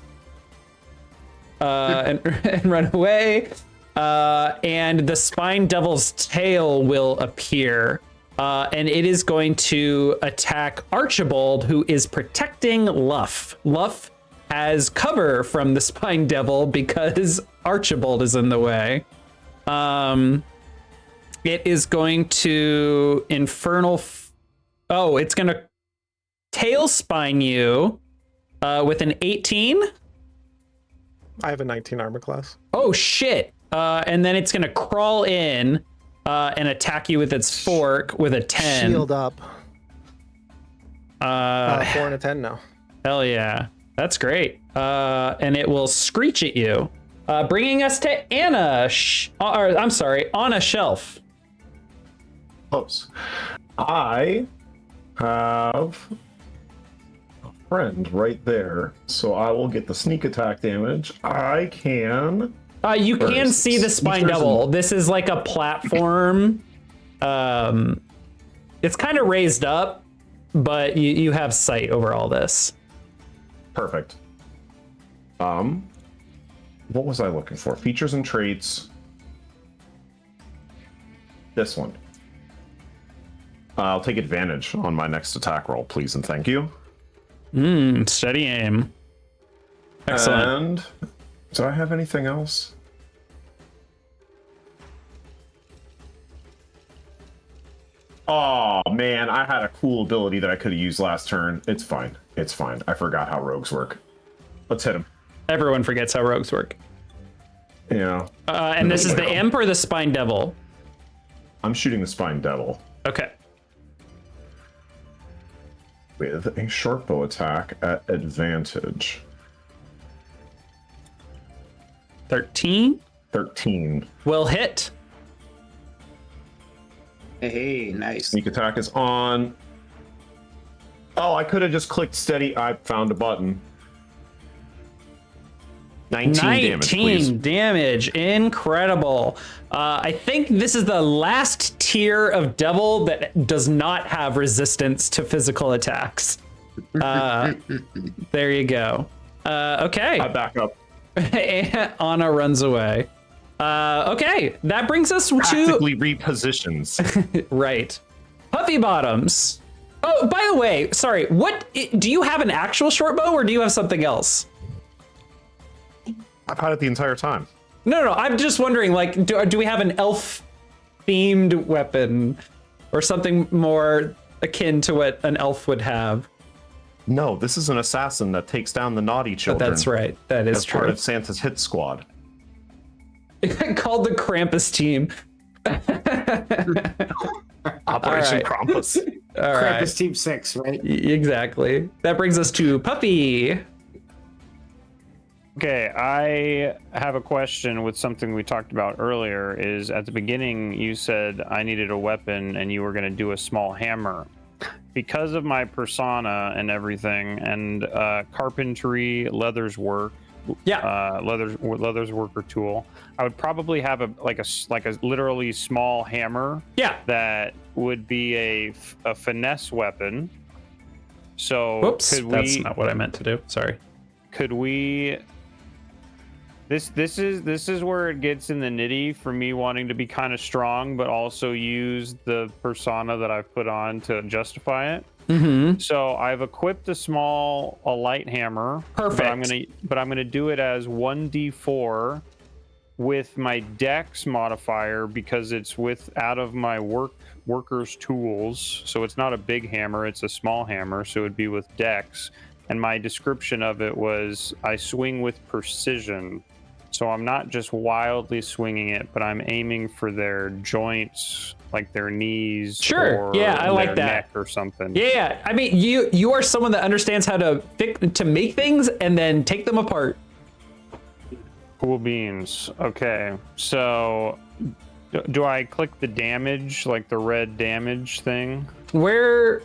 And run away. And the spine devil's tail will appear. And it is going to attack Archibald, who is protecting Luff. Luff has cover from the spine devil because Archibald is in the way. It is going to infernal. It's going to tail spine you with an 18. I have a 19 armor class. Oh, shit. And then it's going to crawl in and attack you with its fork with a 10. Shield up. 4 and a 10 now. Hell yeah. That's great. And it will screech at you. Bringing us to Anna. Anna Shelf. Close. I have a friend right there, so I will get the sneak attack damage. I can. You can First, see the spine features devil. and- This is like a platform. It's kind of raised up, but you have sight over all this. Perfect. What was I looking for? Features and traits. This one. I'll take advantage on my next attack roll, please and thank you. Steady aim. Excellent. And do I have anything else? Oh man, I had a cool ability that I could have used last turn. It's fine. It's fine. I forgot how rogues work. Let's hit him. Everyone forgets how rogues work. Yeah. And this is the imp or the spine devil? I'm shooting the spine devil Okay. with a short bow attack at advantage. 13 13. will hit. Hey, nice. Sneak attack is on. Oh, I could have just clicked steady. I found a button. 19 damage, please. Damage. Incredible. I think this is the last tier of devil that does not have resistance to physical attacks. There you go. Okay. I back up. Anna runs away. Okay, that brings us to Practically repositions. right. Puffy bottoms. Oh, by the way, sorry. What do you have, an actual short bow, or do you have something else? I've had it the entire time. No. I'm just wondering. Like, do we have an elf themed weapon, or something more akin to what an elf would have? No, this is an assassin that takes down the naughty children. That's right. That is as true. part of Santa's hit squad. Called the Krampus team. Operation right. Krampus. All right. Krampus Team 6, right? Exactly. That brings us to Puppy. Okay, I have a question with something we talked about earlier. Is at the beginning you said I needed a weapon and you were going to do a small hammer. Because of my persona and everything, and carpentry, leather's work, leather's worker tool, I would probably have a literally small hammer. Yeah. That would be a finesse weapon. So Whoops, that's we? not what I meant to do. Sorry. Could we? This is where it gets in the nitty for me wanting to be kind of strong, but also use the persona that I've put on to justify it. Mm-hmm. So I've equipped a light hammer. Perfect. But I'm gonna do it as 1d4 with my dex modifier because it's out of my worker's tools. So it's not a big hammer, it's a small hammer. So it would be with dex. And my description of it was I swing with precision. So I'm not just wildly swinging it, but I'm aiming for their joints, like their knees. Sure. Or Yeah, I like their that. neck or something. Yeah. I mean, you are someone that understands how to make things and then take them apart. Cool beans. Okay. So do I click the damage, like the red damage thing? Where?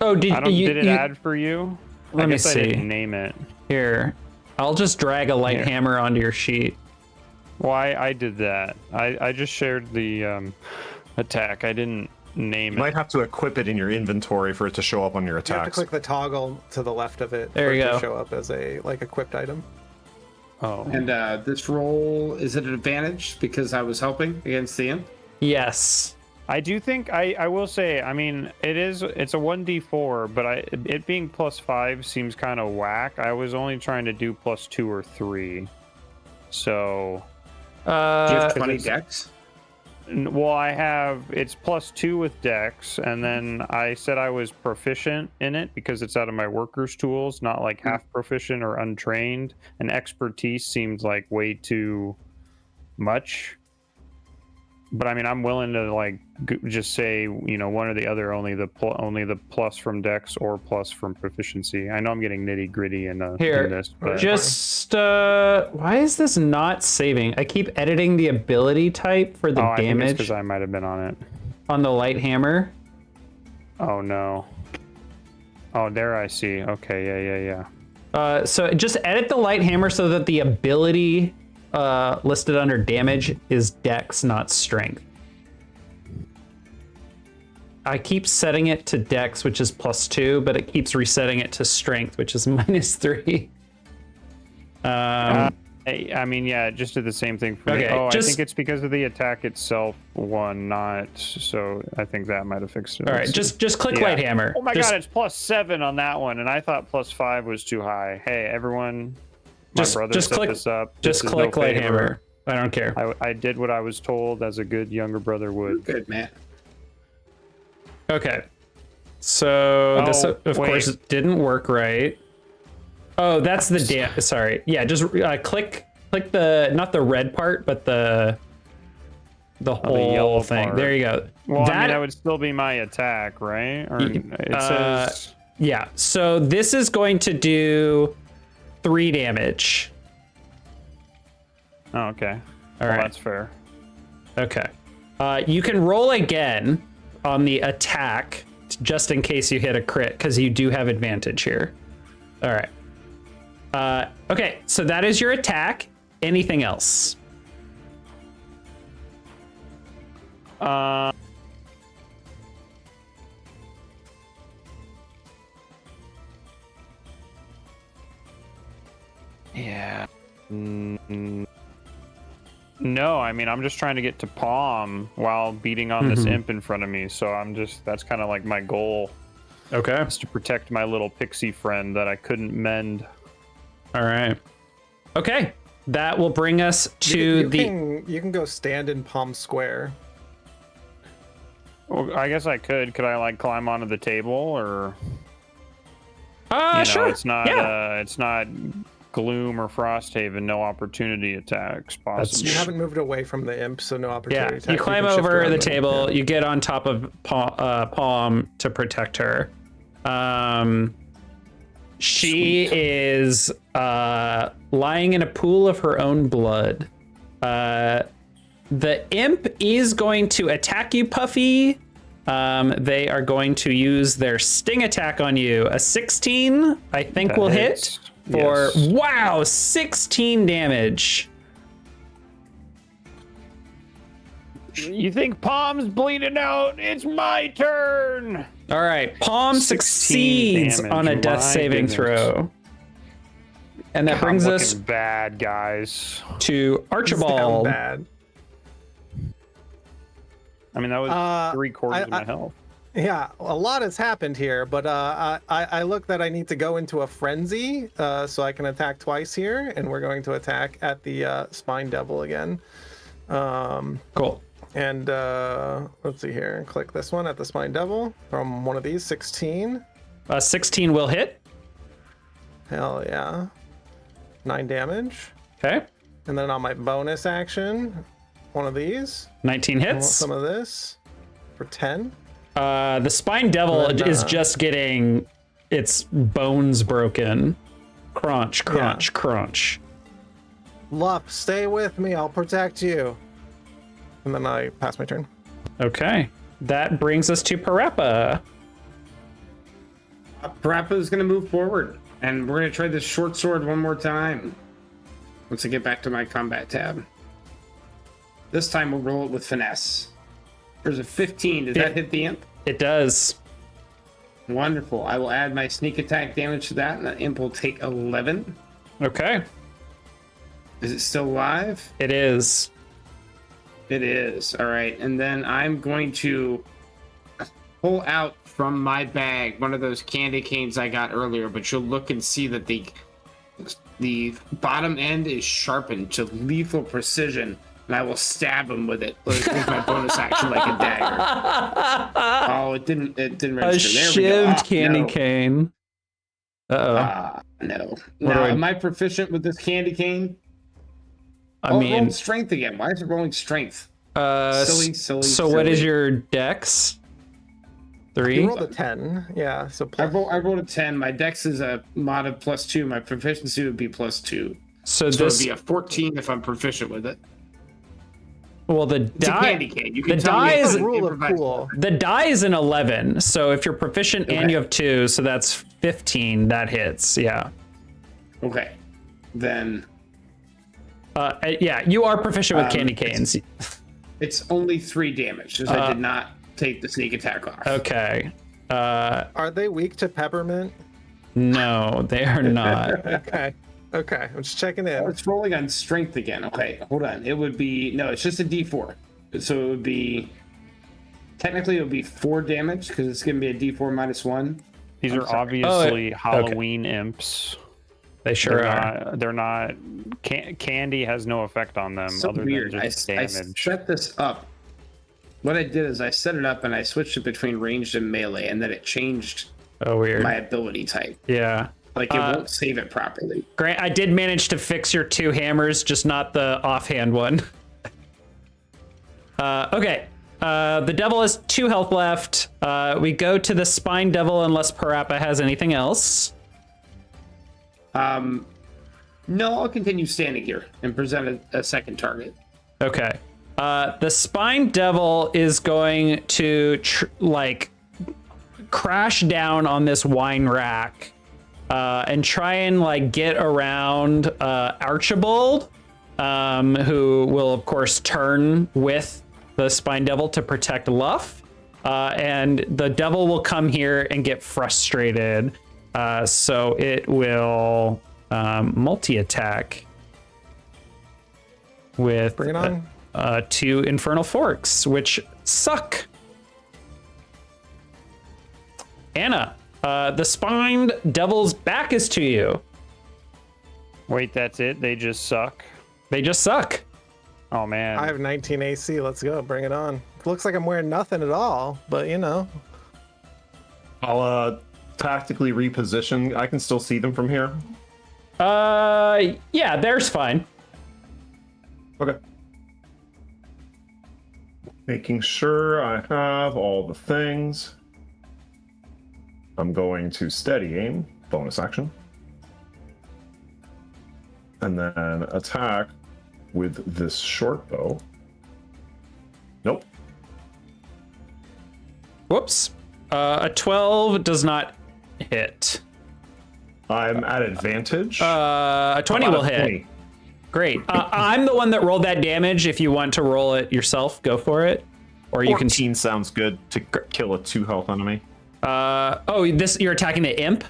Oh, did it add for you? Let me I see. didn't name it. Here, I'll just drag a light hammer onto your sheet. Why I did that? I just shared the attack. I didn't name You it. might have to equip it in your inventory for it to show up on your You have to attacks. click the toggle to the left of it There for you it to go. show up as a equipped item. Oh. And this roll, is it an advantage because I was helping against the imp? Yes. I do think I will say, I mean, it's a 1d4, but it being +5 seems kind of whack. I was only trying to do +2 or 3. So Do you have 20 it's- decks? well, it's +2 with dex, and then I said I was proficient in it because it's out of my worker's tools, not like half proficient or untrained. And expertise seems like way too much. But I mean, I'm willing to just say, one or the other, only the plus from dex or plus from proficiency. I know I'm getting nitty gritty in this, but Just why is this not saving? I keep editing the ability type for the I think it's damage because I might have been on it. on the light hammer. Oh no. Oh, there I see. Okay, yeah. So just edit the light hammer so that the ability listed under damage is dex, not strength. I keep setting it to dex, which is +2, but it keeps resetting it to strength, which is -3. I mean, yeah, it just did the same thing for me. Okay, Oh, I just- think it's because of the attack itself so I think that might have fixed it. All right, Let's see. just click Yeah. light hammer. Oh my Just- god, it's +7 on that one, and I thought +5 was too high. Hey, everyone, my brother just set click this up. Just This is click no light favor. hammer. I don't care. I did what I was told as a good younger brother would. Good, man. Okay. So this, Oh, of wait. course, didn't work right. Oh, that's the sorry. Yeah, just click Click the, not the red part, but the whole yellow thing. part. There you go. Well, I mean, that would still be my attack, right? Or it says... Yeah, so this is going to do 3 damage. Oh, okay. All Well, right. that's fair. Okay. You can roll again on the attack, just in case you hit a crit, because you do have advantage here. All right. Okay, so that is your attack. Anything else? Yeah. No, I mean, I'm just trying to get to Palm while beating on this imp in front of me. So that's kind of like my goal, Okay. is to protect my little pixie friend that I couldn't mend. All right. Okay. That will bring us to you can go stand in Palm Square. Well, I guess I could. Could I like climb onto the table, or? Sure. It's not. Yeah. It's not Gloom or Frosthaven. No opportunity attacks possible. You haven't moved away from the imp, so no opportunity. Yeah, attack. you climb can shift over around the them. table, Yeah. you get on top of Palm to protect her. She is lying in a pool of her own blood. The imp is going to attack you, Puffy. They are going to use their sting attack on you. A 16, I think, will hit for, wow, 16 damage. You think Palm's bleeding out? It's my turn. All right, Palm 16 succeeds damage, on a death my saving goodness. throw. And that brings I'm us looking bad, guys. to Sound Archibald. bad. I mean, that was 3/4 of my health. Yeah, a lot has happened here, but I look that I need to go into a frenzy, so I can attack twice here, and we're going to attack at the Spine Devil again. Cool. And let's see here. Click this one at the Spine Devil from one of these. 16. 16 will hit. Hell yeah. 9 damage. Okay. And then on my bonus action, one of these. 19 I want hits. some of this for 10. The Spine Devil And then, is just getting its bones broken. Crunch, crunch, crunch. Lup, stay with me. I'll protect you. And then I pass my turn. Okay. That brings us to Parappa. Parappa is going to move forward, and we're going to try this short sword one more time. Once I get back to my combat tab. This time we'll roll it with finesse. There's a 15. Does that hit the imp? It does. Wonderful. I will add my sneak attack damage to that, and the imp will take 11. Okay. Is it still alive? It is. It is. All right. And then I'm going to pull out from my bag one of those candy canes I got earlier, but you'll look and see that the bottom end is sharpened to lethal precision, and I will stab him with it with my bonus action like a dagger. Oh, it didn't A register. There we go. shivved candy cane. Uh-oh. No. What Now, do I- am I proficient with this candy cane? I Oh, it mean, rolled strength again. Why is it rolling strength? Silly. So what is your dex? 3? You rolled a 10. Yeah. So I plus, rolled a 10. My dex is a mod of +2. My proficiency would be +2. So So this, it'd be a 14 if I'm proficient with it. well, the It's a die, candy cane. You can the tell me die it's is an rule of improvised cool. the die is an 11. So if you're proficient and Okay. you have 2, so that's 15. That hits. Yeah. Okay. Then Yeah, you are proficient with candy it's- canes. it's only 3 damage, because I did not take the sneak attack off. Okay. Are they weak to peppermint? No, they are not. Okay. Okay. I'm just checking Oh, in. it's rolling on strength again. Okay, hold on. It would be no. It's just a D4. So it would be technically it would be 4 damage because it's gonna be a D4 -1. These I'm are sorry. obviously Halloween imps. They sure They're are. not. They're not. Candy has no effect on them So other weird. than just I damage. set this up. What I did is I set it up and I switched it between ranged and melee, and then it changed Oh, weird. my ability type. Yeah. Like, it won't save it properly. Grant, I did manage to fix your 2 hammers, just not the offhand one. Okay. The devil has 2 health left. We go to the spine devil unless Parappa has anything else. No, I'll continue standing here and present a second target. Okay. The spine devil is going to crash down on this wine rack and try and like get around Archibald, who will of course turn with the spine devil to protect Luff. And the devil will come here and get frustrated. So it will multi-attack with Bring it on. 2 infernal forks, which suck. Anna, the spined devil's back is to you. Wait, that's it? They just suck? They just suck. Oh, man. I have 19 AC. Let's go. Bring it on. Looks like I'm wearing nothing at all, but you know. I'll tactically reposition. I can still see them from here. Yeah, there's fine. Okay. Making sure I have all the things. I'm going to steady aim, bonus action. And then attack with this short bow. Nope. Whoops. A 12 does not hit. I'm at advantage. A 20 will hit. 20. Great. I'm the one that rolled that damage. If you want to roll it yourself, go for it. Or you 14 sounds good to kill a 2 health enemy. You're attacking the imp?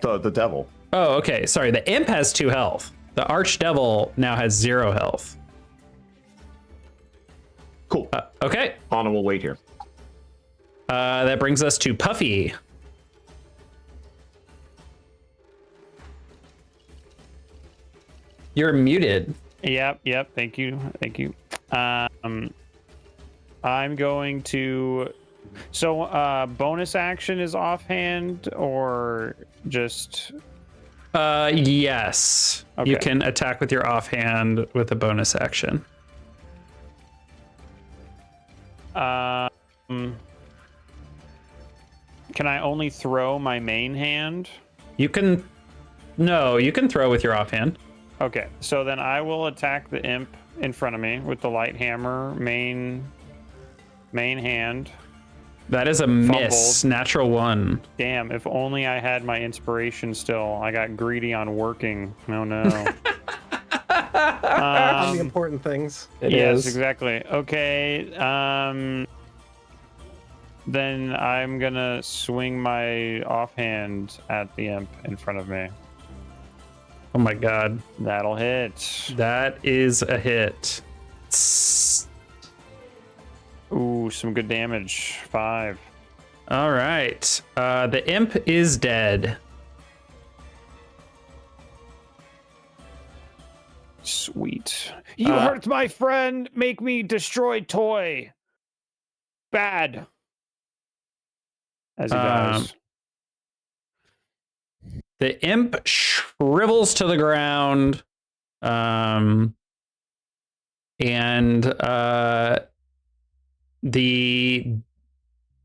The devil. Oh, okay. Sorry, the imp has 2 health. The archdevil now has 0 health. Cool. Okay. Anna will wait here. That brings us to Puffy. You're muted. Yep. Thank you. I'm going to... So, bonus action is offhand or just... Yes. Okay. You can attack with your offhand with a bonus action. Can I only throw my main hand? You can throw with your offhand. Okay, so then I will attack the imp in front of me with the light hammer, main hand. That is a miss. Natural 1. Damn, if only I had my inspiration still. I got greedy on working. Oh no. On the important things. Yes, exactly. Okay, then I'm gonna swing my offhand at the imp in front of me. Oh my god. That'll hit. That is a hit. Ooh, some good damage. 5. All right. The imp is dead. Sweet. You hurt my friend. Make me destroy toy. Bad. As he does. The imp shrivels to the ground. And the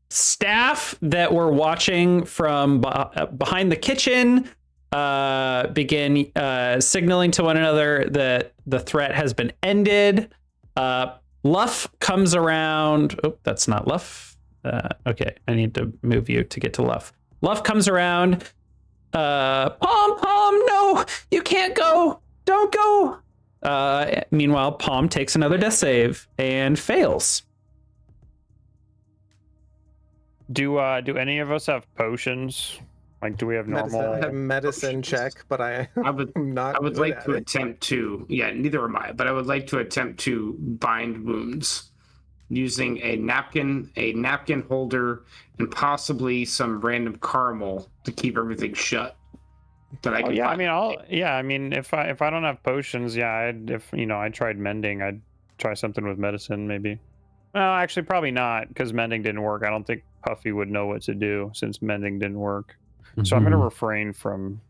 staff that were watching from behind the kitchen begin signaling to one another that the threat has been ended. Luff comes around. Oh, that's not Luff. Okay, I need to move you to get to Luff. Luff comes around. Palm, no, you can't go. Don't go. Meanwhile, Palm takes another death save and fails. Do any of us have potions? Like, do we have normal? I have medicine check, but I would not. I would like to attempt to. Yeah, neither am I. But I would like to attempt to bind wounds using a napkin holder, and possibly some random caramel to keep everything shut. That I can. Yeah, find. I mean, if I don't have potions, yeah, I tried mending, I'd try something with medicine maybe. Well, actually, probably not, because mending didn't work. I don't think Puffy would know what to do since mending didn't work. So I'm going to Mhm. refrain from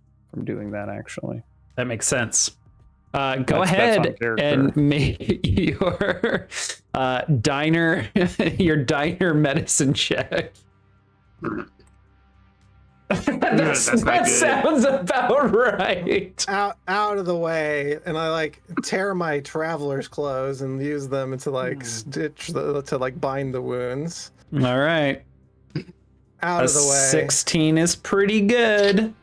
doing that, actually. That makes sense. Go That's on ahead character. and make your diner your diner medicine check. That's not that good. sounds about right. Out of the way, and I like tear my traveler's clothes and use them to like to like bind the wounds. All right. Out of the way. 16 is pretty good.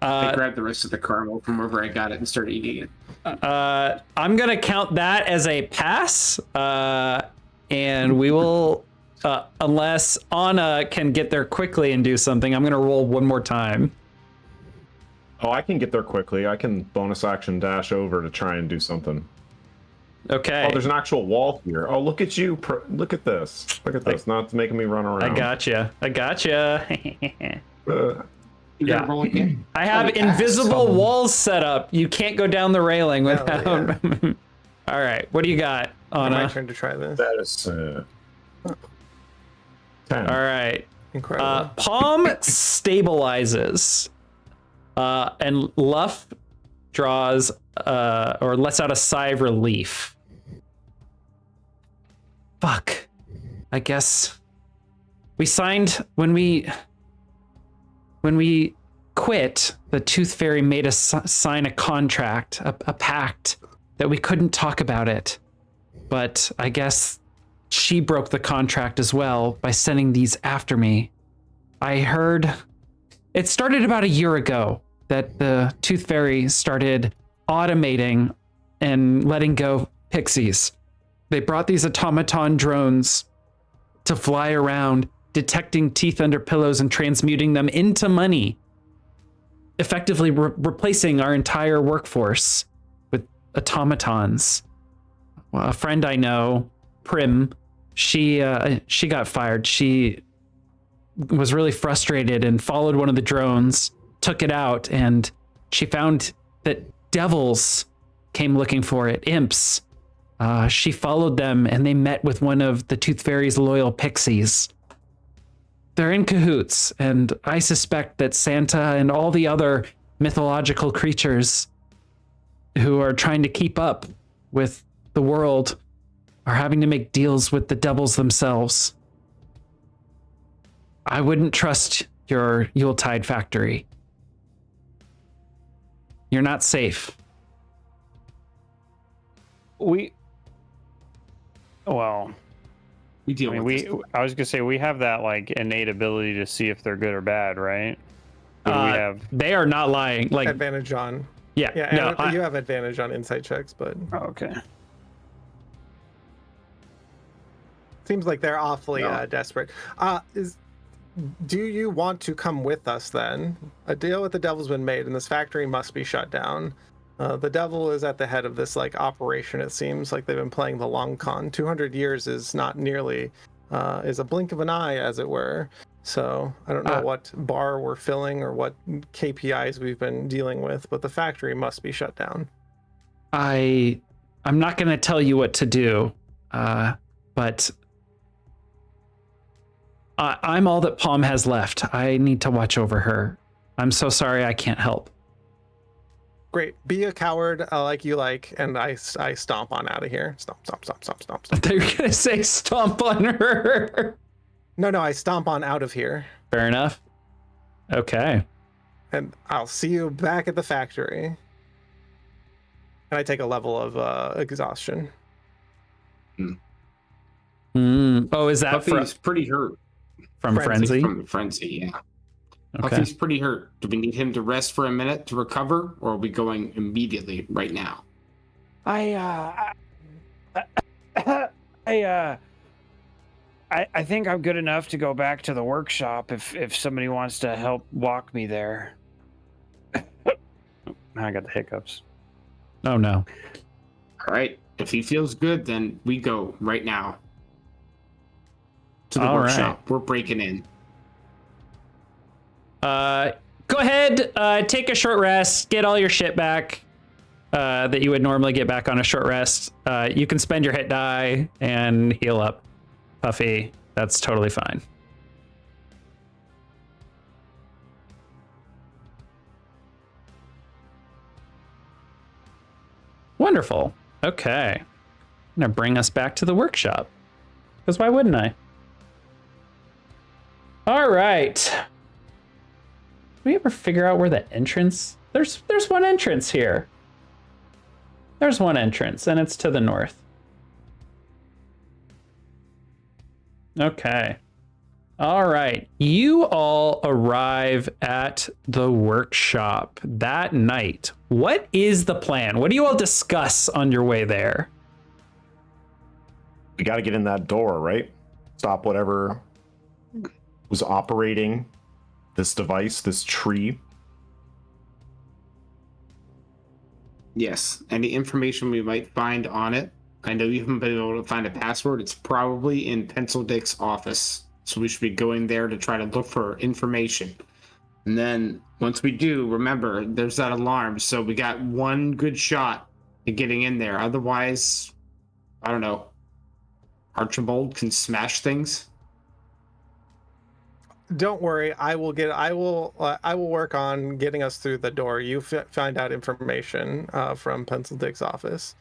I grabbed the rest of the caramel from wherever I got it and started eating it. I'm gonna count that as a pass, and we will, unless Anna can get there quickly and do something, I'm gonna roll one more time. Oh, I can get there quickly. I can bonus action dash over to try and do something. Okay. Oh, there's an actual wall here. Oh, look at you. Look at this. Look at this. Not making me run around. I gotcha. You Yeah. gotta roll again. I have Oh, yeah. invisible walls set up. You can't go down the railing Hell without. All right. What do you got, My Anna? turn to try this. That is 10. All right. Incredible. Palm stabilizes, and Luff draws or lets out a sigh of relief. Fuck. I guess we signed when we quit. The Tooth Fairy made us sign a contract, a pact that we couldn't talk about it. But I guess she broke the contract as well by sending these after me. I heard it started about a year ago that the Tooth Fairy started automating and letting go pixies. They brought these automaton drones to fly around, detecting teeth under pillows and transmuting them into money, effectively replacing our entire workforce with automatons. Well, a friend I know, Prim, she got fired. She was really frustrated and followed one of the drones, took it out, and she found that devils came looking for it, imps. She followed them and they met with one of the Tooth Fairy's loyal pixies. They're in cahoots, and I suspect that Santa and all the other mythological creatures who are trying to keep up with the world are having to make deals with the devils themselves. I wouldn't trust your Yuletide factory. You're not safe. Well, We deal I mean, with this. I was gonna say we have that like innate ability to see if they're good or bad, right? What do we have? They are not lying. Like, Advantage on. yeah, Yeah, no, and you have advantage on insight checks, but Oh, okay. seems like they're awfully No. desperate. Do you want to come with us then? A deal with the devil's been made, and this factory must be shut down. The devil is at the head of this like operation. It seems like they've been playing the long con. 200 years is not nearly is a blink of an eye, as it were. So I don't know what bar we're filling or what KPIs we've been dealing with, but the factory must be shut down. I'm not going to tell you what to do, but I'm all that Palm has left. I need to watch over her. I'm so sorry I can't help. Great. Be a coward like you like, and I stomp on out of here. Stomp, stomp, stomp, stomp, stomp, I stomp. thought you were going to say stomp on her. No, I stomp on out of here. Fair enough. Okay. And I'll see you back at the factory. And I take a level of exhaustion. Oh, is that Puffy's pretty hurt. from Frenzy? From the frenzy, yeah. Okay. Puffy's pretty hurt. Do we need him to rest for a minute to recover, or are we going immediately right now? I think I'm good enough to go back to the workshop if somebody wants to help walk me there. I got the hiccups. Oh, no. All right. If he feels good, then we go right now to the All workshop. We're breaking in. Go ahead, take a short rest, get all your shit back that you would normally get back on a short rest. You can spend your hit die and heal up, Puffy. That's totally fine. Wonderful. Okay. I'm gonna bring us back to the workshop. Because why wouldn't I? All right. Did we ever figure out where the entrance? There's one entrance here. There's one entrance, and it's to the north. Okay. All right. You all arrive at the workshop that night. What is the plan? What do you all discuss on your way there? We got to get in that door, right? Stop whatever was operating this device, this tree. Yes. Any information we might find on it. I know you haven't been able to find a password. It's probably in Pencil Dick's office. So we should be going there to try to look for information. And then once we do, remember, there's that alarm. So we got one good shot at getting in there. Otherwise, I don't know. Archibald can smash things. Don't worry, I will work on getting us through the door. You find out information from Pencil Dick's office.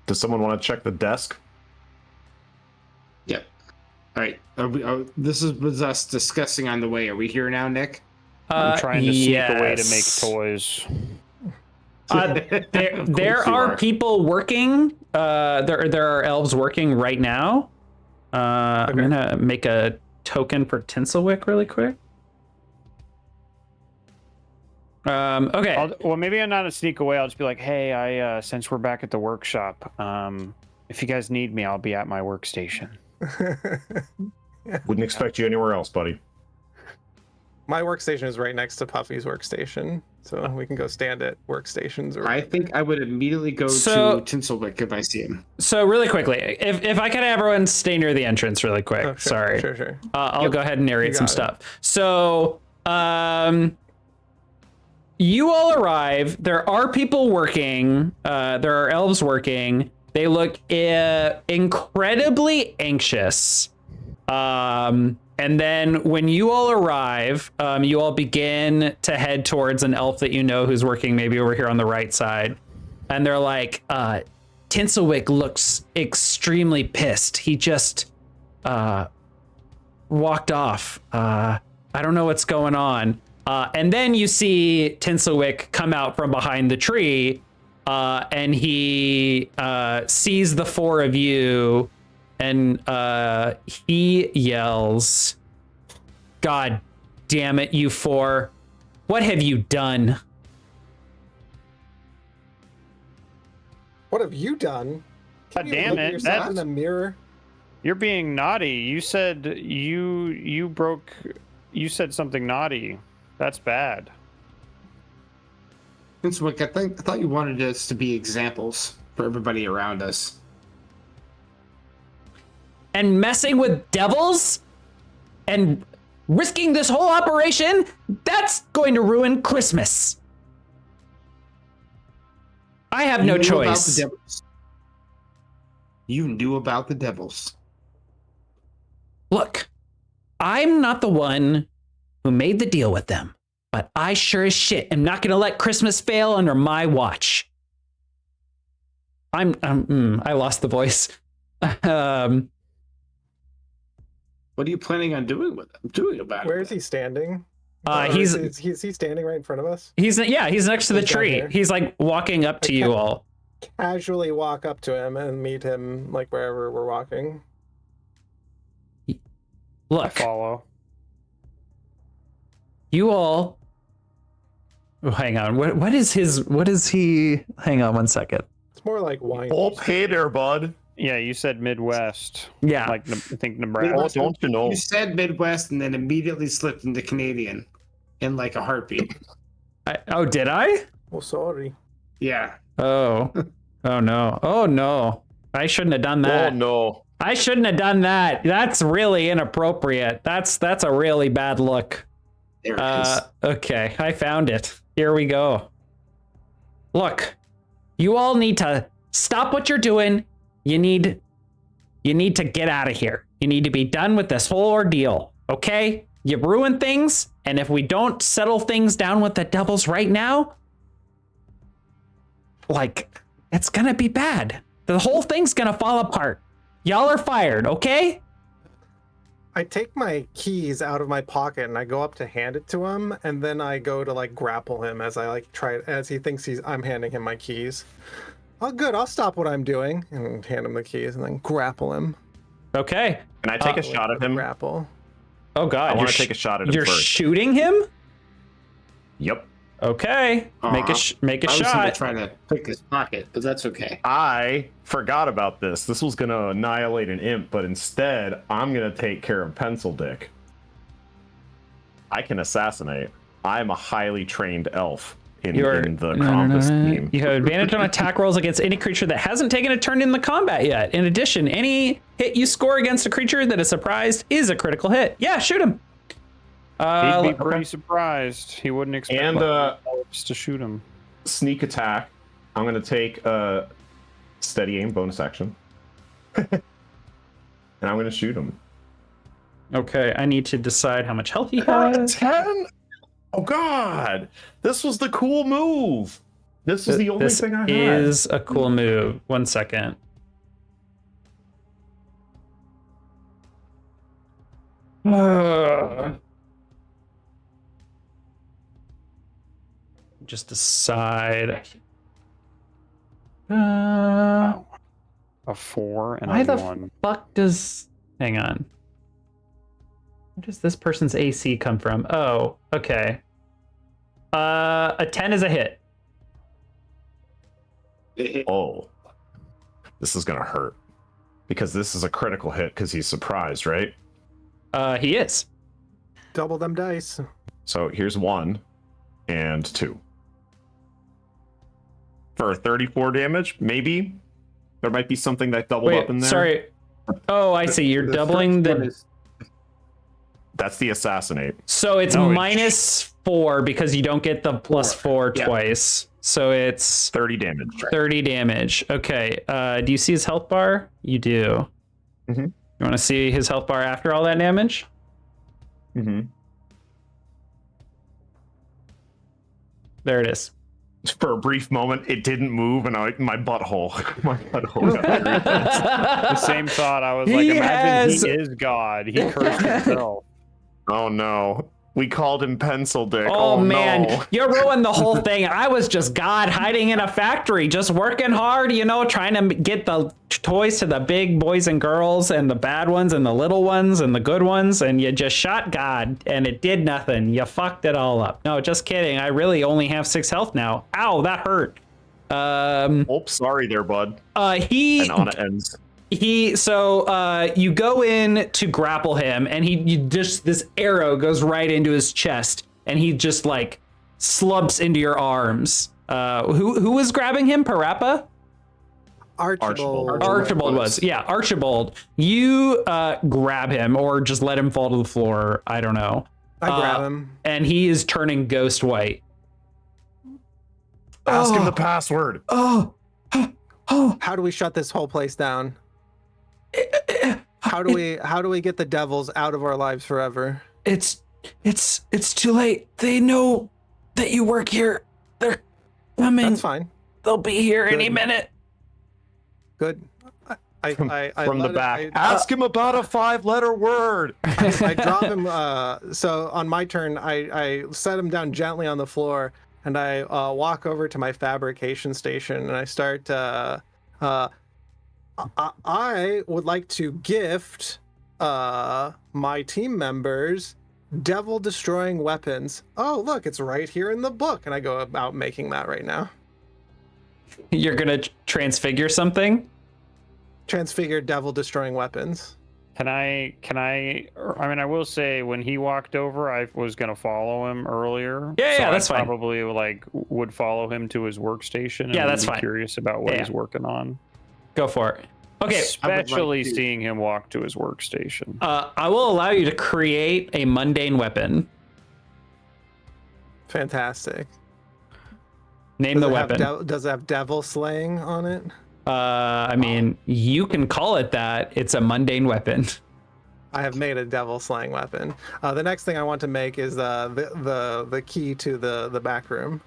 Does someone want to check the desk? Yep. All right. This was us discussing on the way. Are we here now, Nick? I'm trying to sneak away to make yes. toys. There are people working. There are elves working right now. I'm gonna make a token for Tinselwick really quick. Okay. Well, maybe I'm not a sneak away. I'll just be like, hey, since we're back at the workshop, if you guys need me, I'll be at my workstation. Wouldn't expect you anywhere else, buddy. My workstation is right next to Puffy's workstation, so we can go stand at workstations. Or I think I would immediately go to Tinselwick if I see him. So really quickly, if I could have everyone stay near the entrance really quick. Oh, sure, Sorry. Sure. I'll go ahead and narrate some it. stuff. So, you all arrive. There are people working. There are elves working. They look incredibly anxious. And then when you all arrive, you all begin to head towards an elf that you know who's working maybe over here on the right side. And they're like, Tinselwick looks extremely pissed. He just walked off. I don't know what's going on. And then you see Tinselwick come out from behind the tree, and he sees the four of you, and he yells, "God damn it, you four. What have you done?" What have you done? God You damn look at it! yourself That's in the mirror. You're being naughty. You said you said something naughty. That's bad. Tinselwick, I thought you wanted us to be examples for everybody around us. And messing with devils and risking this whole operation, that's going to ruin Christmas. I have no choice. You knew about the devils. Look, I'm not the one who made the deal with them, but I sure as shit am not going to let Christmas fail under my watch. I lost the voice. What are you planning on doing about it? Where is he standing? Is he standing right in front of us? He's next to the He's down tree. here. He's like walking up to you all. Casually walk up to him and meet him like wherever we're walking. I Look, follow. you all. Oh, hang on. What is he? Hang on one second. It's more like wine. Oh, hey there, bud. Yeah, you said Midwest. Yeah. Like I think Nebraska. Oh, don't you know? You said Midwest and then immediately slipped into Canadian in like a heartbeat. Did I? Oh, sorry. Yeah. Oh no. I shouldn't have done that. Oh no. I shouldn't have done that. That's really inappropriate. That's a really bad look. There it is. Okay, I found it. Here we go. Look, you all need to stop what you're doing. You need to get out of here. You need to be done with this whole ordeal, okay? You ruined things, And if we don't settle things down with the devils right now, like, it's gonna be bad. The whole thing's gonna fall apart. Y'all are fired, okay? I take my keys out of my pocket and I go up to hand it to him, and then I go to like grapple him as I like try as he thinks I'm handing him my keys. Oh, good. I'll stop what I'm doing and hand him the keys and then grapple him. Okay. Can I take a shot at him? Grapple. Oh God. I want to take a shot at him You're first. shooting him? Yep. Okay. Make a I was shot. trying to pick his pocket, but that's okay. I forgot about this. This was going to annihilate an imp, but instead, I'm going to take care of Pencil Dick. I can assassinate. I'm a highly trained elf in the compass team. You have advantage on attack rolls against any creature that hasn't taken a turn in the combat yet. In addition, any hit you score against a creature that is surprised is a critical hit. Yeah, shoot him. He'd be pretty surprised. He wouldn't expect elves to shoot him. Sneak attack. I'm going to take a steady aim bonus action. And I'm going to shoot him. Okay, I need to decide how much health he A has. 10? Oh, God. This was the cool move. This was the only thing I had. This is a cool move. 1 second. Just decide. A 4 and Why a the 1. fuck does... Hang on. Where does this person's AC come from? Oh, okay. A 10 is a hit. Oh. This is going to hurt. Because this is a critical hit because he's surprised, right? He is. Double them dice. So here's 1 and 2. For 34 damage, maybe. There might be something that doubled up in there. Sorry. Oh, I see. You're doubling the... That's the assassinate. So it's -4 because you don't get the +4 twice. So it's 30 damage. 30 damage. Okay. Do you see his health bar? You do. Mm-hmm. You want to see his health bar after all that damage? Mm-hmm. There it is. For a brief moment, it didn't move, and my butthole got The same thought. I was He like, imagine has- he is God. He cursed himself. Oh no. We called him Pencil Dick. Oh, man, no. you ruined the whole thing. I was just God hiding in a factory, just working hard, you know, trying to get the toys to the big boys and girls and the bad ones and the little ones and the good ones. And you just shot God and it did nothing. You fucked it all up. No, just kidding. I really only have 6 health now. Ow, that hurt. Oh, sorry there, bud. He And Anna ends. You go in to grapple him and this arrow goes right into his chest and he just like slumps into your arms. Who was grabbing him? Parappa? Archibald. Archibald was. Yeah, Archibald. You grab him or just let him fall to the floor. I don't know. I grab him. And he is turning ghost white. Ask him the password. Oh. How do we shut this whole place down? How do we get the devils out of our lives forever? It's too late. They know that you work here. They're coming. That's fine. They'll be here Good. any minute. Good. I From the back. Ask him about a 5-letter word. I drop him. So on my turn, I set him down gently on the floor, and I walk over to my fabrication station, and I start. I would like to gift my team members devil-destroying weapons. Oh, look, it's right here in the book, and I go about making that right now. You're gonna transfigure something? Transfigure devil-destroying weapons. I mean, I will say when he walked over, I was going to follow him earlier. Yeah, so that's I fine. probably would follow him to his workstation. And Yeah, that's be fine. Curious about what Yeah. he's working on. Go for it. Okay. Especially seeing him walk to his workstation. I will allow you to create a mundane weapon. Fantastic. Name the weapon. Does it have devil slaying on it? I mean, you can call it that. It's a mundane weapon. I have made a devil slaying weapon. The next thing I want to make is the key to the back room.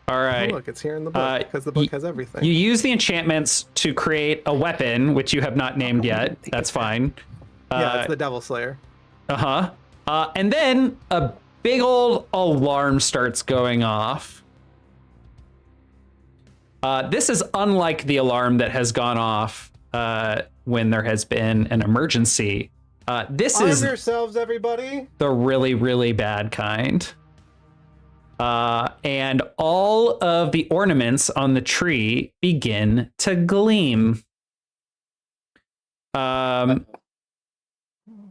All right. Oh, look, it's here in the book because the book has everything. You use the enchantments to create a weapon, which you have not named yet. That's fine. Yeah, it's the Devil Slayer. And then a big old alarm starts going off. This is unlike the alarm that has gone off when there has been an emergency. This Arm is yourselves, everybody. the really, really bad kind. And all of the ornaments on the tree begin to gleam.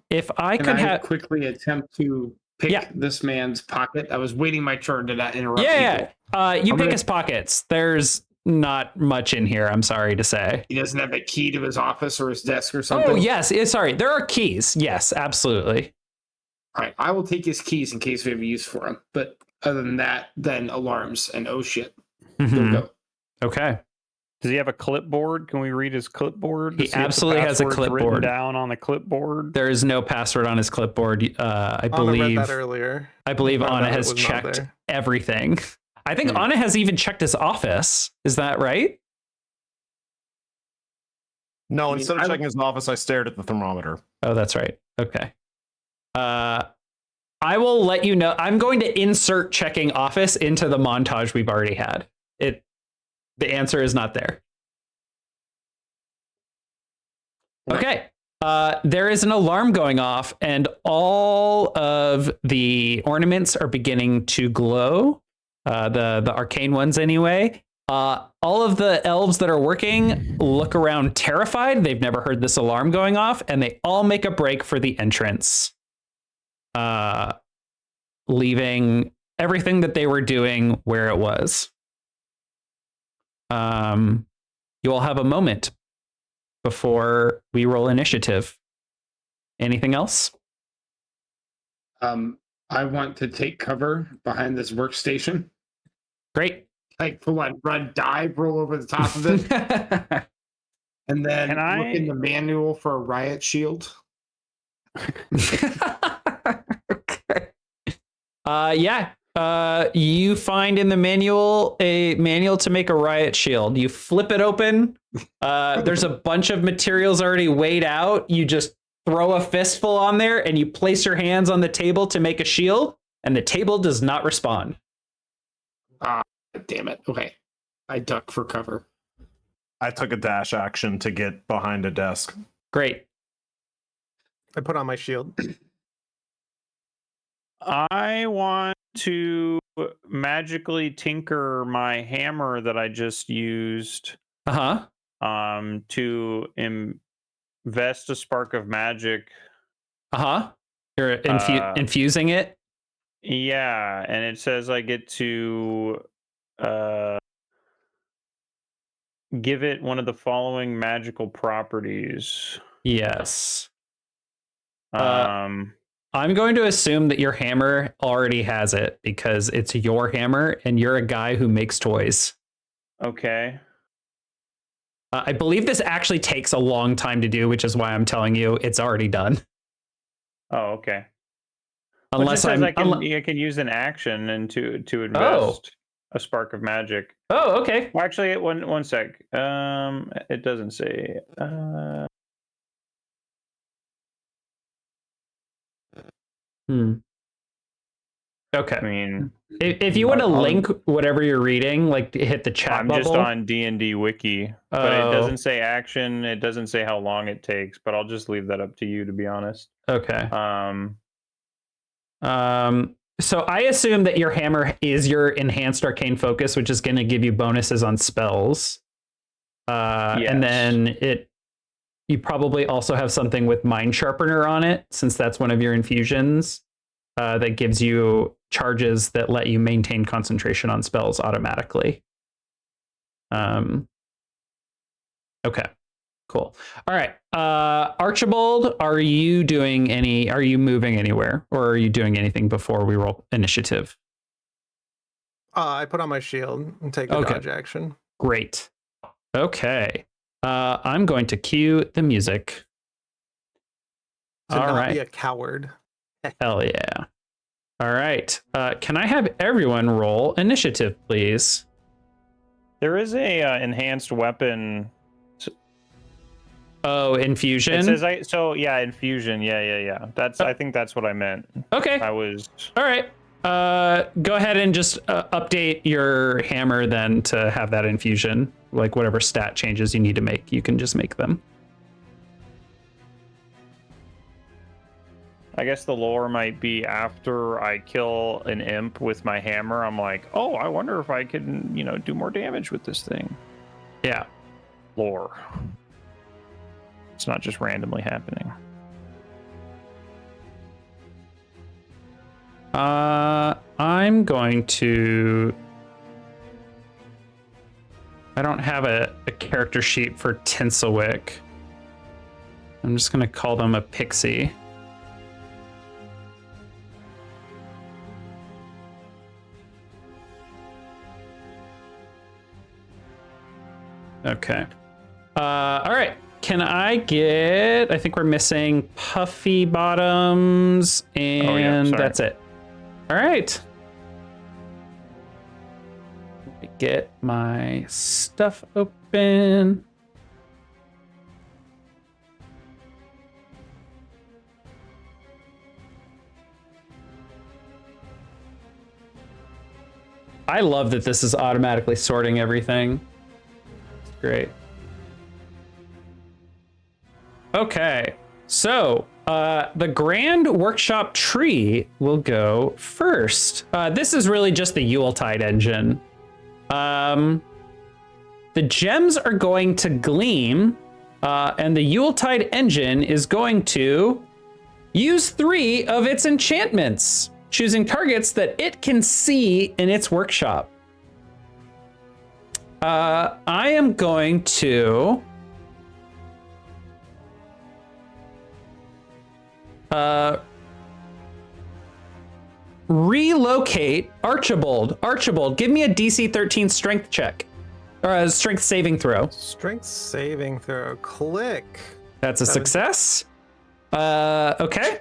If I could have quickly attempt to pick this man's pocket. I was waiting my turn to not interrupt people. You pick his pockets. There's not much in here, I'm sorry to say. He doesn't have a key to his office or his desk or something? Oh, yes. Sorry. There are keys. Yes, absolutely. All right. I will take his keys in case we have use for him. But other than that, then alarms and oh shit. There we go. Okay. Does he have a clipboard? Can we read his clipboard? He absolutely has a clipboard written down on the clipboard. There is no password on his clipboard. I believe. Anna read that earlier. I believe Anna has was not checked there. everything. I think Anna has even checked his office. Is that right? No, instead of checking his office, I stared at the thermometer. Oh, that's right. Okay. I will let you know. I'm going to insert checking office into the montage we've already had. The answer is not there. Okay. There is an alarm going off, and all of the ornaments are beginning to glow. The arcane ones, anyway. All of the elves that are working look around terrified. They've never heard this alarm going off, and they all make a break for the entrance, leaving everything that they were doing where it was. You all have a moment before we roll initiative. Anything else? I want to take cover behind this workstation. Great. Like full on run, dive, roll over the top of it, and then look in the manual for a riot shield. Okay. You find in the manual a manual to make a riot shield. You flip it open. There's a bunch of materials already weighed out. You just throw a fistful on there and you place your hands on the table to make a shield, and the table does not respond. Damn it. Okay. I duck for cover. I took a dash action to get behind a desk. Great. I put on my shield. I want to magically tinker my hammer that I just used. To invest a spark of magic. You're infusing it? Yeah, and it says I get to give it one of the following magical properties. Yes. I'm going to assume that your hammer already has it because it's your hammer and you're a guy who makes toys. Okay. I believe this actually takes a long time to do, which is why I'm telling you it's already done. Oh, okay. Unless I can use an action and to invest a spark of magic. Oh, okay. Well, actually, one sec. It doesn't say. Okay. I mean, if you want to link whatever you're reading, like hit the chat I'm bubble. just on D&D Wiki, but it doesn't say action. It doesn't say how long it takes, but I'll just leave that up to you, to be honest. Okay. So I assume that your hammer is your enhanced arcane focus, which is going to give you bonuses on spells. Yes. And then you probably also have something with Mind Sharpener on it, since that's one of your infusions, that gives you charges that let you maintain concentration on spells automatically. Okay, cool. All right. Archibald, are you moving anywhere, or are you doing anything before we roll initiative? I put on my shield and take a dodge action. Great. Okay. I'm going to cue the music. To All not be right. a coward. Hell yeah. All right. Can I have everyone roll initiative, please? There is a enhanced weapon. Oh, infusion. It says infusion. Yeah. I think that's what I meant. Okay. I was. All right. Go ahead and just update your hammer then to have that infusion. Like whatever stat changes you need to make, you can just make them. I guess the lore might be after I kill an imp with my hammer, I'm like, oh, I wonder if I can, do more damage with this thing. Yeah. Lore. It's not just randomly happening. I'm going to... I don't have a character sheet for Tinselwick. I'm just going to call them a pixie. Okay. All right. Can I get... I think we're missing Puffy Bottoms, and sorry. that's it. All right. Let me get my stuff open. I love that this is automatically sorting everything. It's great. Okay, so the Grand Workshop tree will go first. This is really just the Yuletide engine. The gems are going to gleam, and the Yuletide engine is going to use 3 of its enchantments, choosing targets that it can see in its workshop. I am going to relocate Archibald. Archibald, give me a DC 13 strength check. Or a strength saving throw. Strength saving throw. Click. That's a success. Okay.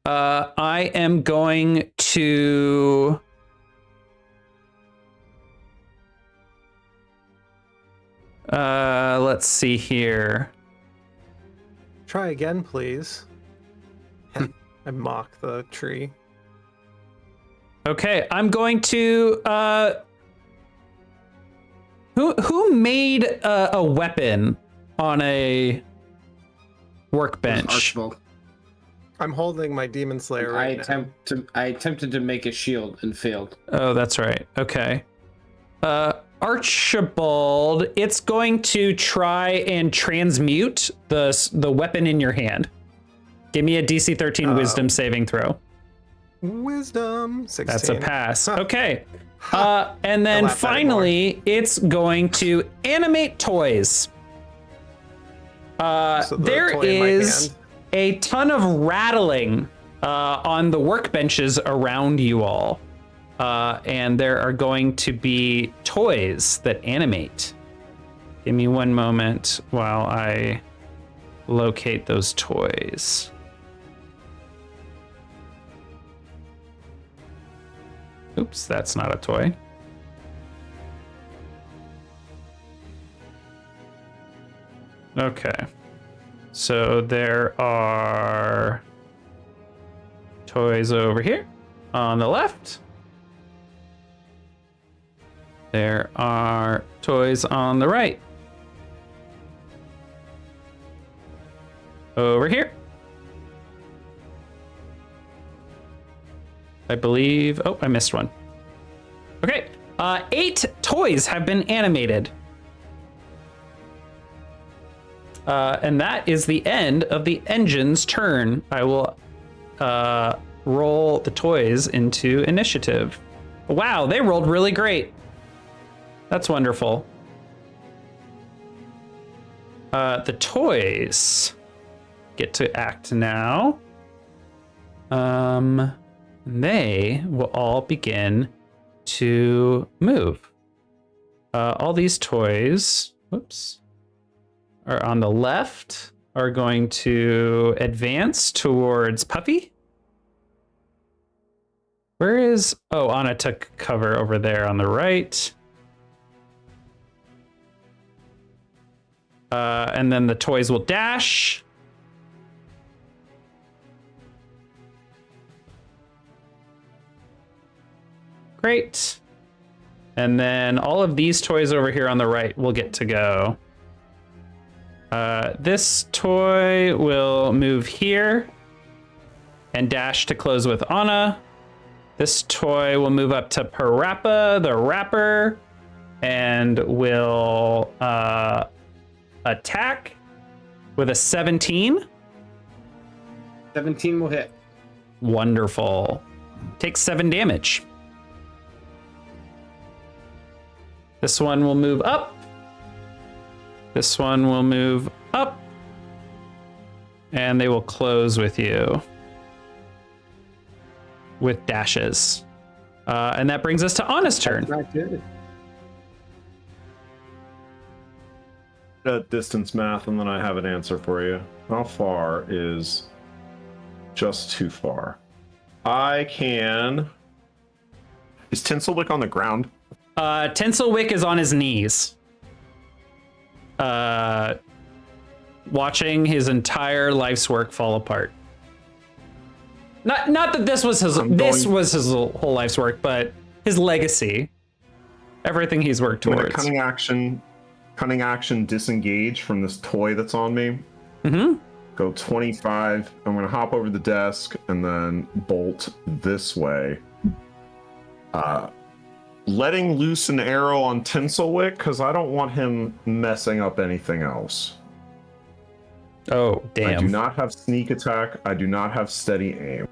I am going to... let's see here. Try again, please. I mock the tree. Okay, I'm going to... Who made a weapon on a workbench? Archibald. I'm holding my Demon Slayer right now. I attempted to make a shield and failed. Oh, that's right. Okay. Archibald, it's going to try and transmute the weapon in your hand. Give me a DC 13 wisdom saving throw. Wisdom 16. That's a pass. Huh. Okay. And then finally, it's going to animate toys. So the There toy in my is hand. a ton of rattling on the workbenches around you all. And there are going to be toys that animate. Give me one moment while I locate those toys. Oops, that's not a toy. Okay. So there are toys over here on the left. There are toys on the right. Over here. I believe, oh, I missed one. Okay, 8 toys have been animated. And that is the end of the engine's turn. I will roll the toys into initiative. Wow, they rolled really great. That's wonderful. The toys get to act now. They will all begin to move. All these toys, whoops, are on the left are going to advance towards Puffy. Where is... Oh, Anna took cover over there on the right. And then the toys will dash. Great. And then all of these toys over here on the right will get to go. This toy will move here and dash to close with Anna. This toy will move up to Parappa, the rapper, and will attack with a 17. 17 will hit. Wonderful. Takes 7 damage. This one will move up. This one will move up. And they will close with you with dashes. And that brings us to Anna's turn. Not good. Distance math, and then I have an answer for you. How far is just too far? I can... Is Tinselwick on the ground? Tinselwick is on his knees. Watching his entire life's work fall apart. Not that this was his was his whole life's work, but his legacy. Everything he's worked I'm towards. gonna cunning action disengage from this toy that's on me. Mm-hmm. Go 25. I'm gonna hop over the desk and then bolt this way. Letting loose an arrow on Tinselwick because I don't want him messing up anything else. Oh, damn. I do not have sneak attack. I do not have steady aim.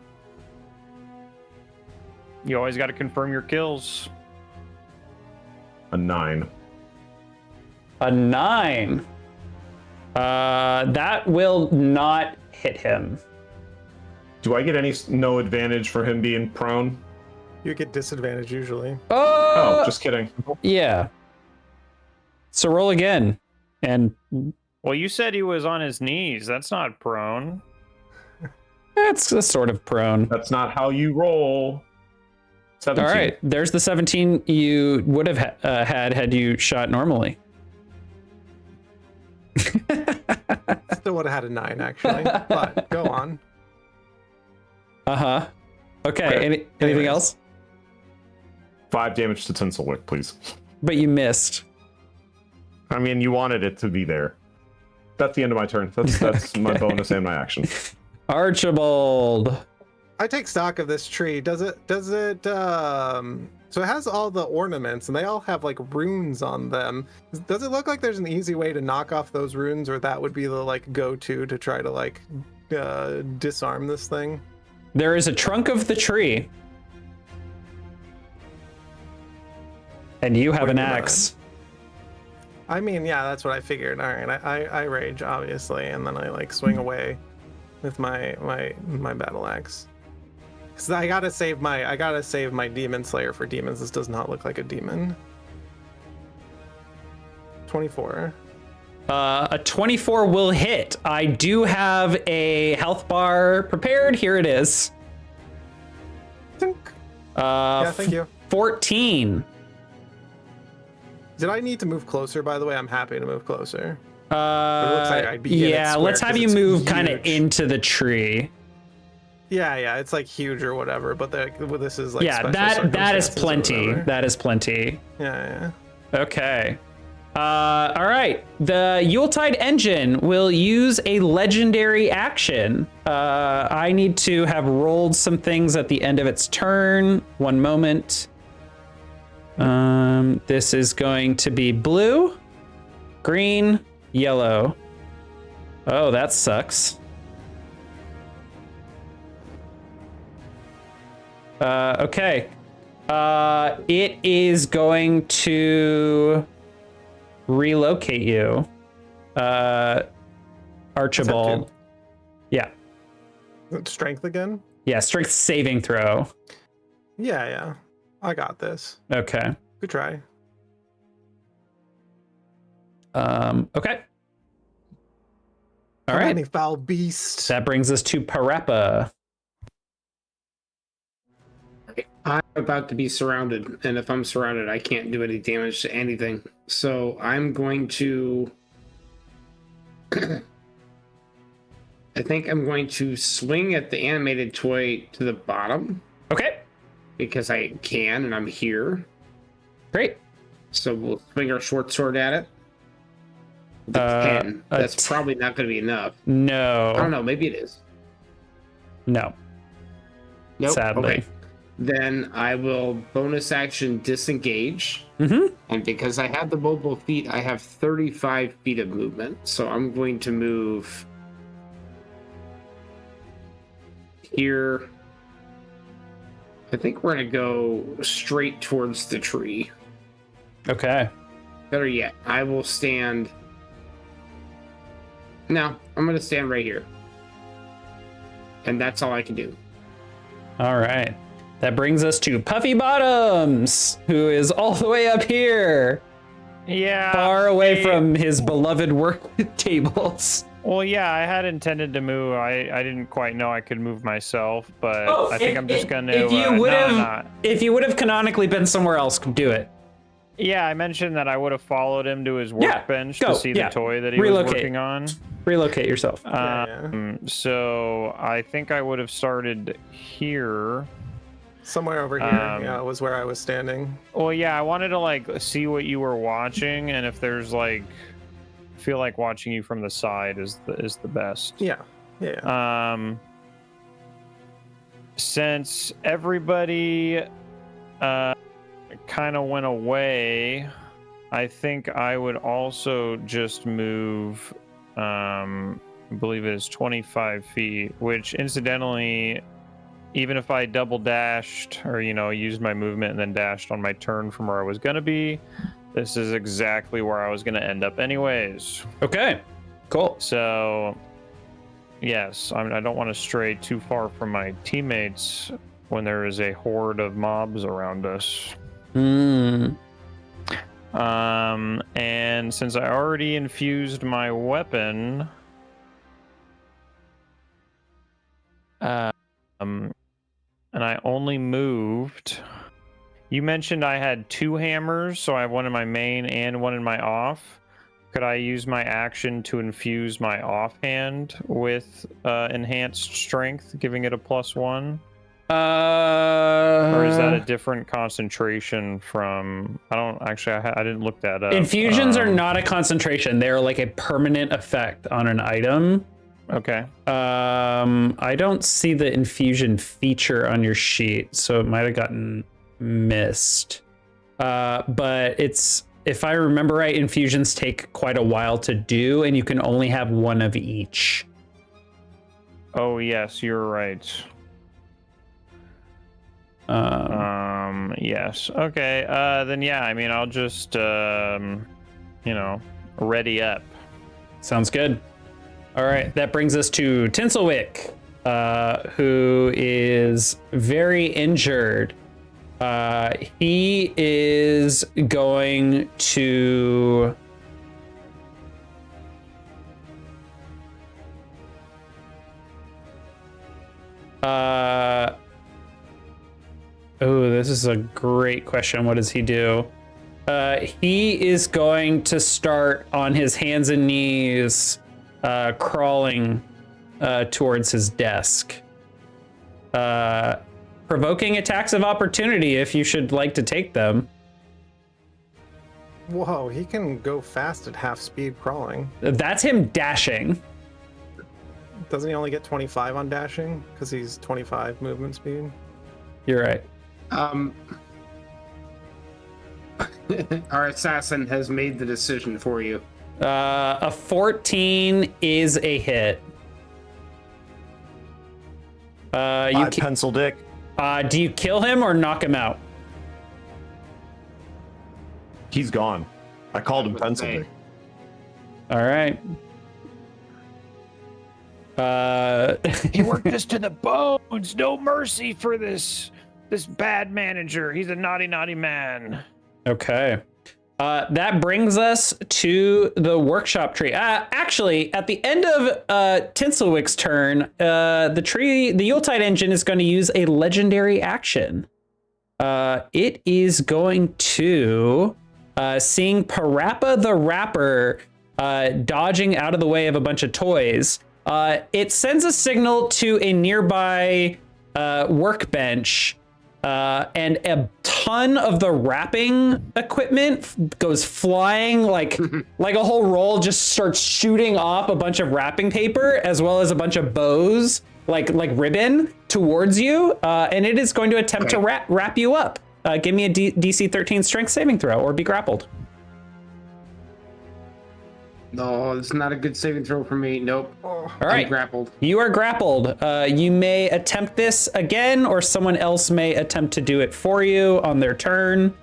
You always got to confirm your kills. A 9. A 9. That will not hit him. Do I get no advantage for him being prone? You get disadvantage usually. Oh, just kidding. Yeah. So roll again. And Well, you said he was on his knees. That's not prone. it's a sort of prone. That's not how you roll. 17. All right. There's the 17 you would have had you shot normally. Still would have had a 9 actually, but go on. Uh-huh. Okay. Anything else? 5 damage to Tinselwick, please. But you missed. I mean, you wanted it to be there. That's the end of my turn. That's my bonus and my action. Archibald. I take stock of this tree. Does it so it has all the ornaments and they all have like runes on them. Does it look like there's an easy way to knock off those runes, or that would be the like go-to to try to like disarm this thing? There is a trunk of the tree. And you have What an do you mean? axe. I mean, yeah, that's what I figured. All right, I rage obviously, and then I like swing away with my battle axe. Cause I gotta save my demon slayer for demons. This does not look like a demon. 24. A 24 will hit. I do have a health bar prepared. Here it is. Tink. Yeah, thank you. 14. Did I need to move closer? By the way, I'm happy to move closer. But it looks like I'd be in its yeah, square let's have 'cause you it's move kind of huge. into the tree. Yeah, it's like huge or whatever. But this is like Yeah, special that is circumstances or plenty. whatever. That is plenty. Yeah. Okay. All right. The Yuletide Engine will use a legendary action. I need to have rolled some things at the end of its turn. One moment. This is going to be blue, green, yellow. Oh, that sucks. Okay. It is going to relocate you. Archibald. Yeah. Strength again? Yeah, strength saving throw. Yeah. I got this. Okay. Good try. Okay. All right. Any foul beast. That brings us to Parappa. I'm about to be surrounded, and if I'm surrounded, I can't do any damage to anything. So I'm going to... I think I'm going to swing at the animated toy to the bottom. Okay. Because I can, and I'm here. Great. So we'll swing our short sword at it. The 10. That's probably not going to be enough. No. I don't know. Maybe it is. No. Nope. Sadly. Okay. Then I will bonus action disengage. Mm-hmm. And because I have the mobile feet, I have 35 feet of movement. So I'm going to move here. I think we're going to go straight towards the tree. Okay. Better yet, I will stand. No, I'm going to stand right here. And that's all I can do. All right. That brings us to Puffy Bottoms, who is all the way up here, Yeah. far away from his beloved work tables. Well, yeah, I had intended to move. I didn't quite know I could move myself, but I think I'm just gonna. If you would no, have, I'm not. if you would have canonically been somewhere else, do it. Yeah, I mentioned that I would have followed him to his workbench go, to see yeah. the toy that he Relocate. was working on. Relocate yourself. So I think I would have started here. Somewhere over here, yeah, was where I was standing. Well, yeah, I wanted to like see what you were watching, and if there's like, I feel like watching you from the side is the best. Yeah, yeah. Since everybody kind of went away, I think I would also just move. I believe it is 25 feet, which incidentally, even if I double dashed or, used my movement and then dashed on my turn from where I was going to be, this is exactly where I was going to end up anyways. Okay, cool. So, yes, I don't want to stray too far from my teammates when there is a horde of mobs around us. And since I already infused my weapon, and I only moved. You mentioned I had 2 hammers, so I have one in my main and one in my off. Could I use my action to infuse my offhand with enhanced strength, giving it a +1? Or is that a different concentration from? I don't actually. I didn't look that up. Infusions are not a concentration; they're like a permanent effect on an item. Okay. I don't see the infusion feature on your sheet, so it might have gotten missed. But it's, if I remember right, infusions take quite a while to do, and you can only have one of each. Oh yes, you're right. Yes. Okay. Then yeah. I mean, I'll just ready up. Sounds good. All right, that brings us to Tinselwick, who is very injured. He is going to... Oh, this is a great question. What does he do? He is going to start on his hands and knees, crawling towards his desk. Provoking attacks of opportunity if you should like to take them. Whoa, he can go fast at half speed crawling. That's him dashing. Doesn't he only get 25 on dashing? Because he's 25 movement speed? You're right. Our assassin has made the decision for you. A 14 is a hit. Pencil dick. Do you kill him or knock him out? He's gone. I called him pencil dick. All right. He worked us to the bones. No mercy for this bad manager. He's a naughty man. Okay. That brings us to the workshop tree. Actually, at the end of Tinselwick's turn, the Yuletide engine is going to use a legendary action. It is going to, seeing Parappa the Rapper dodging out of the way of a bunch of toys, it sends a signal to a nearby workbench, and a ton of the wrapping equipment goes flying, like a whole roll just starts shooting off a bunch of wrapping paper as well as a bunch of bows, like ribbon towards you, and it is going to attempt to wrap you up. Give me a DC 13 strength saving throw or be grappled. No, it's not a good saving throw for me. Nope. All right. I'm grappled. You are grappled. You may attempt this again, or someone else may attempt to do it for you on their turn.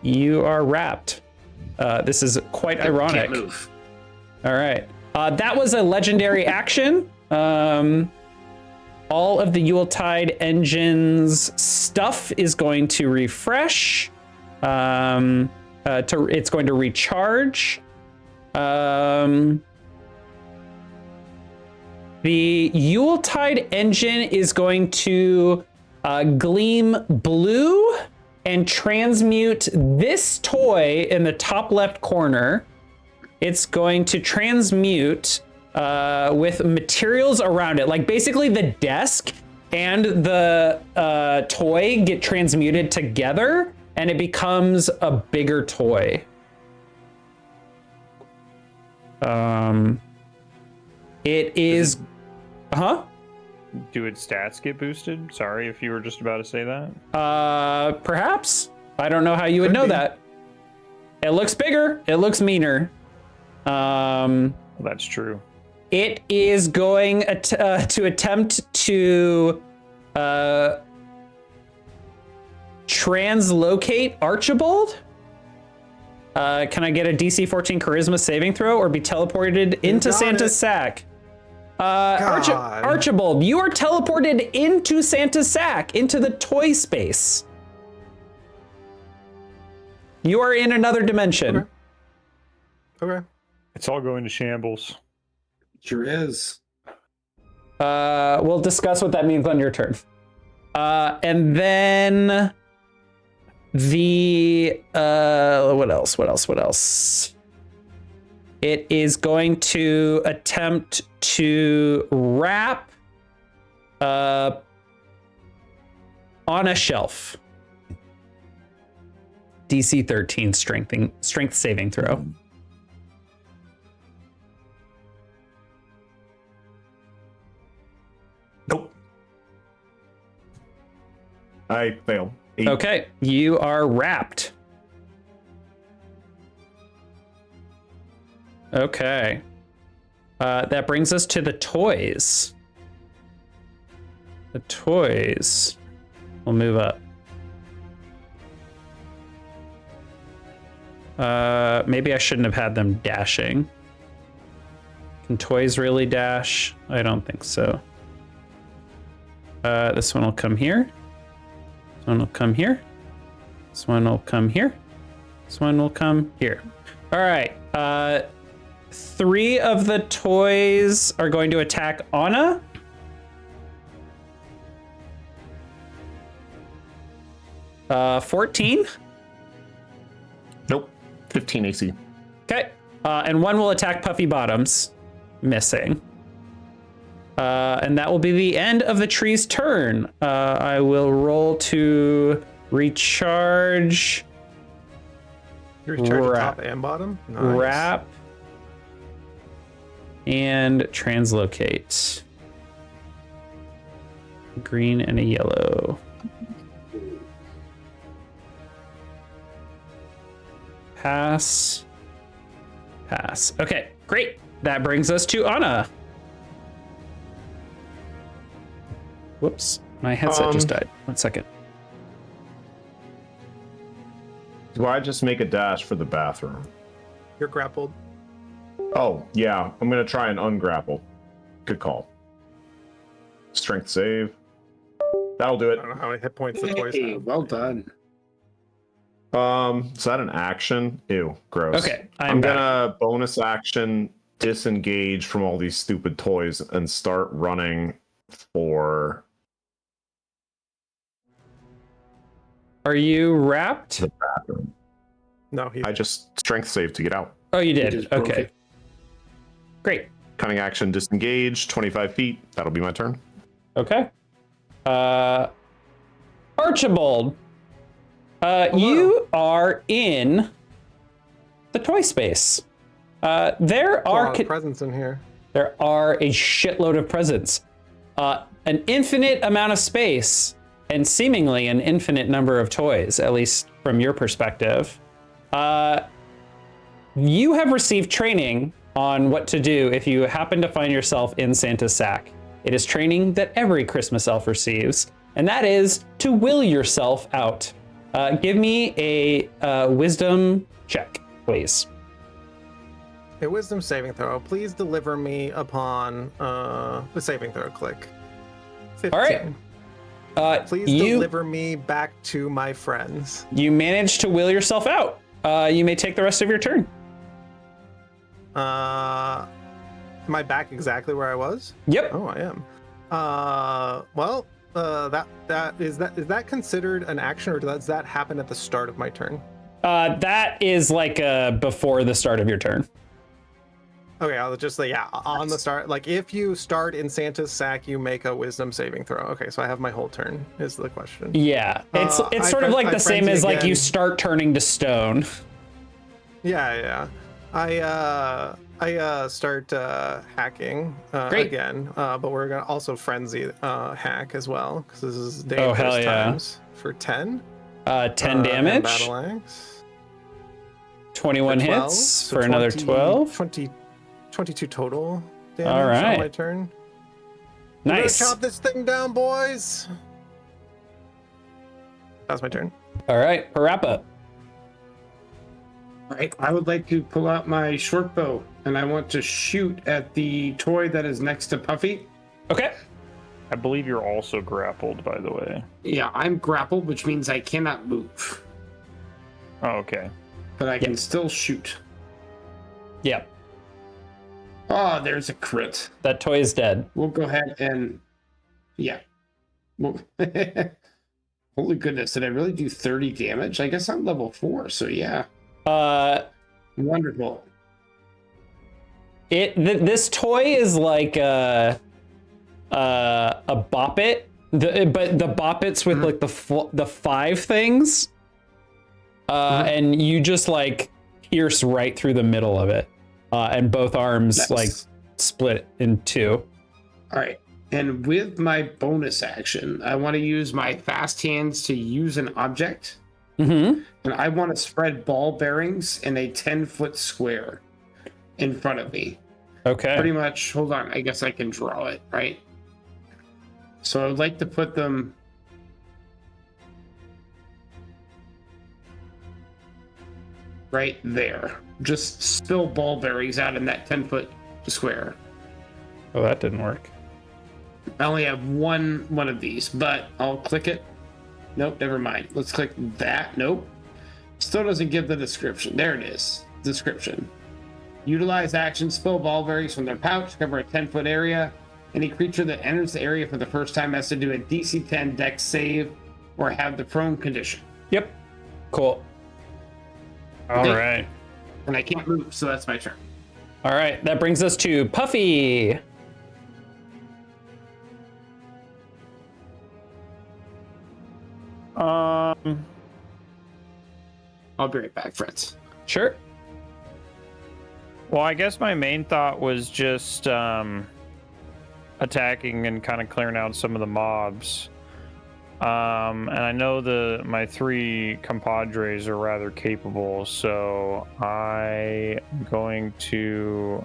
You are wrapped. This is quite ironic. Can't move. All right. That was a legendary action. All of the Yuletide engine's stuff is going to refresh. It's going to recharge. The Yuletide engine is going to gleam blue and transmute this toy in the top left corner. It's going to transmute with materials around it. Like basically the desk and the toy get transmuted together and it becomes a bigger toy. It is, Do its stats get boosted? Sorry if you were just about to say that. Perhaps. I don't know how you would know that. It looks bigger. It looks meaner. Well, that's true. It is going to attempt to translocate Archibald. Can I get a DC 14 charisma saving throw or be teleported into Santa's sack? Archibald, you are teleported into Santa's sack, into the toy space. You are in another dimension. Okay. It's all going to shambles. Sure is. We'll discuss what that means on your turn. And then the what else? It is going to attempt to wrap on a shelf. DC 13 strength saving throw. Nope. I fail. 8. Okay, you are wrapped. Okay. That brings us to the toys. The toys will move up. Maybe I shouldn't have had them dashing. Can toys really dash? I don't think so. This one will come here. This one will come here. This one will come here. This one will come here. All right. 3 of the toys are going to attack Anna. Uh, 14. Nope. 15 AC. Okay. And 1 will attack Puffy Bottoms. Missing. And that will be the end of the tree's turn. I will roll to recharge. You recharge top and bottom? Nice. Wrap. And translocate. Green and a yellow. Pass. Pass. Okay, great. That brings us to Anna. Whoops, my headset just died. 1 second. Do I just make a dash for the bathroom? You're grappled. Oh, yeah. I'm going to try and ungrapple. Good call. Strength save. That'll do I it. don't know how many hit points the toys Hey, have. well done. Is that an action? Ew, gross. Okay, I'm back. gonna bonus action disengage from all these stupid toys and start running for Are you wrapped? the bathroom. No, he. I just strength save to get out. Oh, you You did. just broke Okay. it. Great. Cunning action disengage 25 feet. That'll be my turn. Okay. Archibald, you are in the toy space. There A are lot of presents in here. there are a shitload of presents, an infinite amount of space, and seemingly an infinite number of toys, at least from your perspective. You have received training on what to do if you happen to find yourself in Santa's sack. It is training that every Christmas elf receives, and that is to will yourself out. Give me a wisdom check, please. A wisdom saving throw. Please deliver me upon the saving throw. Click. 15. All right. Please you deliver me back to my friends. you managed to will yourself out. You may take the rest of your turn. Am I back exactly where I was? Yep. Oh, I am. Well, is that considered an action, or does that happen at the start of my turn? That is like before the start of your turn. Okay, I'll just say, yeah, on the start. Like, if you start in Santa's sack, you make a wisdom saving throw. Okay, so I have my whole turn, is the question. Yeah, it's I sort of like the same frenzy as like you again. start turning to stone. Yeah. I start hacking Great. again, but we're gonna also frenzy hack as well, because this is Oh, dangerous hell yeah. times for 10. 10 and damage, battle axe. 21 For 12, hits so for another 12. 22 total damage All right. on my turn. We're gonna Nice. chop this thing down, boys. That's my turn. All right, Parappa. All right, I would like to pull out my short bow and I want to shoot at the toy that is next to Puffy. Okay. I believe you're also grappled, by the way. Yeah, I'm grappled, which means I cannot move, Oh, okay. but I can still shoot. Yep. Oh, there's a crit. That toy is dead. We'll go ahead and, yeah. Well, holy goodness, did I really do 30 damage? I guess I'm level 4, so yeah. Wonderful. This toy is like a bop it, but the bop it's with like the 5 things, and you just like pierce right through the middle of it, and both arms Nice. like split in 2. All right. And with my bonus action, I want to use my fast hands to use an object. Mm-hmm. And I want to spread ball bearings in a 10-foot square in front of me. Okay. Pretty much, hold on, I guess I can draw it, right? So I would like to put them right there. Just spill ball bearings out in that 10-foot square. Oh, that didn't work. I only have one of these, but I'll click it. Nope, never mind. Let's click that. Nope. Still doesn't give the description. There it is. Description. Utilize action, spill ball bearings from their pouch, cover a 10-foot area. Any creature that enters the area for the first time has to do a DC 10 dex save or have the prone condition. Yep. Cool. All Okay. right. And I can't move, so that's my turn. All right. That brings us to Puffy. I'll be right back, friends. Sure. Well, I guess my main thought was just attacking and kind of clearing out some of the mobs. And I know my 3 compadres are rather capable, so I am going to...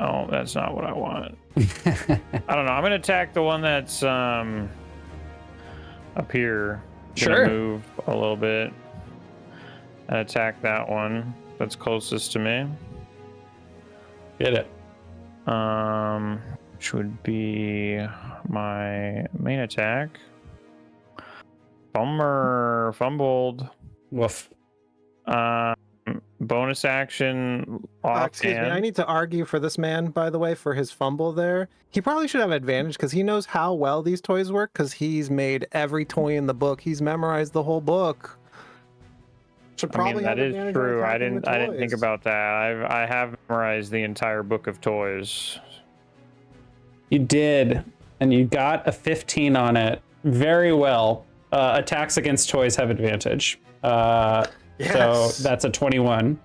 Oh, that's not what I want. I don't know. I'm going to attack the one that's up here. Gonna Sure. move a little bit and attack that one that's closest to me. Get it. Which would be my main attack. Bummer. Fumbled. Woof. Bonus action Excuse me, I offhand. need to argue for this man, by the way, for his fumble there. He probably should have advantage because he knows how well these toys work because he's made every toy in the book. He's memorized the whole book. Should I mean, probably that have is advantage on true. I attacking the didn't think toys. about that. I have memorized the entire book of toys. You did, and you got a 15 on it. Very well. Attacks against toys have advantage. Yes. So that's a 21.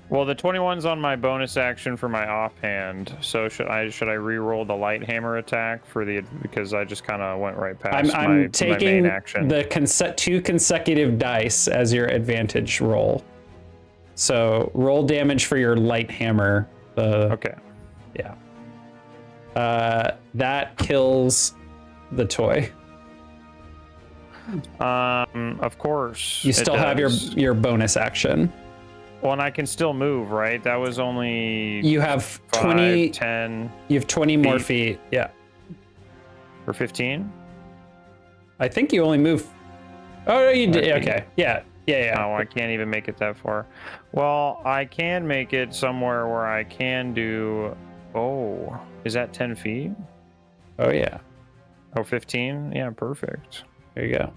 Well, the 21's on my bonus action for my offhand. So should I re-roll the light hammer attack for the because I just kind of went right past I'm my taking main action. the two consecutive dice as your advantage roll. So roll damage for your light hammer. Okay. Yeah. That kills the toy. Of course. You it still have does. your bonus action. Well, and I can still move, right? That was only You have 5, 20. 10, You have 20 more feet. Yeah. or 15. I think you only move. Oh, no, you did. I think- Okay. Yeah. Oh, I can't even make it that far. Well, I can make it somewhere where I can do. Oh, is that 10 feet? Oh, yeah. Oh, 15? Yeah, perfect. There you go.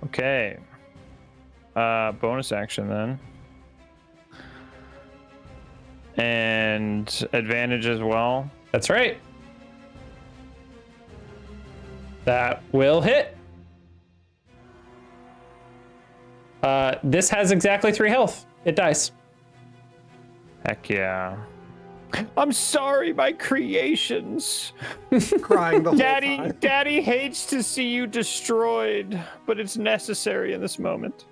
Okay. Bonus action then. And advantage as well. That's right. That will hit. This has exactly 3 health. It dies. Heck yeah. I'm sorry, my creations. Crying the whole time. Daddy hates to see you destroyed, but it's necessary in this moment.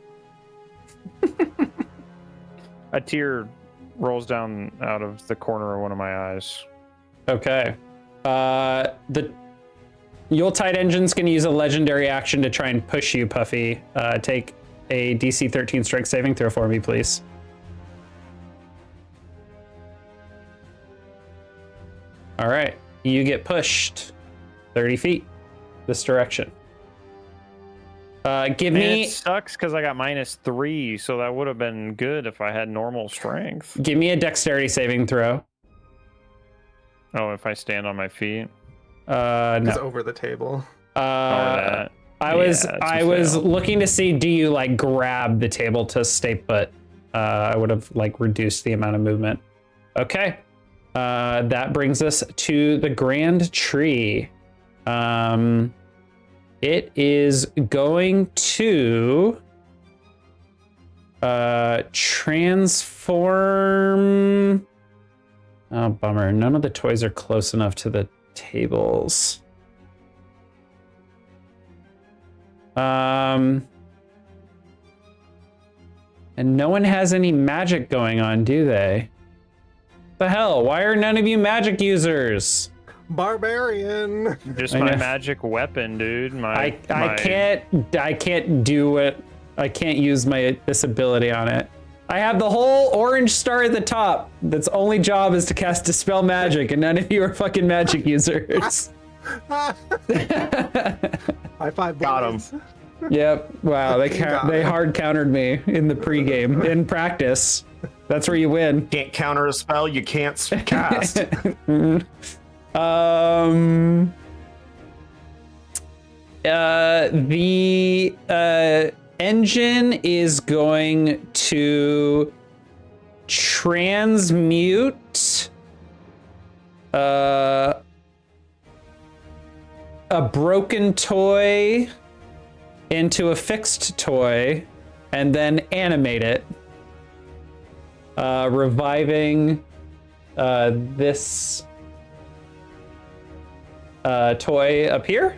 A tear rolls down out of the corner of one of my eyes. Okay. The Yuletide Engine's going to use a legendary action to try and push you, Puffy. Take a DC 13 strength saving throw for me, please. All right. You get pushed 30 feet this direction. Give me It sucks because I got -3, so that would have been good if I had normal strength. give me a dexterity saving throw. Oh, if I stand on my feet. No. It's over the table. Or that. I Yeah, was it's a I was fail. looking to see, do you like grab the table to stay put? I would have like reduced the amount of movement. Okay. That brings us to the grand tree. It is going to transform. Oh, bummer. None of the toys are close enough to the tables. And no one has any magic going on, do they? The hell? Why are none of you magic users? Barbarian. Just I my know. magic weapon, dude. I can't do it. I can't use this ability on it. I have the whole orange star at the top. That's only job is to cast Dispel Magic, and none of you are fucking magic users. High five. Got him. boys. Yep. Wow. You got They it. hard countered me in the pregame. In practice, that's where you win. Can't counter a spell you can't cast. The engine is going to transmute a broken toy into a fixed toy and then animate it, reviving this toy up here.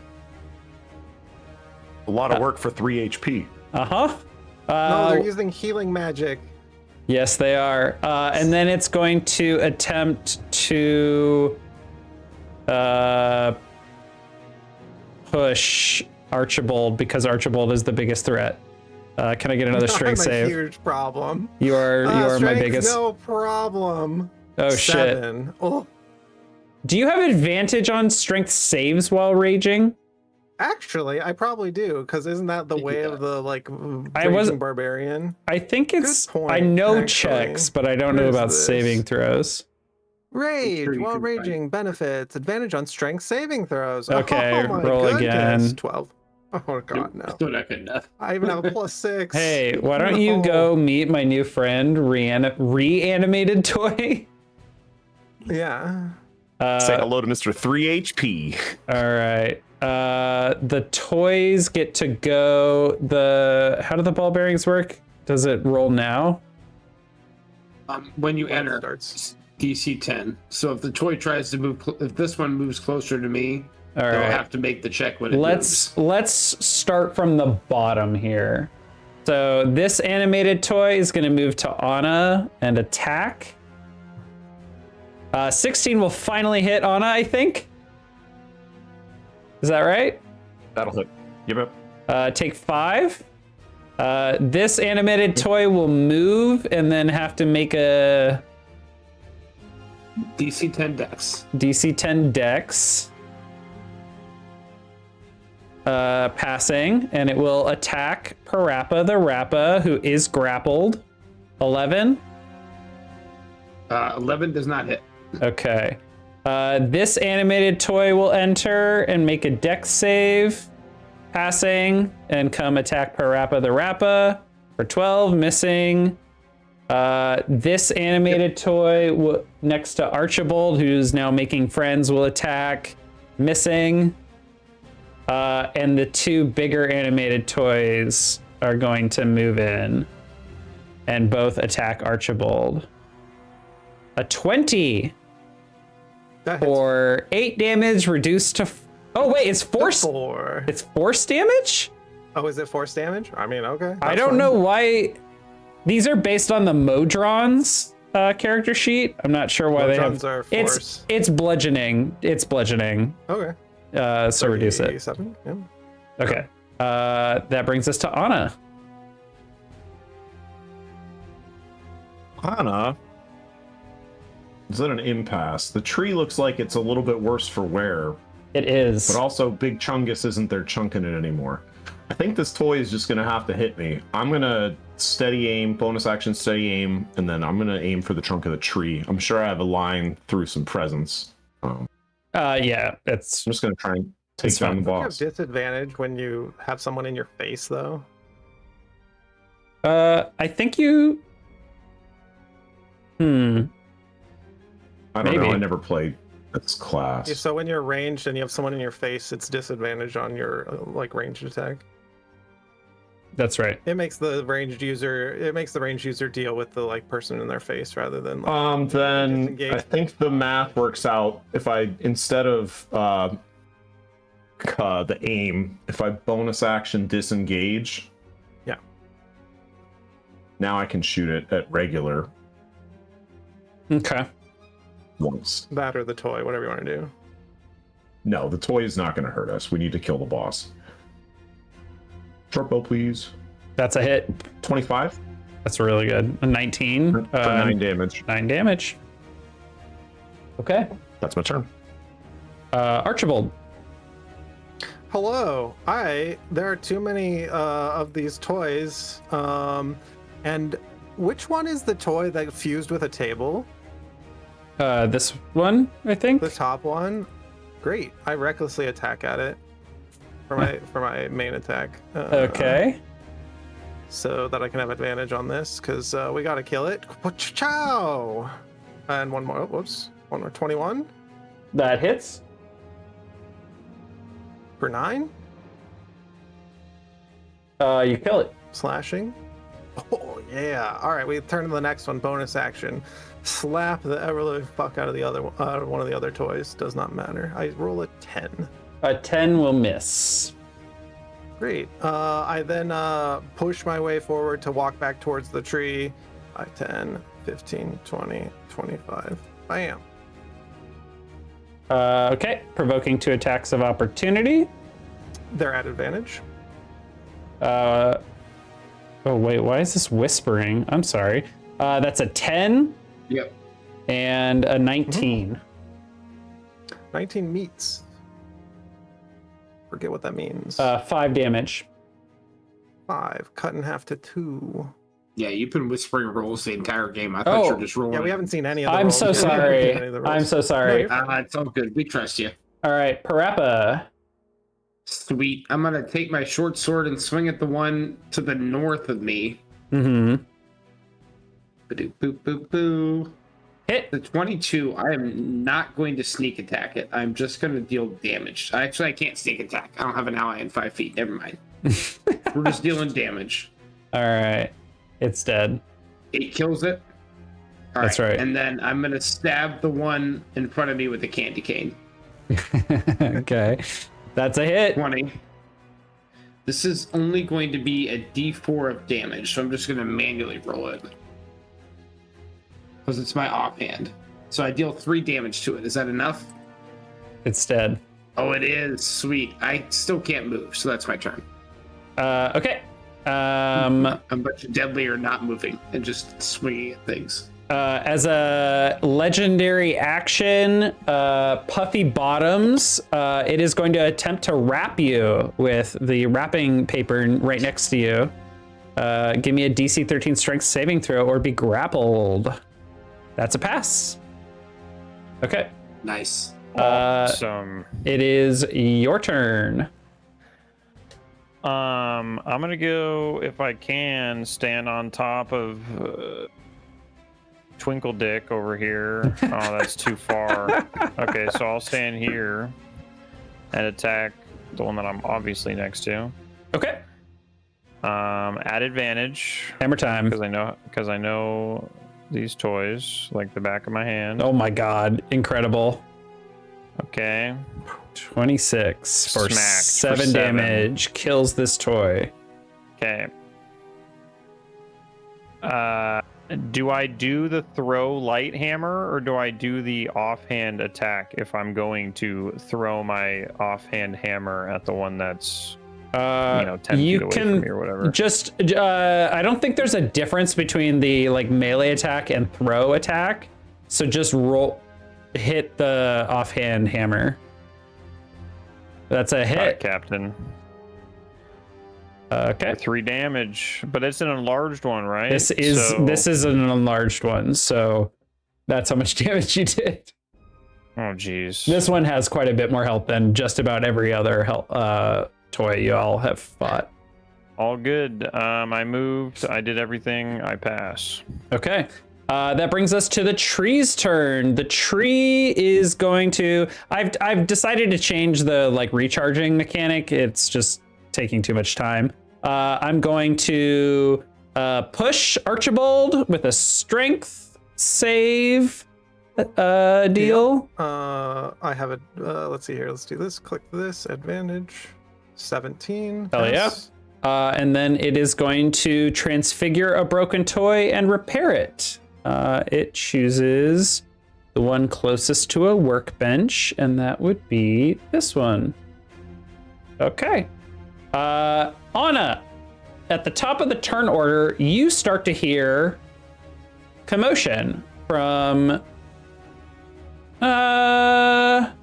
A lot of work for 3 HP. Uh-huh. No, they're using healing magic. Yes, they are. And then it's going to attempt to push Archibald because Archibald is the biggest threat. Can I get another strength I'm save? a huge problem. You are my Strength, biggest. No problem. Oh shit. 7. Oh, Do you have advantage on strength saves while raging? Actually, I probably do, because isn't that the way of the I was- raging barbarian? I think it's. Good point, I know actually. checks, but I don't Where know is about this? saving throws. Rage sure you while can find raging benefits advantage on strength saving throws. Okay, oh my roll goodness. again. 12. Oh god, no. Still not good enough. I even have a +6. Hey, why don't you No. go meet my new friend, reanimated toy? Yeah. Say hello to Mr. 3 HP. All right. The toys get to go. How do the ball bearings work? Does it roll now? When you When it enter, starts. DC 10. So if the toy tries to move, if this one moves closer to me, All they'll right. have to make the check when it moves. Let's start from the bottom here. So this animated toy is going to move to Anna and attack. 16 will finally hit Anna, I think. Is that right? That'll hit. Give it. Take 5. This animated toy will move and then have to make a DC 10 dex. DC 10 dex. Passing, and it will attack Parappa the Rappa, who is grappled. 11. 11 does not hit. Okay. This animated toy will enter and make a dex save. Passing, and come attack Parappa the Rappa for 12, missing. This animated toy next to Archibald, who's now making friends, will attack, missing. And the 2 bigger animated toys are going to move in and both attack Archibald. A 20 That hits for 8 damage reduced to... Oh, wait, it's force... 4. It's force damage? Oh, is it force damage? I mean, okay. I that's don't fine. know why... These are based on the Modron's character sheet. I'm not sure why Modrons they are have... force. It's bludgeoning. It's bludgeoning. Okay. So reduce it. 7. Yeah. Okay. That brings us to Anna. Anna is at an impasse. The tree looks like it's a little bit worse for wear, It is. but also Big Chungus isn't there chunking it anymore. I think this toy is just gonna have to hit me. I'm gonna steady aim, bonus action steady aim, and then I'm gonna aim for the trunk of the tree. I'm sure I have a line through some presents. Yeah, it's... I'm just gonna try and take It's down fine. the Do you have boss. disadvantage when you have someone in your face, though? I think you... I don't know. maybe. I never played this class. Yeah, so when you're ranged and you have someone in your face, it's disadvantage on your ranged attack. That's right. It makes the ranged user deal with the person in their face rather than Then disengage. I think the math works out if I, instead of the aim, if I bonus action disengage. Yeah. Now I can shoot it at regular Okay. once. that or the toy, whatever you want to do. No, the toy is not going to hurt us. We need to kill the boss. Short bow, please. That's a hit. 25 That's really good. A 19. for 9 damage. 9 damage. Okay. That's my turn. Archibald. Hello. There are too many of these toys. And which one is the toy that fused with a table? This one, I think. The top one? Great. I recklessly attack at it for my main attack. Okay. So that I can have advantage on this, because we gotta kill it. Ciao! And one more. Oh, whoops. One more. 21 That hits. for 9. You kill it. Slashing. Oh yeah. All right. We turn to the next one. Bonus action. Slap the ever fuck out of the other one of the other toys. Does not matter. I roll a 10. A 10 will miss. Great. I then push my way forward to walk back towards the tree. 5, 10, 15, 20, 25. Bam. Okay. Provoking 2 attacks of opportunity. They're at advantage. Oh, wait. Why is this whispering? I'm sorry. That's a 10 Yep. and a 19. 19 meets. Forget what that means. 5 damage. 5, cut in half to 2. Yeah, you've been whispering rolls the entire game. I thought you were just rolling. Yeah, we haven't seen any of the I'm rolls. so We haven't seen sorry. any of the rolls. I'm so sorry. It's all good. We trust you. All right, Parappa. Sweet. I'm gonna take my short sword and swing at the one to the north of me. Mm-hmm. Ba-doop, boop, boop, boo. Hit. The 22. I am not going to sneak attack it. I'm just going to deal damage. I can't sneak attack. I don't have an ally in 5 feet. Never mind. We're just dealing damage. All right. It's dead. 8 kills it. All That's right. And then I'm going to stab the one in front of me with a candy cane. Okay. That's a hit. 20. This is only going to be a d4 of damage, so I'm just going to manually roll it. Because it's my offhand. So I deal 3 damage to it. Is that enough? It's dead. Oh, it is. Sweet. I still can't move, so that's my turn. Okay. I'm a bunch of deadly or not moving and just swinging at things. As a legendary action, Puffy Bottoms, it is going to attempt to wrap you with the wrapping paper right next to you. Give me a DC 13 strength saving throw or be grappled. That's a pass. Okay. Nice. Awesome. It is your turn. I'm gonna go, if I can, stand on top of Twinkle Dick over here. Oh, that's too far. Okay, so I'll stand here and attack the one that I'm obviously next to. Okay. At advantage. Hammer time. Because I know these toys like the back of my hand. Oh my god. Incredible. Okay. 26 for Smacked 7 for 7. damage. Kills this toy. Okay. Do I do the throw light hammer or do I do the offhand attack if I'm going to throw my offhand hammer at the one that's 10 feet away from me or whatever? Just I don't think there's a difference between the like melee attack and throw attack. So just hit the offhand hammer. That's a hit. All right, Captain. Okay. 3 damage, but it's an enlarged one, right? This is an enlarged one, so that's how much damage you did. Oh, geez. This one has quite a bit more health than just about every other toy you all have fought. All good. I moved. I did everything. I pass. Okay. That brings us to the tree's turn. The tree is going to. I've decided to change the like recharging mechanic. It's just taking too much time. I'm going to push Archibald with a strength save deal. I have a. Let's see here. Let's do this. Click this. Advantage. 17. Hell yeah. And then it is going to transfigure a broken toy and repair it. It chooses the one closest to a workbench, and that would be this one. Okay. Anna, at the top of the turn order, you start to hear commotion from... Never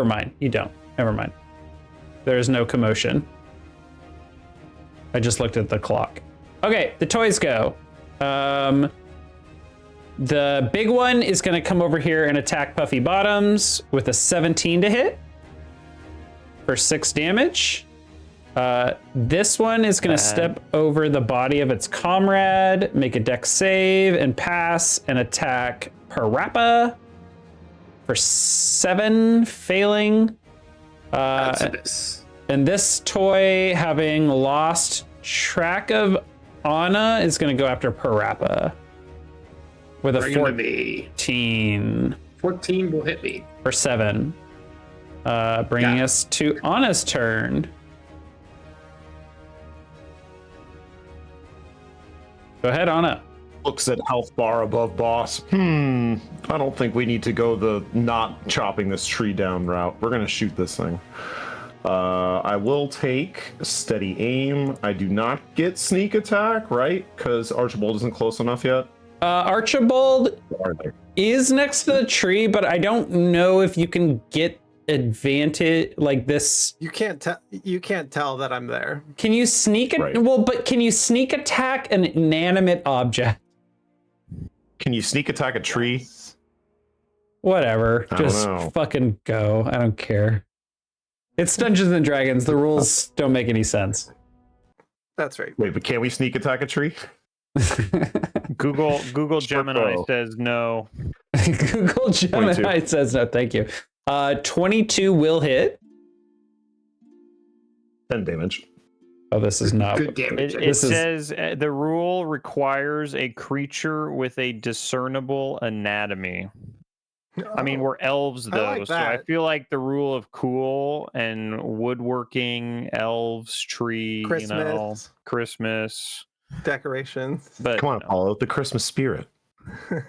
mind. You don't. Never mind. There's no commotion. I just looked at the clock. Okay, the toys go. The big one is going to come over here and attack Puffy Bottoms with a 17 to hit for 6 damage. This one is going to step over the body of its comrade, make a dex save, and pass and attack Parappa for 7, failing. And this toy, having lost track of Anna, is going to go after Parappa with a 14. 14 will hit me. For 7. Bringing us to Anna's turn. Go ahead, Anna. Looks at health bar above boss. I don't think we need to go the not chopping this tree down route. We're gonna shoot this thing. I will take steady aim. I do not get sneak attack, right? Because Archibald isn't close enough yet. Archibald is next to the tree, but I don't know if you can get advantage like this? You can't tell. You can't tell that I'm there. Can you sneak it? Right. Well, but can you sneak attack an inanimate object? Can you sneak attack a tree? Whatever. I don't Just know. fucking go. I don't care. It's Dungeons and Dragons. The rules don't make any sense. That's right. Wait, but can we sneak attack a tree? Google Gemini bow. says no. Google Gemini says no, thank you. 22 will hit. 10 damage. Oh, this is not. Good damage. It This is- says the rule requires a creature with a discernible anatomy. I mean, we're elves I though, like so I that. feel like the rule of cool and woodworking, elves, tree, Christmas. Christmas. Decorations. But Come on, no. Apollo, the Christmas spirit. Yeah,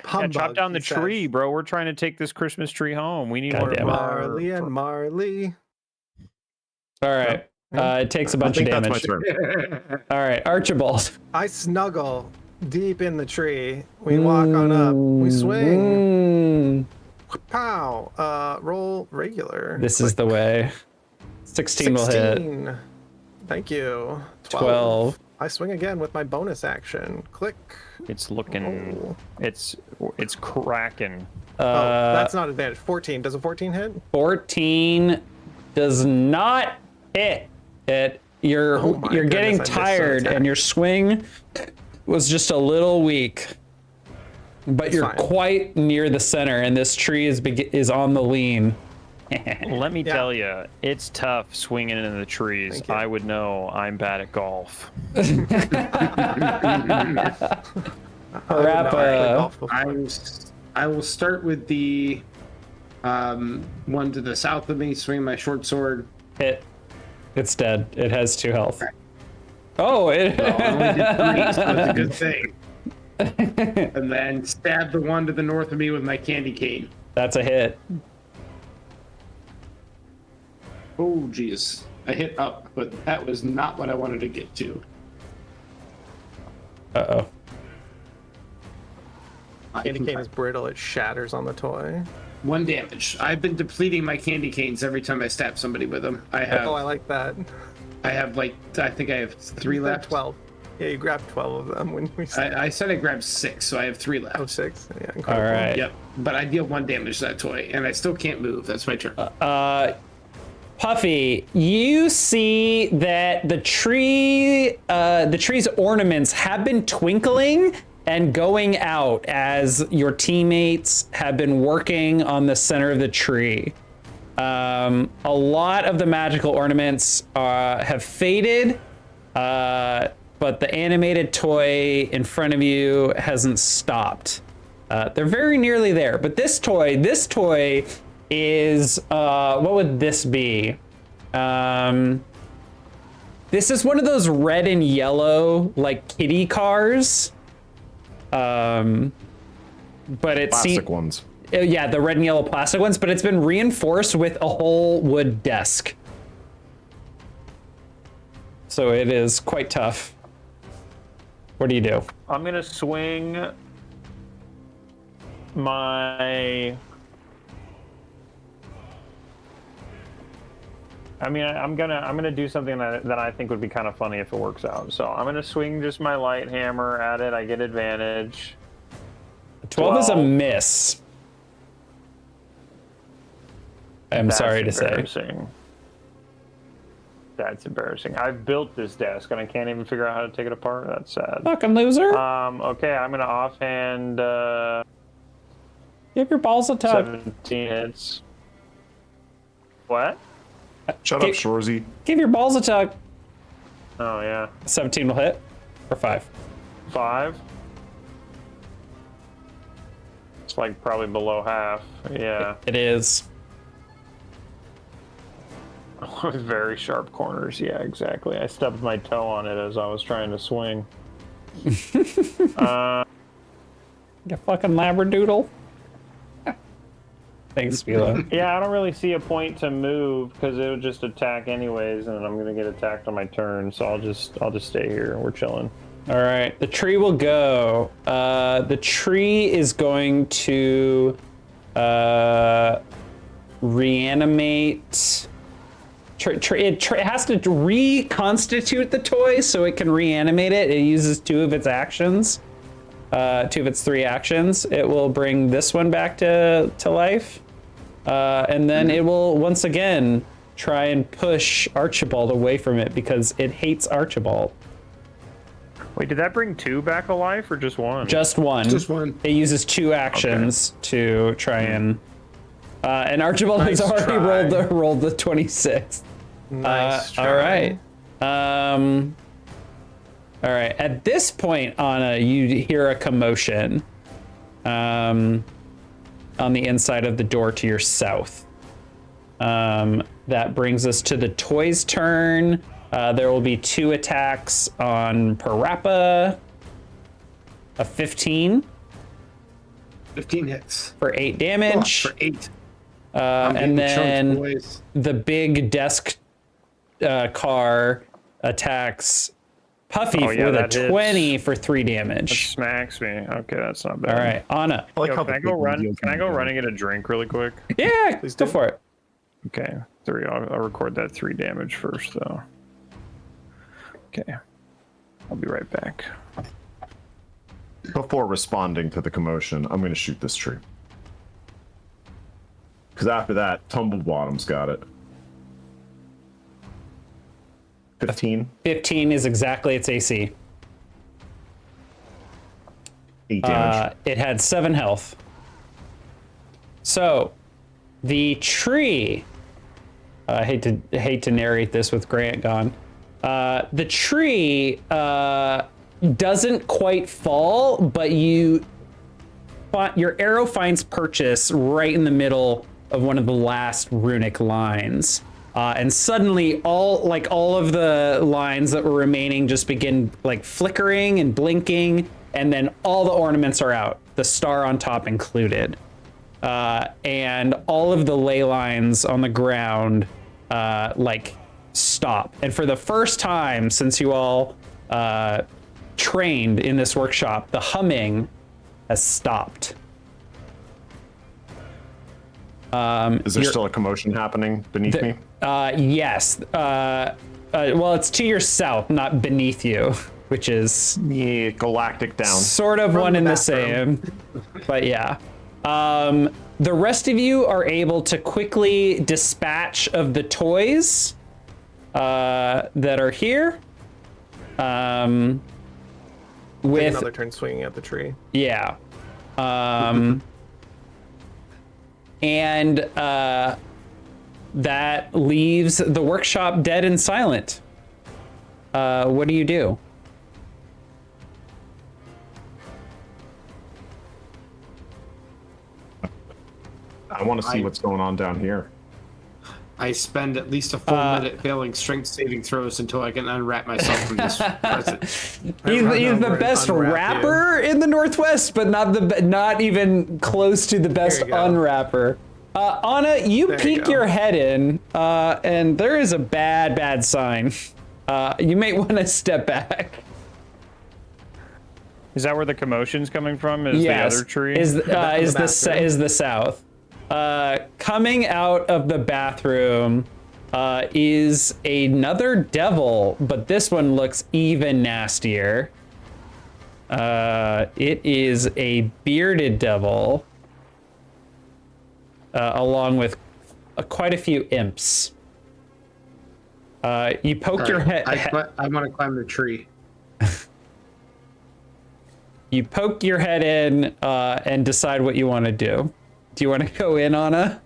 Humbug, chop down the he says. tree, bro. We're trying to take this Christmas tree home. We need God more damn it. Marley and Marley. All right. It takes a I bunch of think that's my damage. turn. All right, Archibald. I snuggle deep in the tree. We walk on up. We swing. Pow. Roll regular. This is the way. 16 will hit. 16. Thank you. 12. I swing again with my bonus action. Click. It's looking. Oh. It's cracking. Oh, that's not advantage. 14. Does a 14 hit? 14 does not hit. You're Oh my getting goodness, I missed an tired, attack. and your swing was just a little weak. But you're fine. quite near the center, and this tree is on the lean. Let me Yeah. tell you, it's tough swinging in the trees. Thank you. I would know. I'm bad at golf. Parappa. I will start with the one to the south of me, swing my short sword. Hit. It's dead. It has 2 health. Oh, it. I only did 3, so it's a good thing. And then stab the one to the north of me with my candy cane. That's a hit. Oh, geez. I hit up, but that was not what I wanted to get to. Uh-oh. Candy cane is brittle. It shatters on the toy. 1 damage. I've been depleting my candy canes every time I stab somebody with them. I Oh, I like that. have like, I think I have 3 You grabbed left. 12. Yeah, you grabbed 12 of them when we said I said I grabbed 6, so I have 3 left. 6. Yeah, All incredible. right. Yep, but I deal 1 damage to that toy, and I still can't move. That's my turn. Puffy, you see that the tree's ornaments have been twinkling and going out as your teammates have been working on the center of the tree. A lot of the magical ornaments have faded, but the animated toy in front of you hasn't stopped. They're very nearly there, but this toy is, what would this be? This is one of those red and yellow, like kitty cars. But it's Plastic ones. yeah, the red and yellow plastic ones, but it's been reinforced with a whole wood desk. So it is quite tough. What do you do? I'm gonna swing my. I mean, I'm gonna do something that I think would be kind of funny if it works out. So I'm gonna swing just my light hammer at it. I get advantage. 12 is a 12. miss. I'm That's sorry to say. embarrassing. That's embarrassing. I've built this desk and I can't even figure out how to take it apart. That's sad. Fucking loser. Okay, I'm gonna offhand Give your balls a tug. 17 hits. What? Shut Keep- up, Shorzy. Give your balls a tug. Oh yeah, 17 will hit. Or 5. 5. It's like probably below half. Yeah, It is. very sharp corners. Yeah, exactly. I stubbed my toe on it as I was trying to swing. You fucking labradoodle. Thanks, Philo. Yeah, I don't really see a point to move because it would just attack anyways, and I'm gonna get attacked on my turn. So I'll just stay here. We're chilling. All right, the tree will go. The tree is going to reanimate. It has to reconstitute the toy so it can reanimate it. It uses 2 of its actions, 2 of its 3 actions. It will bring this one back to life, and then it will once again try and push Archibald away from it because it hates Archibald. Wait, did that bring 2 back alive or just 1? Just 1. Just 1. It uses 2 actions to try and Archibald Nice has already try. rolled the 26. Nice try. All right. All right. At this point, Anna, you hear a commotion on the inside of the door to your south. That brings us to the toy's turn. There will be 2 attacks on Parappa. A 15 15 hits. for 8 damage. For 8. And then boys. the big desk car attacks Puffy Oh, yeah, with a that hits. 20 for 3 That damage. smacks me. Okay, that's not bad. All right, Anna. I like Yo, how can the I go big run? reveals Can I go come run and get a drink really quick? Yeah, Please go do. for it. Okay, 3. I'll record that 3 damage first, though. Okay, I'll be right back. Before responding to the commotion, I'm going to shoot this tree. Because after that, Tumblebottom's got it. 15, 15 is exactly its AC. 8 damage. It had 7 health. So, the tree. I hate to narrate this with Grant gone. The tree doesn't quite fall, but your arrow finds purchase right in the middle of one of the last runic lines. And suddenly all of the lines that were remaining just begin like flickering and blinking, and then all the ornaments are out, the star on top included. And all of the ley lines on the ground stop. And for the first time since you all trained in this workshop, the humming has stopped. Is there still a commotion happening beneath me? Yes. Well, it's to your south, not beneath you, which is Yeah, galactic down. sort of one the and the bathroom. same. But yeah. The rest of you are able to quickly dispatch of the toys that are here. Take With another turn swinging at the tree. yeah. And that leaves the workshop dead and silent. What do you do? I want to see what's going on down here. I spend at least a full minute failing strength saving throws until I can unwrap myself from this present. He's run the over and best unwrap rapper in the Northwest, but not even close to the best you go. unwrapper. Anna, you There you peek go. your head in, and there is a bad sign. You may want to step back. Is that where the commotion's coming from? Is Yes, the other tree? is bathroom. the south. Coming out of the bathroom is another devil, but this one looks even nastier. It is a bearded devil, along with quite a few imps. You poke your head. I want to climb the tree. You poke your head in and decide what you want to do. Do you want to go in, Anna?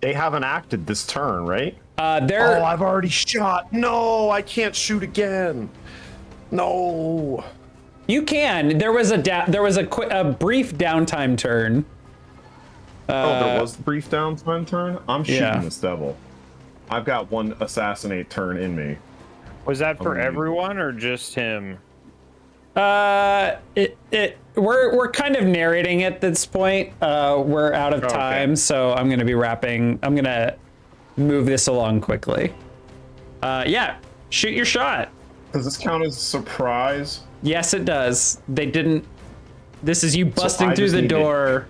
They haven't acted this turn, right? They're Oh, I've already shot. No, I can't shoot again. No. You can. There was a brief downtime turn. There was a brief downtime turn? I'm shooting yeah. this devil. I've got one assassinate turn in me. Was that for Oh, everyone or just him? We're kind of narrating at this point. We're out of time, so I'm gonna be wrapping. I'm gonna move this along quickly. Yeah, shoot your shot. Does this count as a surprise? Yes, it does. They didn't. This is you I busting through just the need to- door.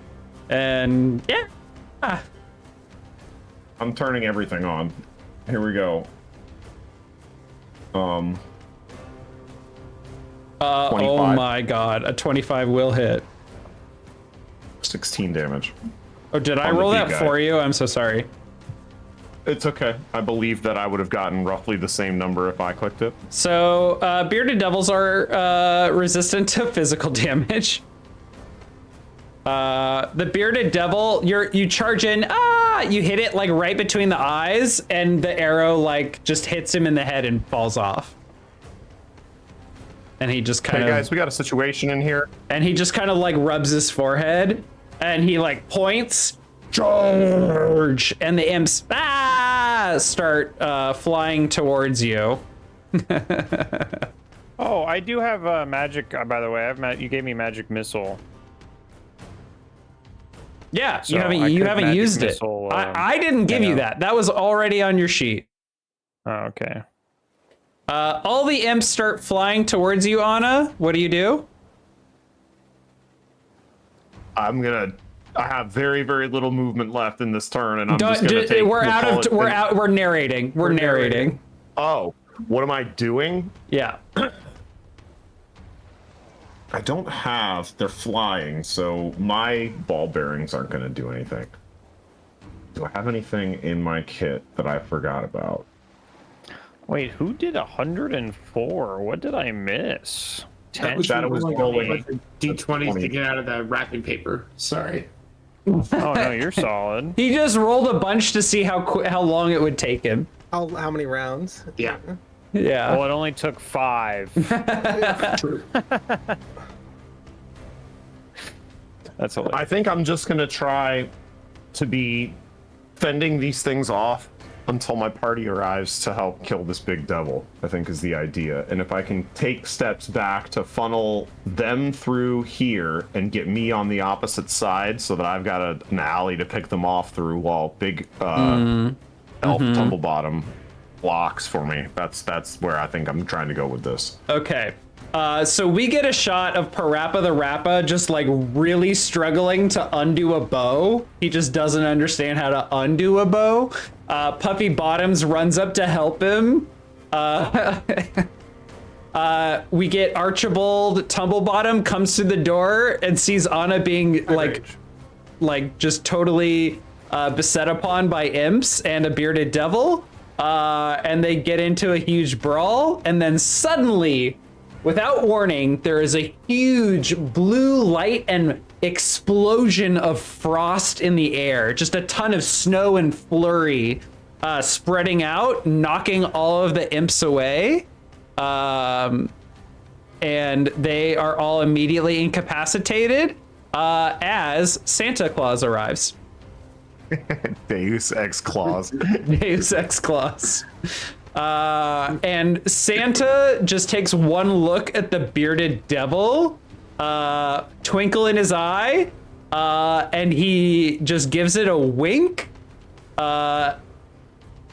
And yeah. I'm turning everything on. Here we go. Oh 25. my god, a 25 will hit. 16 damage. Oh, did I On the roll big that guy. for you? I'm so sorry. It's okay. I believe that I would have gotten roughly the same number if I clicked it. So, bearded devils are resistant to physical damage. The bearded devil, you charge in, you hit it like right between the eyes, and the arrow like just hits him in the head and falls off. And he just kind Hey of, guys, we got a situation in here. and he just kind of like rubs his forehead, and he like points, charge, and the imps start flying towards you. Oh, I do have magic. By the way, you gave me magic missile. Yeah, So you I haven't could magic used it. missile, I didn't give you that. That was already on your sheet. Oh, okay. All the imps start flying towards you, Anna. What do you do? I have very, very little movement left in this turn, and I'm just gonna take. We're narrating. We're narrating. Oh, what am I doing? Yeah. I don't have. They're flying, so my ball bearings aren't gonna do anything. Do I have anything in my kit that I forgot about? Wait, who did 104? What did I miss? That was Shadow was rolling. like the D20s 20. to get out of the wrapping paper. Sorry. Oh no, you're solid. He just rolled a bunch to see how long it would take him. How many rounds? Yeah. Yeah. Well, it only took 5. True. That's hilarious. I think I'm just gonna try to be fending these things off until my party arrives to help kill this big devil, I think is the idea. And if I can take steps back to funnel them through here and get me on the opposite side so that I've got an alley to pick them off through while big elf Tumblebottom blocks for me. That's where I think I'm trying to go with this. Okay. So we get a shot of Parappa the Rappa just like really struggling to undo a bow. He just doesn't understand how to undo a bow. Puffy Bottoms runs up to help him. We get Archibald Tumblebottom comes to the door and sees Anna being like just totally beset upon by imps and a bearded devil. And they get into a huge brawl, and then suddenly, without warning, there is a huge blue light and explosion of frost in the air. Just a ton of snow and flurry spreading out, knocking all of the imps away. And they are all immediately incapacitated as Santa Claus arrives. Deus Ex Claus. Deus Ex Claus. And Santa just takes one look at the bearded devil, twinkle in his eye, and he just gives it a wink, and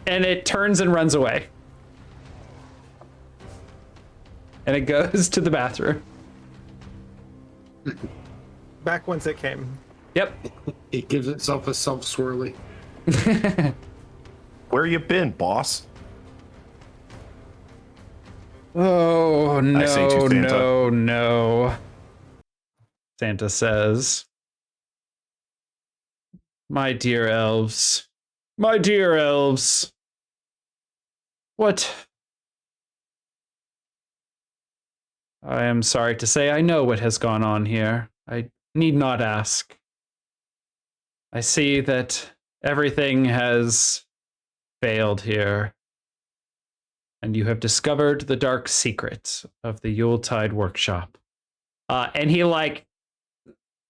it turns and runs away. And it goes to the bathroom. Back whence it came. Yep. It gives itself a self-swirly. Where you been, boss? Oh, I say to no, Santa. no. Santa says, my dear elves, what? I am sorry to say I know what has gone on here. I need not ask. I see that everything has failed here, and you have discovered the dark secret of the Yuletide Workshop. And he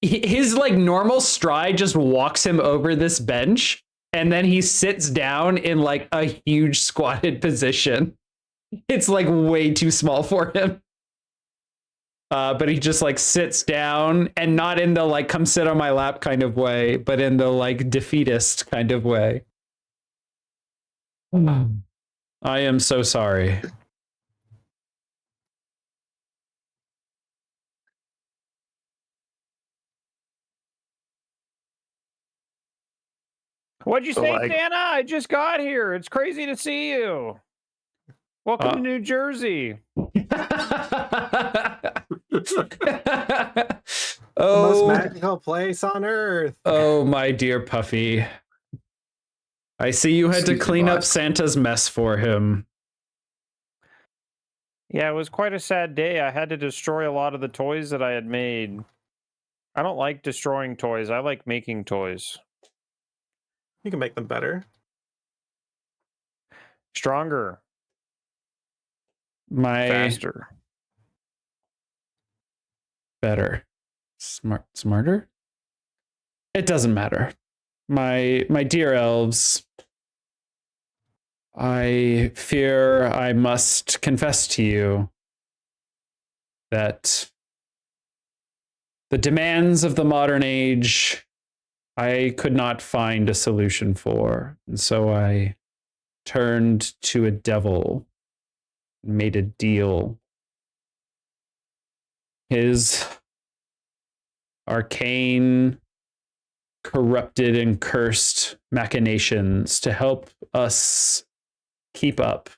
his normal stride just walks him over this bench, and then he sits down in like a huge squatted position. It's like way too small for him. But he just like sits down, and not in the like come sit on my lap kind of way, but in the like defeatist kind of way. I am so sorry. What'd you So, say, like- Santa? I just got here. It's crazy to see you. Welcome to New Jersey. The most Oh, magical place on earth. oh, my dear Puffy. I see you had to Excuse me, clean up boss. Santa's mess for him. Yeah, it was quite a sad day. I had to destroy a lot of the toys that I had made. I don't like destroying toys. I like making toys. You can make them better. Stronger, My faster. better. Smarter? It doesn't matter. My dear elves, I fear I must confess to you that the demands of the modern age I could not find a solution for. And so I turned to a devil, made a deal. His arcane, corrupted, and cursed machinations to help us keep up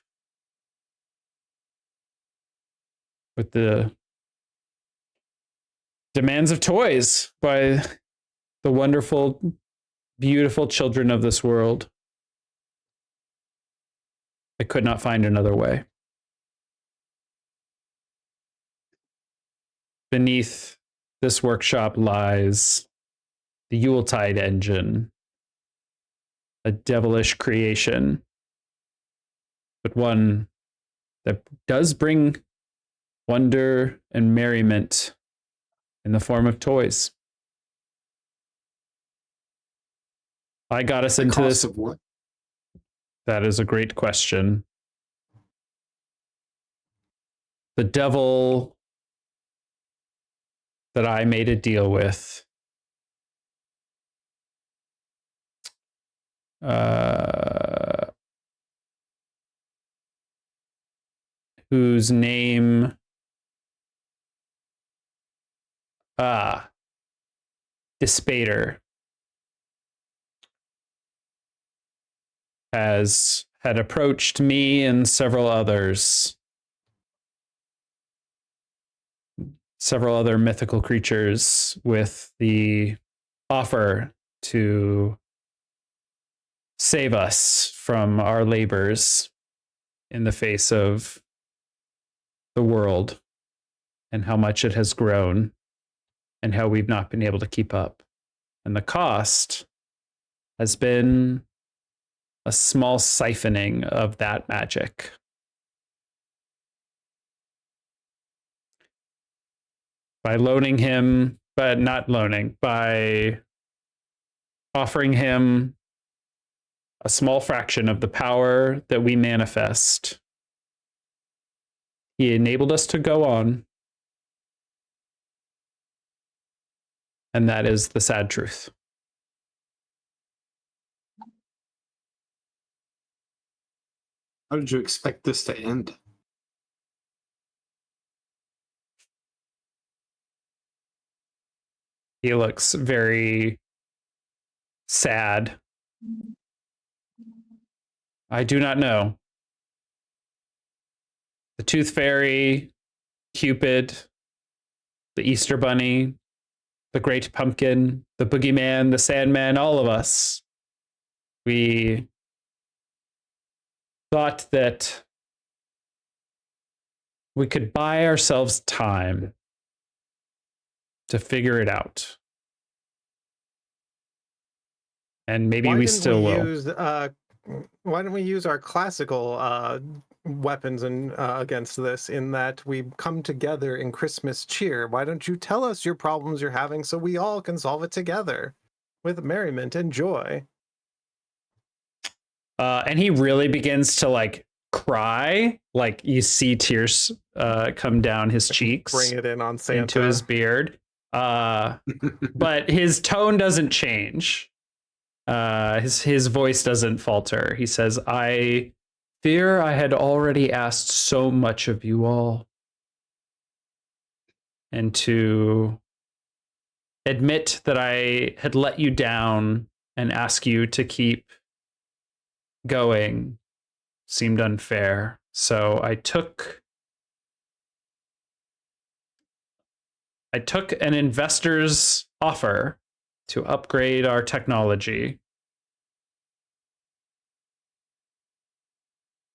with the demands of toys by the wonderful, beautiful children of this world. I could not find another way. Beneath this workshop lies the Yuletide Engine, a devilish creation, but one that does bring wonder and merriment in the form of toys. I got us The into cost this. of what? That is a great question. The devil that I made a deal with whose name Despater had approached me and several other mythical creatures with the offer to save us from our labors in the face of the world and how much it has grown and how we've not been able to keep up. And the cost has been a small siphoning of that magic. By loaning him, but not loaning, by offering him a small fraction of the power that we manifest, he enabled us to go on. And that is the sad truth. How did you expect this to end? He looks very sad. I do not know. The Tooth Fairy, Cupid, the Easter Bunny, the Great Pumpkin, the Boogeyman, the Sandman, all of us. We thought that we could buy ourselves time to figure it out. And maybe we still will. Why don't we use our classical weapons and against this, in that we come together in Christmas cheer? Why don't you tell us your problems you're having so we all can solve it together with merriment and joy? And he really begins to like cry, like you see tears come down his cheeks, Bring it in on Santa. into his beard. But his tone doesn't change. His voice doesn't falter. He says, I fear I had already asked so much of you all. And to admit that I had let you down and ask you to keep going seemed unfair. So I took an investor's offer to upgrade our technology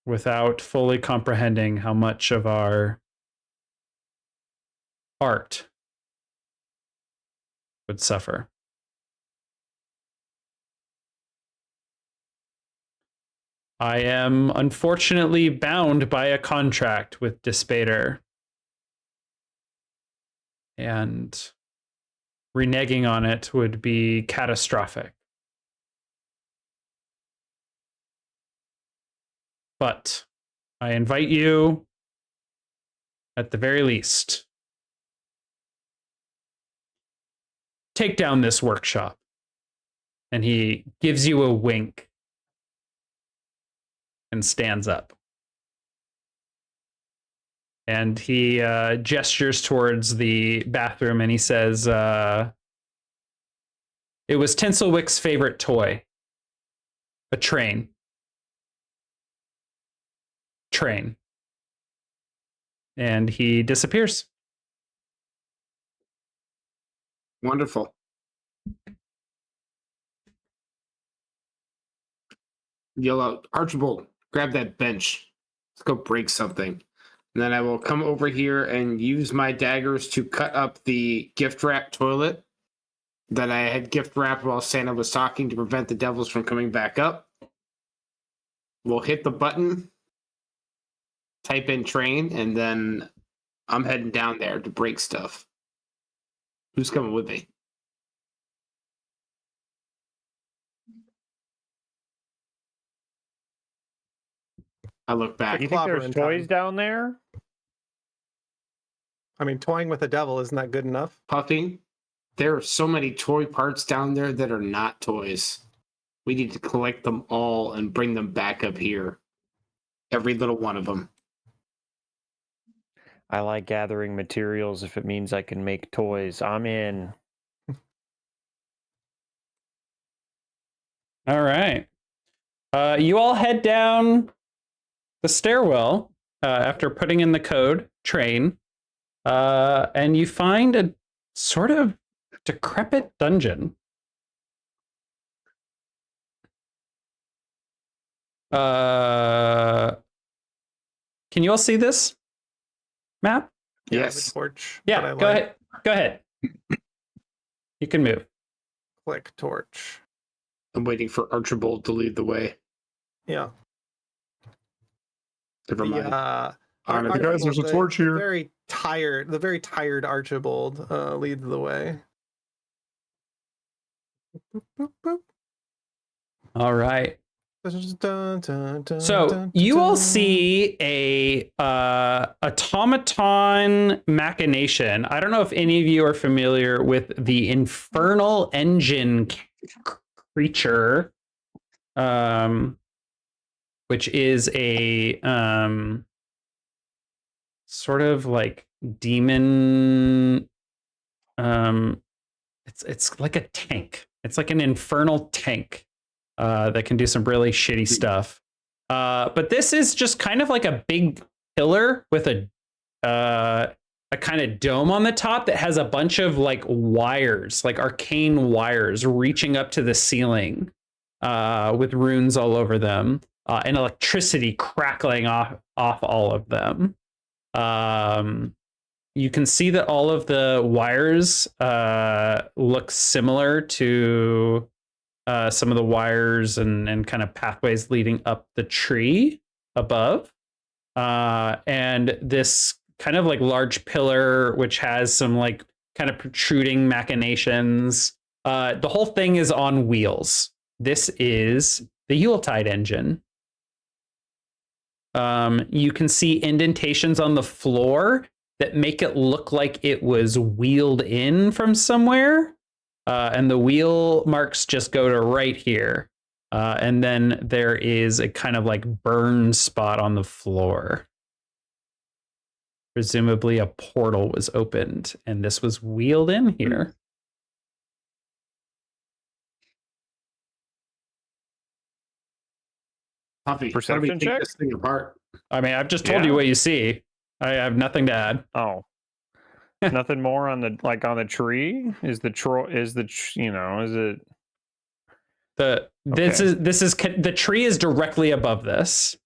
without fully comprehending how much of our art would suffer. I am unfortunately bound by a contract with Despater, and reneging on it would be catastrophic. But I invite you, at the very least, take down this workshop. And he gives you a wink and stands up. And he gestures towards the bathroom and he says, it was Tinselwick's favorite toy. A train. Train. And he disappears. Wonderful. Yell out, Archibald, grab that bench. Let's go break something. And then I will come over here and use my daggers to cut up the gift wrap toilet that I had gift wrapped while Santa was talking to prevent the devils from coming back up. We'll hit the button, type in train, and then I'm heading down there to break stuff. Who's coming with me? I look back. You You think Clobber there's in toys time. down there? I mean, toying with the devil, isn't that good enough? Puffy, there are so many toy parts down there that are not toys. We need to collect them all and bring them back up here. Every little one of them. I like gathering materials if it means I can make toys. I'm in. All right. You all head down the stairwell after putting in the code train, and you find a sort of decrepit dungeon. Can you all see this map? Yeah, I have a Yes. torch. Yeah, but I go like ahead. Go ahead. You can move. Click torch. I'm waiting for Archibald to lead the way. Yeah. Never mind. Hey guys, there's a Archibald, torch here. The very tired Archibald leads the way. Boop, boop, boop. All right. Dun, dun, dun, So dun, you all dun. see a automaton machination. I don't know if any of you are familiar with the infernal engine creature, which is a sort of like demon. It's like a tank. It's like an infernal tank that can do some really shitty stuff. But this is just kind of like a big pillar with a kind of dome on the top that has a bunch of like wires, like arcane wires reaching up to the ceiling with runes all over them and electricity crackling off all of them. You can see that all of the wires look similar to some of the wires and kind of pathways leading up the tree above. And this kind of like large pillar, which has some like kind of protruding machinations. The whole thing is on wheels. This is the Yuletide engine. You can see indentations on the floor that make it look like it was wheeled in from somewhere. And the wheel marks just go to right here. And then there is a kind of like burn spot on the floor. Presumably a portal was opened and this was wheeled in here. Puffy, how do we Perception take check? this thing apart? I mean, I've just told you Yeah. what you see. I have nothing to add. Oh, nothing more on the on the tree. Is the is it? This Okay. is the tree is directly above this.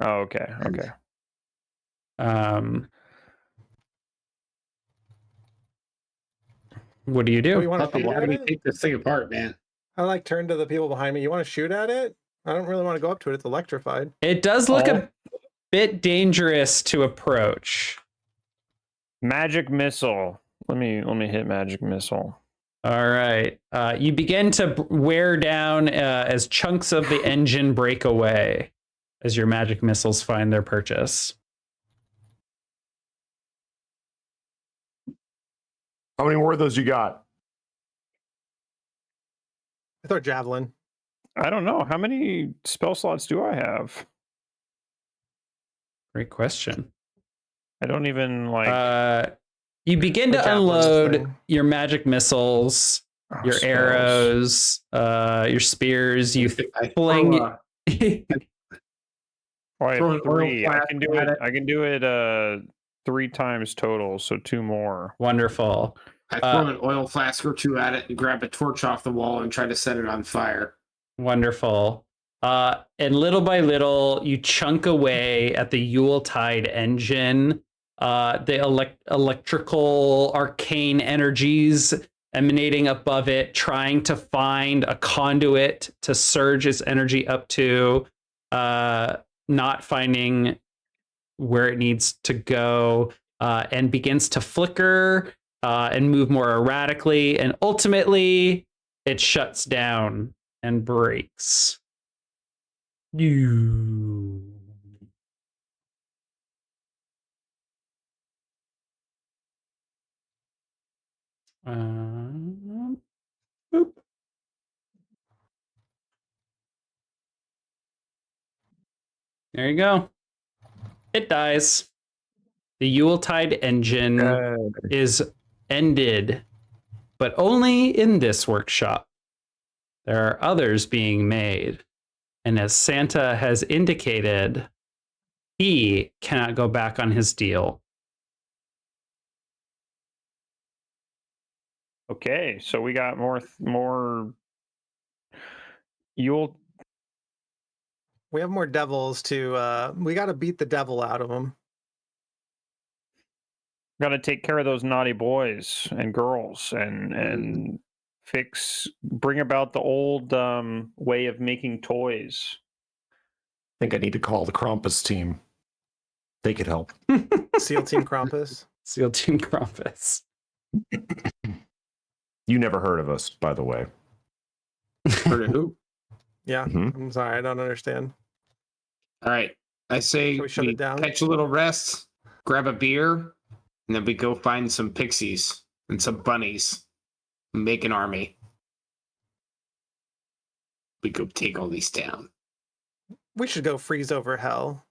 Oh, okay. Okay. What do you Oh, do? you want to Puffy, shoot how do at we it? take this thing apart, man? I like turn to the people behind me. You want to shoot at it? I don't really want to go up to it. It's electrified. It does look Oh. a bit dangerous to approach. Magic missile. Let me hit magic missile. All right. You begin to wear down as chunks of the engine break away as your magic missiles find their purchase. How many more of those you got? I throw javelin. I don't know. How many spell slots do I have? Great question. I don't even like. You begin The to javelin unload thing. your magic missiles, your spells. arrows, your spears. You I fling. throw, Oh, I throw have an oil 3. I flask can do at it. it. I can do it 3 times total, so 2 more. Wonderful. I throw an oil flask or 2 at it and grab a torch off the wall and try to set it on fire. Wonderful. And little by little, you chunk away at the Yuletide engine. The electrical arcane energies emanating above it, trying to find a conduit to surge its energy up to, not finding where it needs to go, and begins to flicker and move more erratically. And ultimately, it shuts down and breaks. You. Boop. There you go. It dies. The Yuletide engine is ended, but only in this workshop. There are others being made. And as Santa has indicated, he cannot go back on his deal. Okay, so we got more Yule. We have more devils to. We got to beat the devil out of them. Got to take care of those naughty boys and girls and bring about the old way of making toys. I think I need to call the Krampus team. They could help. SEAL Team Krampus. SEAL Team Krampus. You never heard of us, by the way. Heard of who? Yeah, Mhm. I'm sorry, I don't understand. All right. I say Shall we shut it down? catch a little rest, grab a beer, and then we go find some pixies and some bunnies, and make an army. We go take all these down. We should go freeze over hell.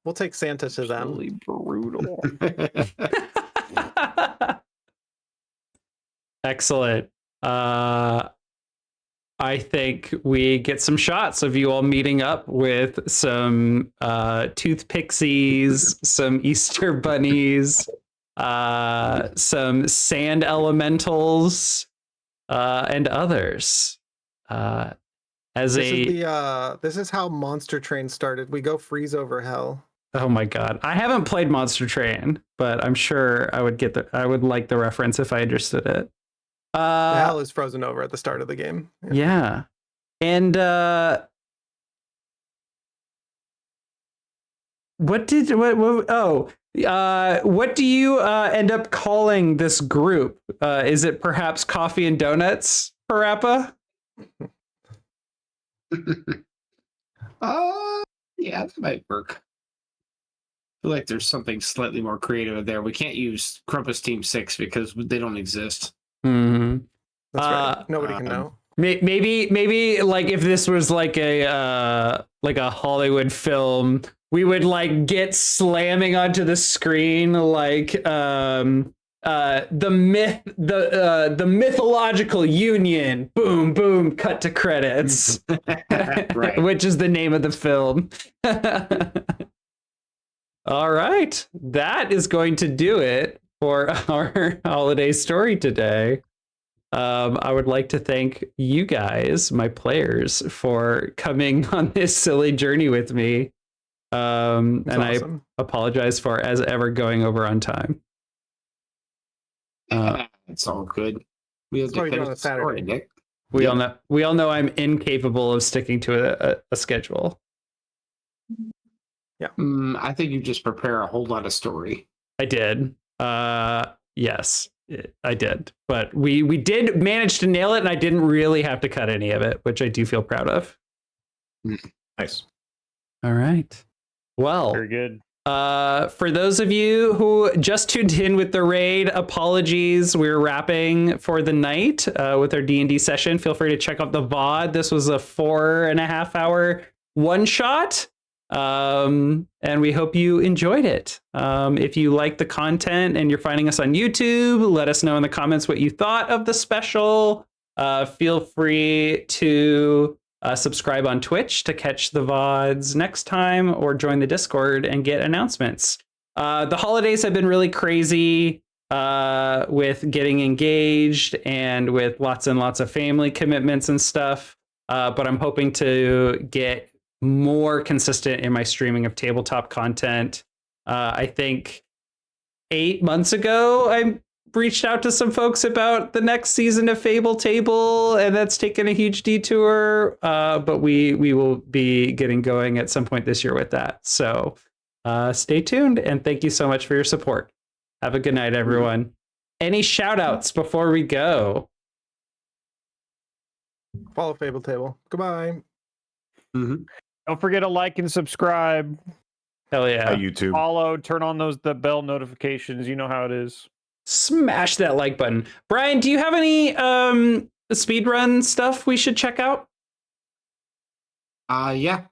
We'll take Santa to them. Absolutely brutal. Excellent. I think we get some shots of you all meeting up with some tooth pixies, some Easter bunnies, some sand elementals, and others. This This is how Monster Train started. We go freeze over hell. Oh my god, I haven't played Monster Train, but I'm sure I would like the reference if I understood it. Hell is frozen over at the start of the game. Yeah. And what do you end up calling this group? Is it perhaps Coffee and Donuts, Parappa? Yeah, that might work. I feel like there's something slightly more creative there. We can't use Krampus Team 6 because they don't exist. Mm-hmm. That's right. Nobody can know. Maybe like if this was like a Hollywood film, we would like get slamming onto the screen like the mythological union. Boom, boom. Cut to credits. Right. Which is the name of the film. All right, that is going to do it for our holiday story today. I would like to thank you guys, my players, for coming on this silly journey with me. And awesome. I apologize for, as ever, going over on time. It's all good. We have That's why to we do finish on a the story, Saturday. Nick. We all know I'm incapable of sticking to a schedule. I think you just prepare a whole lot of story. I did. Yes, I did. But we did manage to nail it, and I didn't really have to cut any of it, which I do feel proud of. Nice. All right. Well, Very good. for those of you who just tuned in with the raid, apologies. We're wrapping for the night with our D&D session. Feel free to check out the VOD. This was a 4.5 hour one shot. And we hope you enjoyed it. If you like the content and you're finding us on YouTube, let us know in the comments what you thought of the special. Feel free to subscribe on Twitch to catch the VODs next time, or join the Discord and get announcements. The holidays have been really crazy with getting engaged and with lots and lots of family commitments and stuff. But I'm hoping to get more consistent in my streaming of tabletop content. I think 8 months ago, I reached out to some folks about the next season of FableTable, and that's taken a huge detour. But we will be getting going at some point this year with that. So stay tuned, and thank you so much for your support. Have a good night, everyone. Any shout outs before we go? Follow FableTable. Goodbye. Don't forget to like and subscribe. Hell yeah. YouTube. Follow, turn on the bell notifications. You know how it is. Smash that like button. Brian, do you have any speedrun stuff we should check out? Yeah.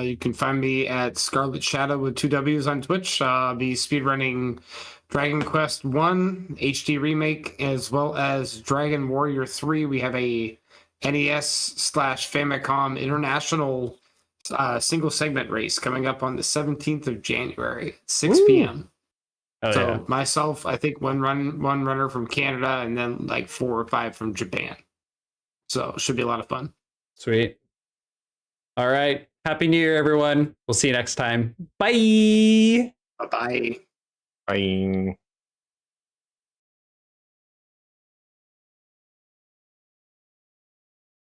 You can find me at Scarlet Shadow with 2 W's on Twitch. I'll be speedrunning Dragon Quest 1 HD remake, as well as Dragon Warrior 3. We have a NES/Famicom international single segment race coming up on the 17th of January at 6 p.m. Oh, So yeah. myself, I think one runner from Canada, and then like 4 or 5 from Japan. So it should be a lot of fun. Sweet. All right. Happy New Year, everyone. We'll see you next time. Bye. Bye-bye. Bye.